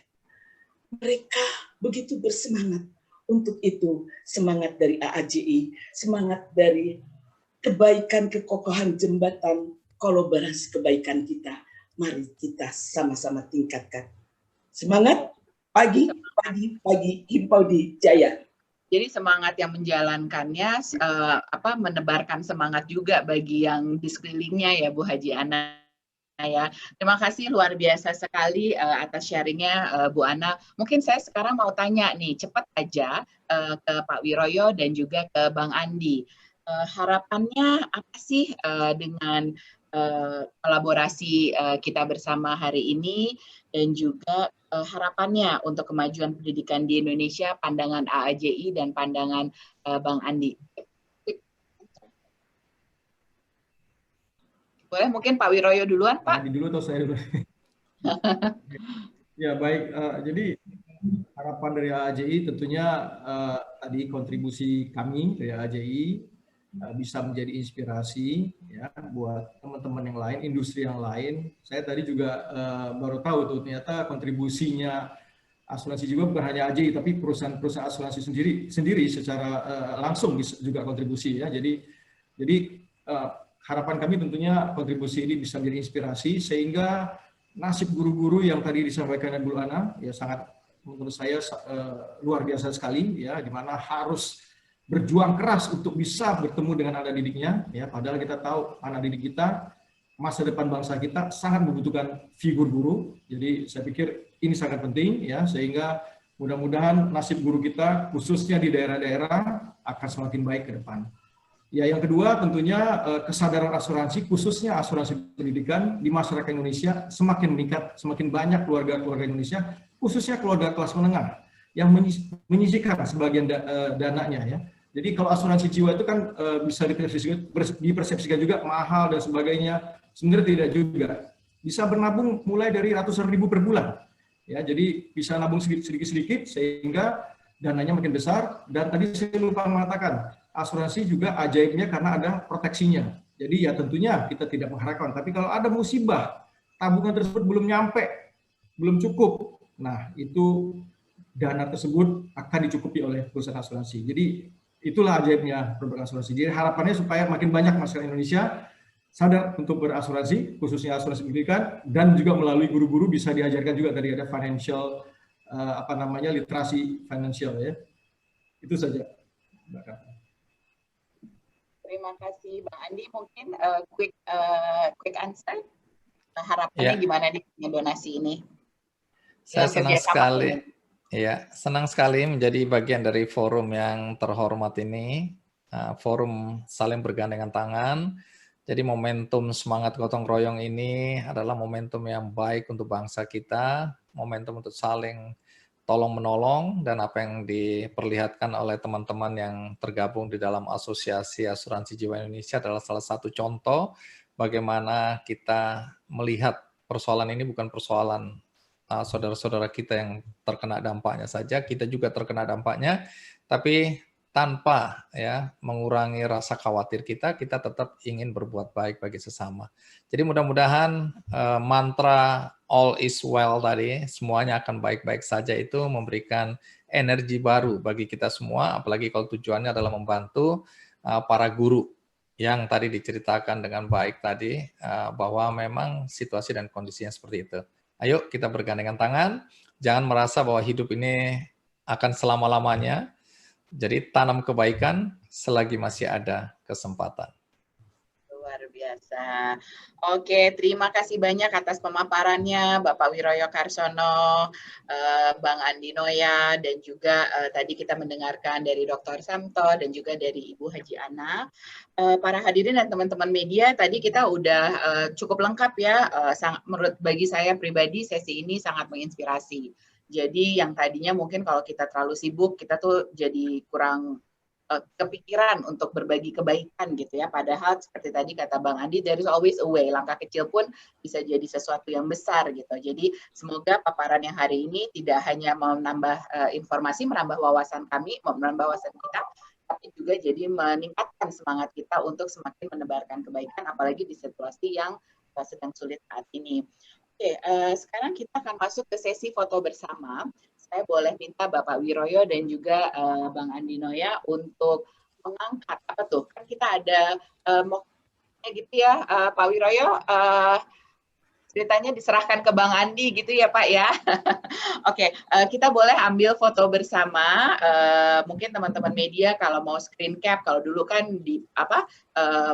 Mereka begitu bersemangat. Untuk itu semangat dari AAJI, semangat dari kebaikan, kekokohan jembatan, kolaborasi kebaikan kita. Mari kita sama-sama tingkatkan. Semangat, pagi, Himpaudi Jaya. Jadi semangat yang menjalankannya, menebarkan semangat juga bagi yang di sekelilingnya ya Bu Haji Ana ya. Terima kasih luar biasa sekali atas sharingnya Bu Ana. Mungkin saya sekarang mau tanya nih, cepat aja ke Pak Wiroyo dan juga ke Bang Andi. Harapannya apa sih dengan kolaborasi kita bersama hari ini, dan juga harapannya untuk kemajuan pendidikan di Indonesia, pandangan AAJI dan pandangan Bang Andi. Boleh mungkin Pak Wiroyo duluan, Pak? Andi dulu atau saya dulu? Ya baik, jadi harapan dari AAJI tentunya tadi kontribusi kami dari AAJI bisa menjadi inspirasi ya buat teman-teman yang lain, industri yang lain. Saya tadi juga baru tahu tuh ternyata kontribusinya asuransi jiwa bukan hanya AJI tapi perusahaan-perusahaan asuransi sendiri secara langsung juga kontribusi ya. Jadi harapan kami tentunya kontribusi ini bisa menjadi inspirasi sehingga nasib guru-guru yang tadi disampaikan Bu Ana ya sangat menurut saya luar biasa sekali ya, di mana harus berjuang keras untuk bisa bertemu dengan anak didiknya ya, padahal kita tahu anak didik kita, masa depan bangsa kita sangat membutuhkan figur guru. Jadi saya pikir ini sangat penting ya, sehingga mudah-mudahan nasib guru kita khususnya di daerah-daerah akan semakin baik ke depan. Ya, yang kedua tentunya kesadaran asuransi, khususnya asuransi pendidikan di masyarakat Indonesia semakin meningkat, semakin banyak keluarga-keluarga Indonesia, khususnya keluarga kelas menengah yang menyisihkan sebagian dananya ya. Jadi kalau asuransi jiwa itu kan bisa dipersepsikan juga mahal dan sebagainya, sebenarnya tidak juga. Bisa bernabung mulai dari ratusan ribu per bulan. Ya, jadi bisa nabung sedikit-sedikit sehingga dananya makin besar. Dan tadi saya lupa mengatakan, asuransi juga ajaibnya karena ada proteksinya. Jadi ya tentunya kita tidak mengharapkan, tapi kalau ada musibah, tabungan tersebut belum nyampe, belum cukup, nah itu dana tersebut akan dicukupi oleh perusahaan asuransi. Jadi itulah ajaibnya produk asuransi. Jadi harapannya supaya makin banyak masyarakat Indonesia sadar untuk berasuransi, khususnya asuransi pendidikan, dan juga melalui guru-guru bisa diajarkan juga tadi ada financial literasi financial ya. Itu saja. Terima kasih Bang Andi. Mungkin quick answer. Harapannya gimana nih donasi ini? Saya senang sekali. Ya, senang sekali menjadi bagian dari forum yang terhormat ini, forum saling bergandengan tangan. Jadi momentum semangat gotong royong ini adalah momentum yang baik untuk bangsa kita, momentum untuk saling tolong-menolong, dan apa yang diperlihatkan oleh teman-teman yang tergabung di dalam Asosiasi Asuransi Jiwa Indonesia adalah salah satu contoh bagaimana kita melihat persoalan ini bukan persoalan saudara-saudara kita yang terkena dampaknya saja, kita juga terkena dampaknya, tapi tanpa ya mengurangi rasa khawatir kita tetap ingin berbuat baik bagi sesama. Jadi mudah-mudahan mantra all is well tadi, semuanya akan baik-baik saja, itu memberikan energi baru bagi kita semua, apalagi kalau tujuannya adalah membantu para guru yang tadi diceritakan dengan baik tadi, bahwa memang situasi dan kondisinya seperti itu. Ayo kita bergandengan tangan, jangan merasa bahwa hidup ini akan selama-lamanya, jadi tanam kebaikan selagi masih ada kesempatan. Luar biasa. Oke, terima kasih banyak atas pemaparannya Bapak Wiroyo Karsono, Bang Andi Noya, dan juga tadi kita mendengarkan dari Dr. Samto dan juga dari Ibu Haji Ana. Para hadirin dan teman-teman media, tadi kita udah cukup lengkap ya. Menurut bagi saya pribadi, sesi ini sangat menginspirasi. Jadi yang tadinya mungkin kalau kita terlalu sibuk, kita tuh jadi kurang kepikiran untuk berbagi kebaikan gitu ya. Padahal seperti tadi kata Bang Andi, there is always a way. Langkah kecil pun bisa jadi sesuatu yang besar gitu. Jadi semoga paparan yang hari ini tidak hanya menambah informasi, menambah wawasan kami, menambah wawasan kita, tapi juga jadi meningkatkan semangat kita untuk semakin menebarkan kebaikan, apalagi di situasi yang sedang sulit saat ini. Oke, sekarang kita akan masuk ke sesi foto bersama. Saya boleh minta Bapak Wiroyo dan juga Bang Andi Noya untuk mengangkat apa tuh? Kan kita ada gitu ya, Pak Wiroyo. Ceritanya diserahkan ke Bang Andi gitu ya Pak ya. Oke, kita boleh ambil foto bersama. Mungkin teman-teman media kalau mau screen cap, kalau dulu kan di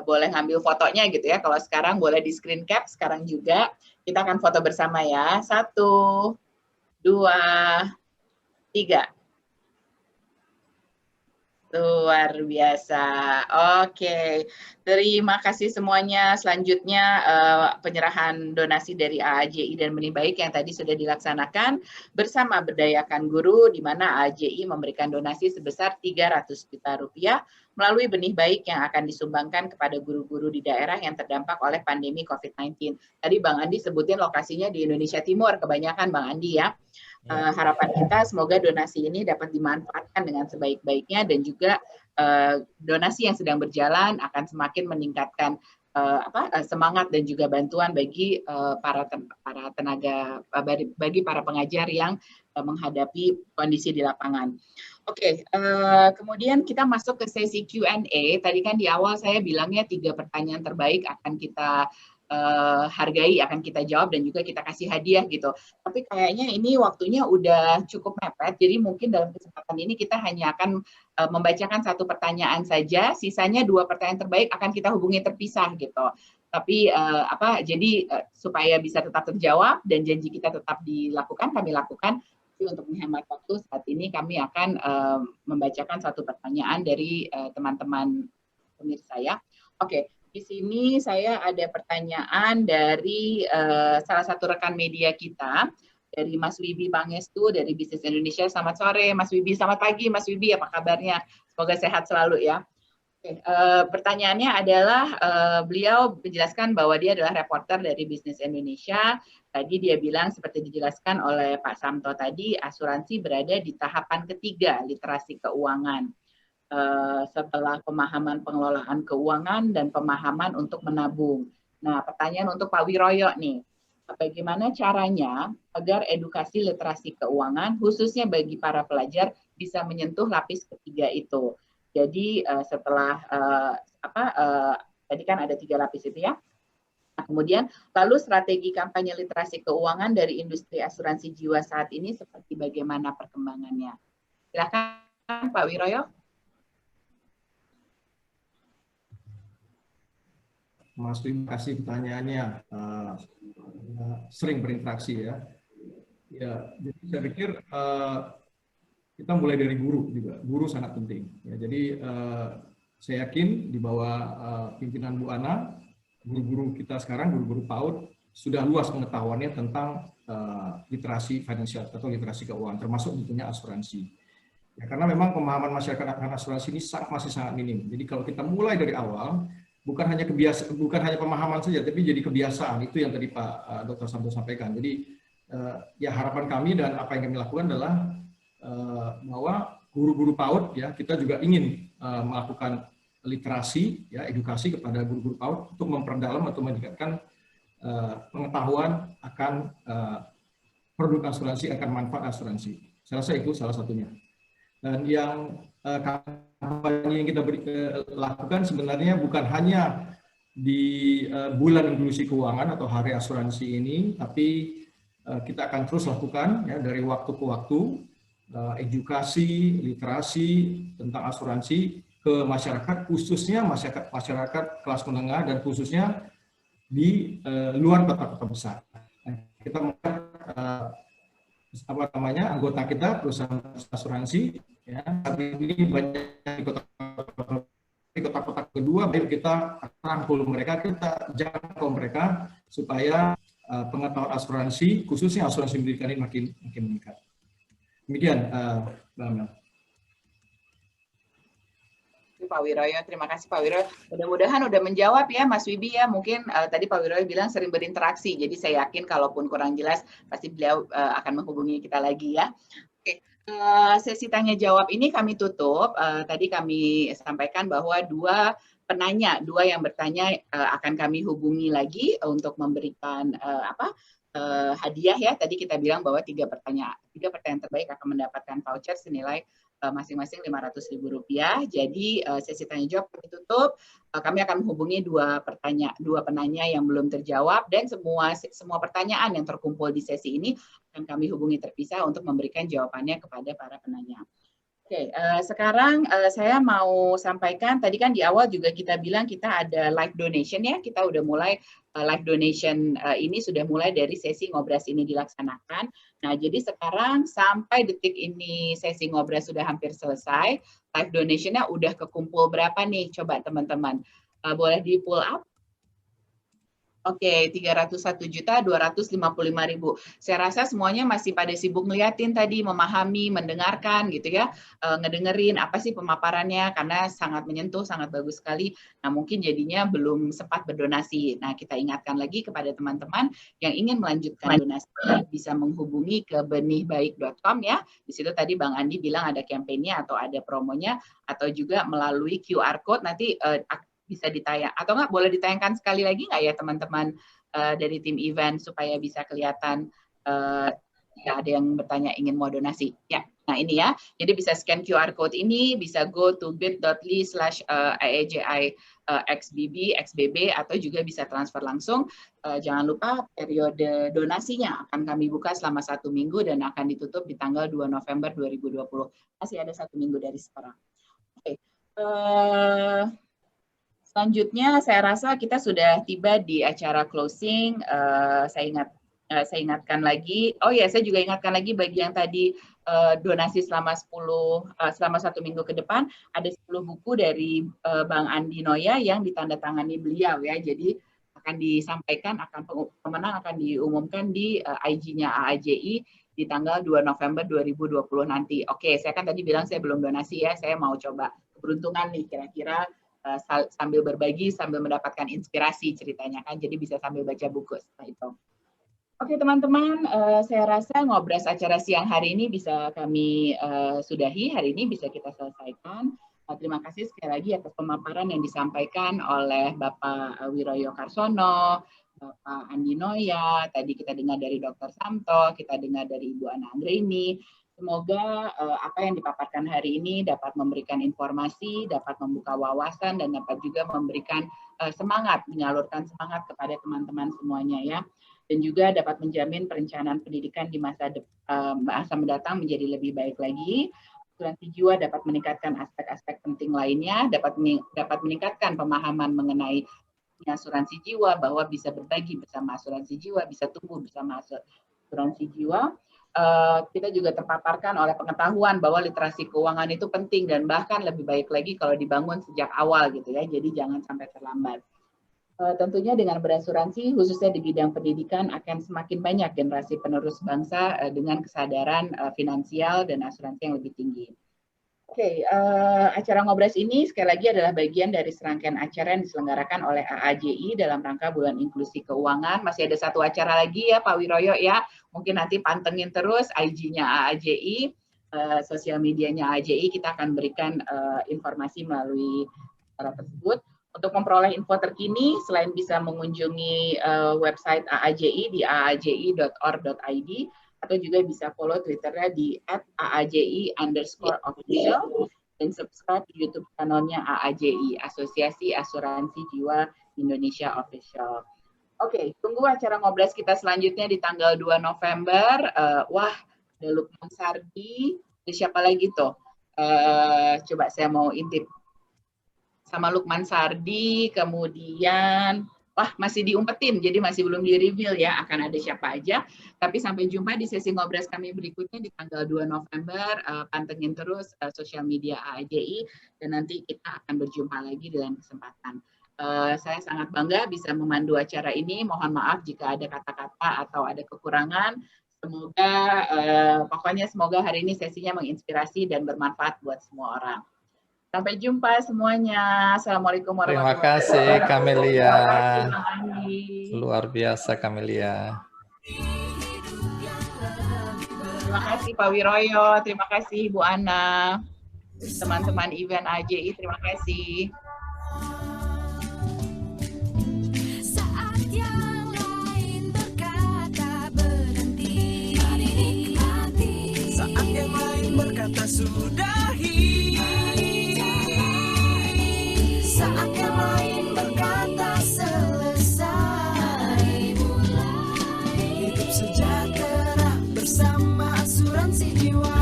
boleh ngambil fotonya gitu ya. Kalau sekarang boleh di screen cap, sekarang juga kita akan foto bersama ya. 1, 2, 3. Luar biasa. Oke, terima kasih semuanya. Selanjutnya penyerahan donasi dari AAJI dan Benih Baik yang tadi sudah dilaksanakan bersama Berdayakan Guru, di mana AAJI memberikan donasi sebesar 300 juta rupiah melalui Benih Baik yang akan disumbangkan kepada guru-guru di daerah yang terdampak oleh pandemi COVID-19. Tadi Bang Andi sebutin lokasinya di Indonesia Timur, kebanyakan Bang Andi ya. Harapan kita semoga donasi ini dapat dimanfaatkan dengan sebaik-baiknya dan juga donasi yang sedang berjalan akan semakin meningkatkan semangat dan juga bantuan bagi para tenaga, bagi para pengajar yang menghadapi kondisi di lapangan. Oke, kemudian kita masuk ke sesi Q&A. Tadi kan di awal saya bilangnya 3 pertanyaan terbaik akan kita hargai, akan kita jawab dan juga kita kasih hadiah gitu. Tapi kayaknya ini waktunya udah cukup mepet, jadi mungkin dalam kesempatan ini kita hanya akan membacakan 1 pertanyaan saja, sisanya 2 pertanyaan terbaik akan kita hubungi terpisah gitu. Tapi jadi supaya bisa tetap terjawab dan janji kita tetap dilakukan, kami lakukan. Tapi untuk menghemat waktu saat ini kami akan membacakan 1 pertanyaan dari teman-teman pemirsa ya. Oke. Di sini saya ada pertanyaan dari salah satu rekan media kita, dari Mas Wibi Pangestu dari Bisnis Indonesia. Selamat sore Mas Wibi, selamat pagi Mas Wibi, apa kabarnya? Semoga sehat selalu ya. Oke, pertanyaannya adalah beliau menjelaskan bahwa dia adalah reporter dari Bisnis Indonesia. Tadi dia bilang seperti dijelaskan oleh Pak Samto tadi, asuransi berada di tahapan ketiga, literasi keuangan. Setelah pemahaman pengelolaan keuangan dan pemahaman untuk menabung. Nah, pertanyaan untuk Pak Wiroyo nih, bagaimana caranya agar edukasi literasi keuangan, khususnya bagi para pelajar, bisa menyentuh lapis ketiga itu? Jadi setelah tadi kan ada 3 lapis itu ya. Nah, kemudian lalu strategi kampanye literasi keuangan dari industri asuransi jiwa saat ini seperti bagaimana perkembangannya? Silakan Pak Wiroyo. Mas, terima kasih pertanyaannya. Sering berinteraksi ya. Ya, jadi saya pikir kita mulai dari guru juga. Guru sangat penting. Ya, jadi saya yakin di bawah pimpinan Bu Ana, guru-guru kita sekarang, guru-guru PAUD sudah luas pengetahuannya tentang literasi finansial atau literasi keuangan, termasuk tentunya asuransi. Ya, karena memang pemahaman masyarakat akan asuransi ini masih sangat minim. Jadi kalau kita mulai dari awal, bukan hanya pemahaman saja, tapi jadi kebiasaan. Itu yang tadi Pak Dr. Samto sampaikan. Jadi ya harapan kami dan apa yang kami lakukan adalah bahwa guru-guru PAUD ya kita juga ingin melakukan literasi ya edukasi kepada guru-guru PAUD untuk memperdalam atau meningkatkan pengetahuan akan produk asuransi, akan manfaat asuransi. Saya rasa itu salah satunya. Dan yang kampanye yang kita lakukan sebenarnya bukan hanya di bulan inklusi keuangan atau hari asuransi ini, tapi kita akan terus lakukan ya dari waktu ke waktu edukasi, literasi tentang asuransi ke masyarakat, khususnya masyarakat kelas menengah dan khususnya di luar kota-kota besar. Kita melihat anggota kita perusahaan asuransi ya saat ini banyak di kota-kota kedua, baik kita rangkul mereka, kita jangkau mereka supaya pengetahuan asuransi khususnya asuransi pendidikan ini makin meningkat. Demikian Mbak Amel. Pak Wiroyo, terima kasih Pak Wiroyo. Mudah-mudahan udah menjawab ya Mas Wibi ya. Mungkin tadi Pak Wiroyo bilang sering berinteraksi, jadi saya yakin kalaupun kurang jelas pasti beliau akan menghubungi kita lagi ya. Oke, sesi tanya jawab ini kami tutup. Tadi kami sampaikan bahwa 2 yang bertanya akan kami hubungi lagi untuk memberikan hadiah ya. Tadi kita bilang bahwa 3 pertanyaan terbaik akan mendapatkan voucher senilai masing-masing Rp500.000. Jadi sesi tanya jawab kami tutup. Kami akan menghubungi 2 penanya yang belum terjawab dan semua pertanyaan yang terkumpul di sesi ini akan kami hubungi terpisah untuk memberikan jawabannya kepada para penanya. Oke, sekarang saya mau sampaikan, tadi kan di awal juga kita bilang kita ada live donation ya, kita udah mulai live donation ini sudah mulai dari sesi ngobras ini dilaksanakan. Nah, jadi sekarang sampai detik ini sesi ngobras sudah hampir selesai, live donation-nya udah kekumpul berapa nih? Coba teman-teman, boleh di pull up? Oke, 301.255.000. Saya rasa semuanya masih pada sibuk ngeliatin tadi, memahami, mendengarkan gitu ya, ngedengerin apa sih pemaparannya, karena sangat menyentuh, sangat bagus sekali. Nah, mungkin jadinya belum sempat berdonasi. Nah, kita ingatkan lagi kepada teman-teman yang ingin melanjutkan donasi, bisa menghubungi ke benihbaik.com ya. Di situ tadi Bang Andi bilang ada kampanye atau ada promonya, atau juga melalui QR code nanti bisa ditayang, atau nggak boleh ditayangkan sekali lagi nggak ya teman-teman dari tim event supaya bisa kelihatan ya ada yang bertanya ingin mau donasi ya. Nah ini ya, jadi bisa scan QR code ini, bisa go to bit.ly/AAJI-XBB atau juga bisa transfer langsung. Jangan lupa periode donasinya akan kami buka selama 1 minggu dan akan ditutup di tanggal 2 November 2020. Masih ada 1 minggu dari sekarang. Oke. Selanjutnya, saya rasa kita sudah tiba di acara closing. Saya ingatkan lagi. Oh ya, saya juga ingatkan lagi bagi yang tadi donasi selama 1 minggu ke depan, ada 10 buku dari Bang Andi Noya yang ditandatangani beliau ya. Jadi akan disampaikan, pemenang akan diumumkan di IG-nya AAJI di tanggal 2 November 2020 nanti. Oke, saya kan tadi bilang saya belum donasi ya. Saya mau coba keberuntungan nih kira-kira sambil berbagi, sambil mendapatkan inspirasi ceritanya kan, jadi bisa sambil baca buku setelah itu. Oke teman-teman, saya rasa ngobras acara siang hari ini bisa kami sudahi, hari ini bisa kita selesaikan. Terima kasih sekali lagi atas pemaparan yang disampaikan oleh Bapak Wiroyo Karsono, Bapak Andi Noya, tadi kita dengar dari Dr. Samto, kita dengar dari Ibu Ana Anggraini. Semoga apa yang dipaparkan hari ini dapat memberikan informasi, dapat membuka wawasan, dan dapat juga memberikan semangat, menyalurkan semangat kepada teman-teman semuanya ya. Dan juga dapat menjamin perencanaan pendidikan di masa mendatang menjadi lebih baik lagi. Asuransi jiwa dapat meningkatkan aspek-aspek penting lainnya, dapat meningkatkan pemahaman mengenai asuransi jiwa, bahwa bisa berbagi bersama asuransi jiwa, bisa tumbuh bersama asuransi jiwa. Kita juga terpaparkan oleh pengetahuan bahwa literasi keuangan itu penting dan bahkan lebih baik lagi kalau dibangun sejak awal gitu ya, jadi jangan sampai terlambat. Tentunya dengan berasuransi khususnya di bidang pendidikan akan semakin banyak generasi penerus bangsa dengan kesadaran finansial dan asuransi yang lebih tinggi. Oke, acara ngobras ini sekali lagi adalah bagian dari serangkaian acara yang diselenggarakan oleh AAJI dalam rangka Bulan Inklusi Keuangan. Masih ada 1 acara lagi ya Pak Wiroyo ya, mungkin nanti pantengin terus IG-nya AAJI, sosial medianya AAJI, kita akan berikan informasi melalui acara tersebut. Untuk memperoleh info terkini, selain bisa mengunjungi website AAJI di aaji.org.id, atau juga bisa follow Twitternya di @aaji_official dan subscribe di YouTube channelnya AAJI, Asosiasi Asuransi Jiwa Indonesia Official. Oke, tunggu acara ngobras kita selanjutnya di tanggal 2 November. Wah, ada Lukman Sardi, ada siapa lagi tuh? Coba saya mau intip. Sama Lukman Sardi, kemudian wah masih diumpetin, jadi masih belum di-reveal ya akan ada siapa aja. Tapi sampai jumpa di sesi ngobras kami berikutnya di tanggal 2 November. Pantengin terus sosial media AAJI dan nanti kita akan berjumpa lagi di lain kesempatan. Saya sangat bangga bisa memandu acara ini. Mohon maaf jika ada kata-kata atau ada kekurangan. Semoga pokoknya semoga hari ini sesinya menginspirasi dan bermanfaat buat semua orang. Sampai jumpa semuanya. Assalamualaikum warahmatullahi wabarakatuh. Terima kasih Camelia. Terima kasih. Luar biasa Camelia. Terima kasih Pak Wiroyo, terima kasih Bu Ana, teman-teman event AJI, terima kasih. Saat yang lain berkata berhenti, nikmati. Saat yang lain berkata sudahi. Saat yang lain berkata selesai, mulai Hidup sejahtera bersama asuransi jiwa.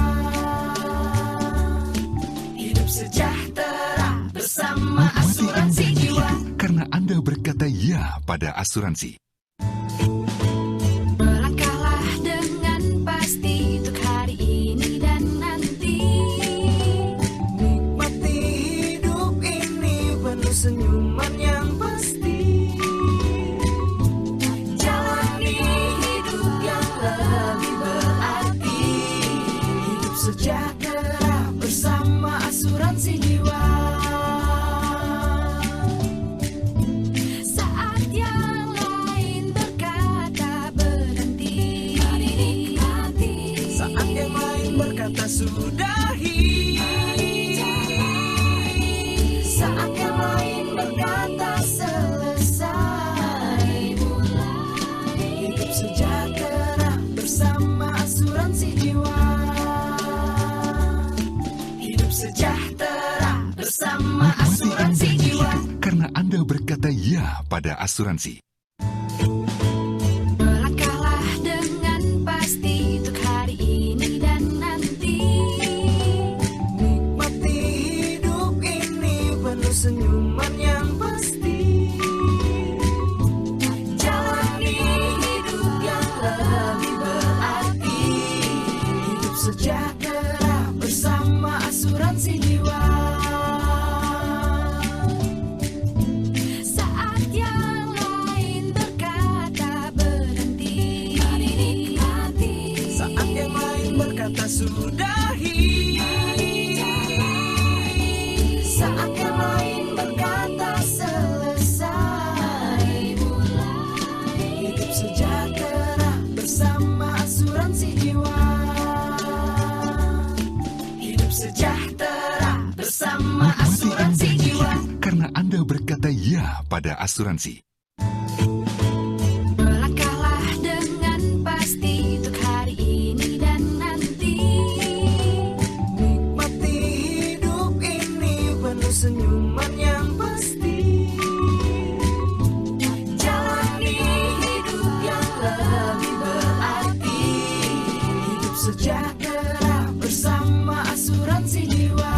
Hidup sejahtera bersama Nikmati asuransi indahnya jiwa. hidup karena Anda berkata ya pada asuransi. melangkahlah dengan pasti untuk hari ini dan nanti. Nikmati hidup ini penuh senyuman yang pasti. jiwa. Saat yang lain berkata berhenti, mari nikmati. Saat yang lain berkata sudahi. Saat yang lain berkata selesai. Hidup sejahtera bersama asuransi jiwa. Hidup sejahtera bersama asuransi jiwa. Karena Anda berkata ya pada asuransi. Melangkahlah dengan pasti untuk hari ini dan nanti. Nikmati hidup ini penuh senyuman yang pasti. Jalani hidup yang lebih berarti. Hidup sejahtera bersama asuransi jiwa. Saat yang lain berkata berhenti, mari nikmati. Saat yang lain berkata sudahi. Saat yang lain berkata selesai. Hidup sejahtera bersama asuransi jiwa. Hidup sejahtera bersama asuransi jiwa. Karena Anda berkata ya pada asuransi. Melangkahlah dengan pasti untuk hari ini dan nanti. Nikmati hidup ini penuh senyuman yang pasti. Jalani hidup yang lebih berarti. Hidup sejahtera bersama asuransi jiwa.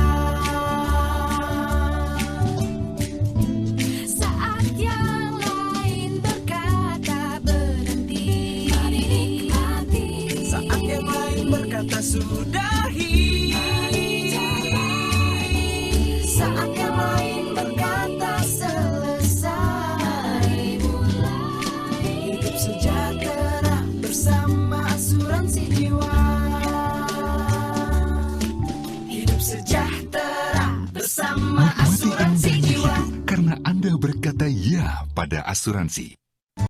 Saat yang lain berkata berhenti, mari nikmati. Saat yang lain berkata sudahi. Saat yang lain berkata selesai. Hidup sejahtera bersama asuransi jiwa. Hidup sejahtera bersama asuransi jiwa. Karena Anda berkata ya pada asuransi.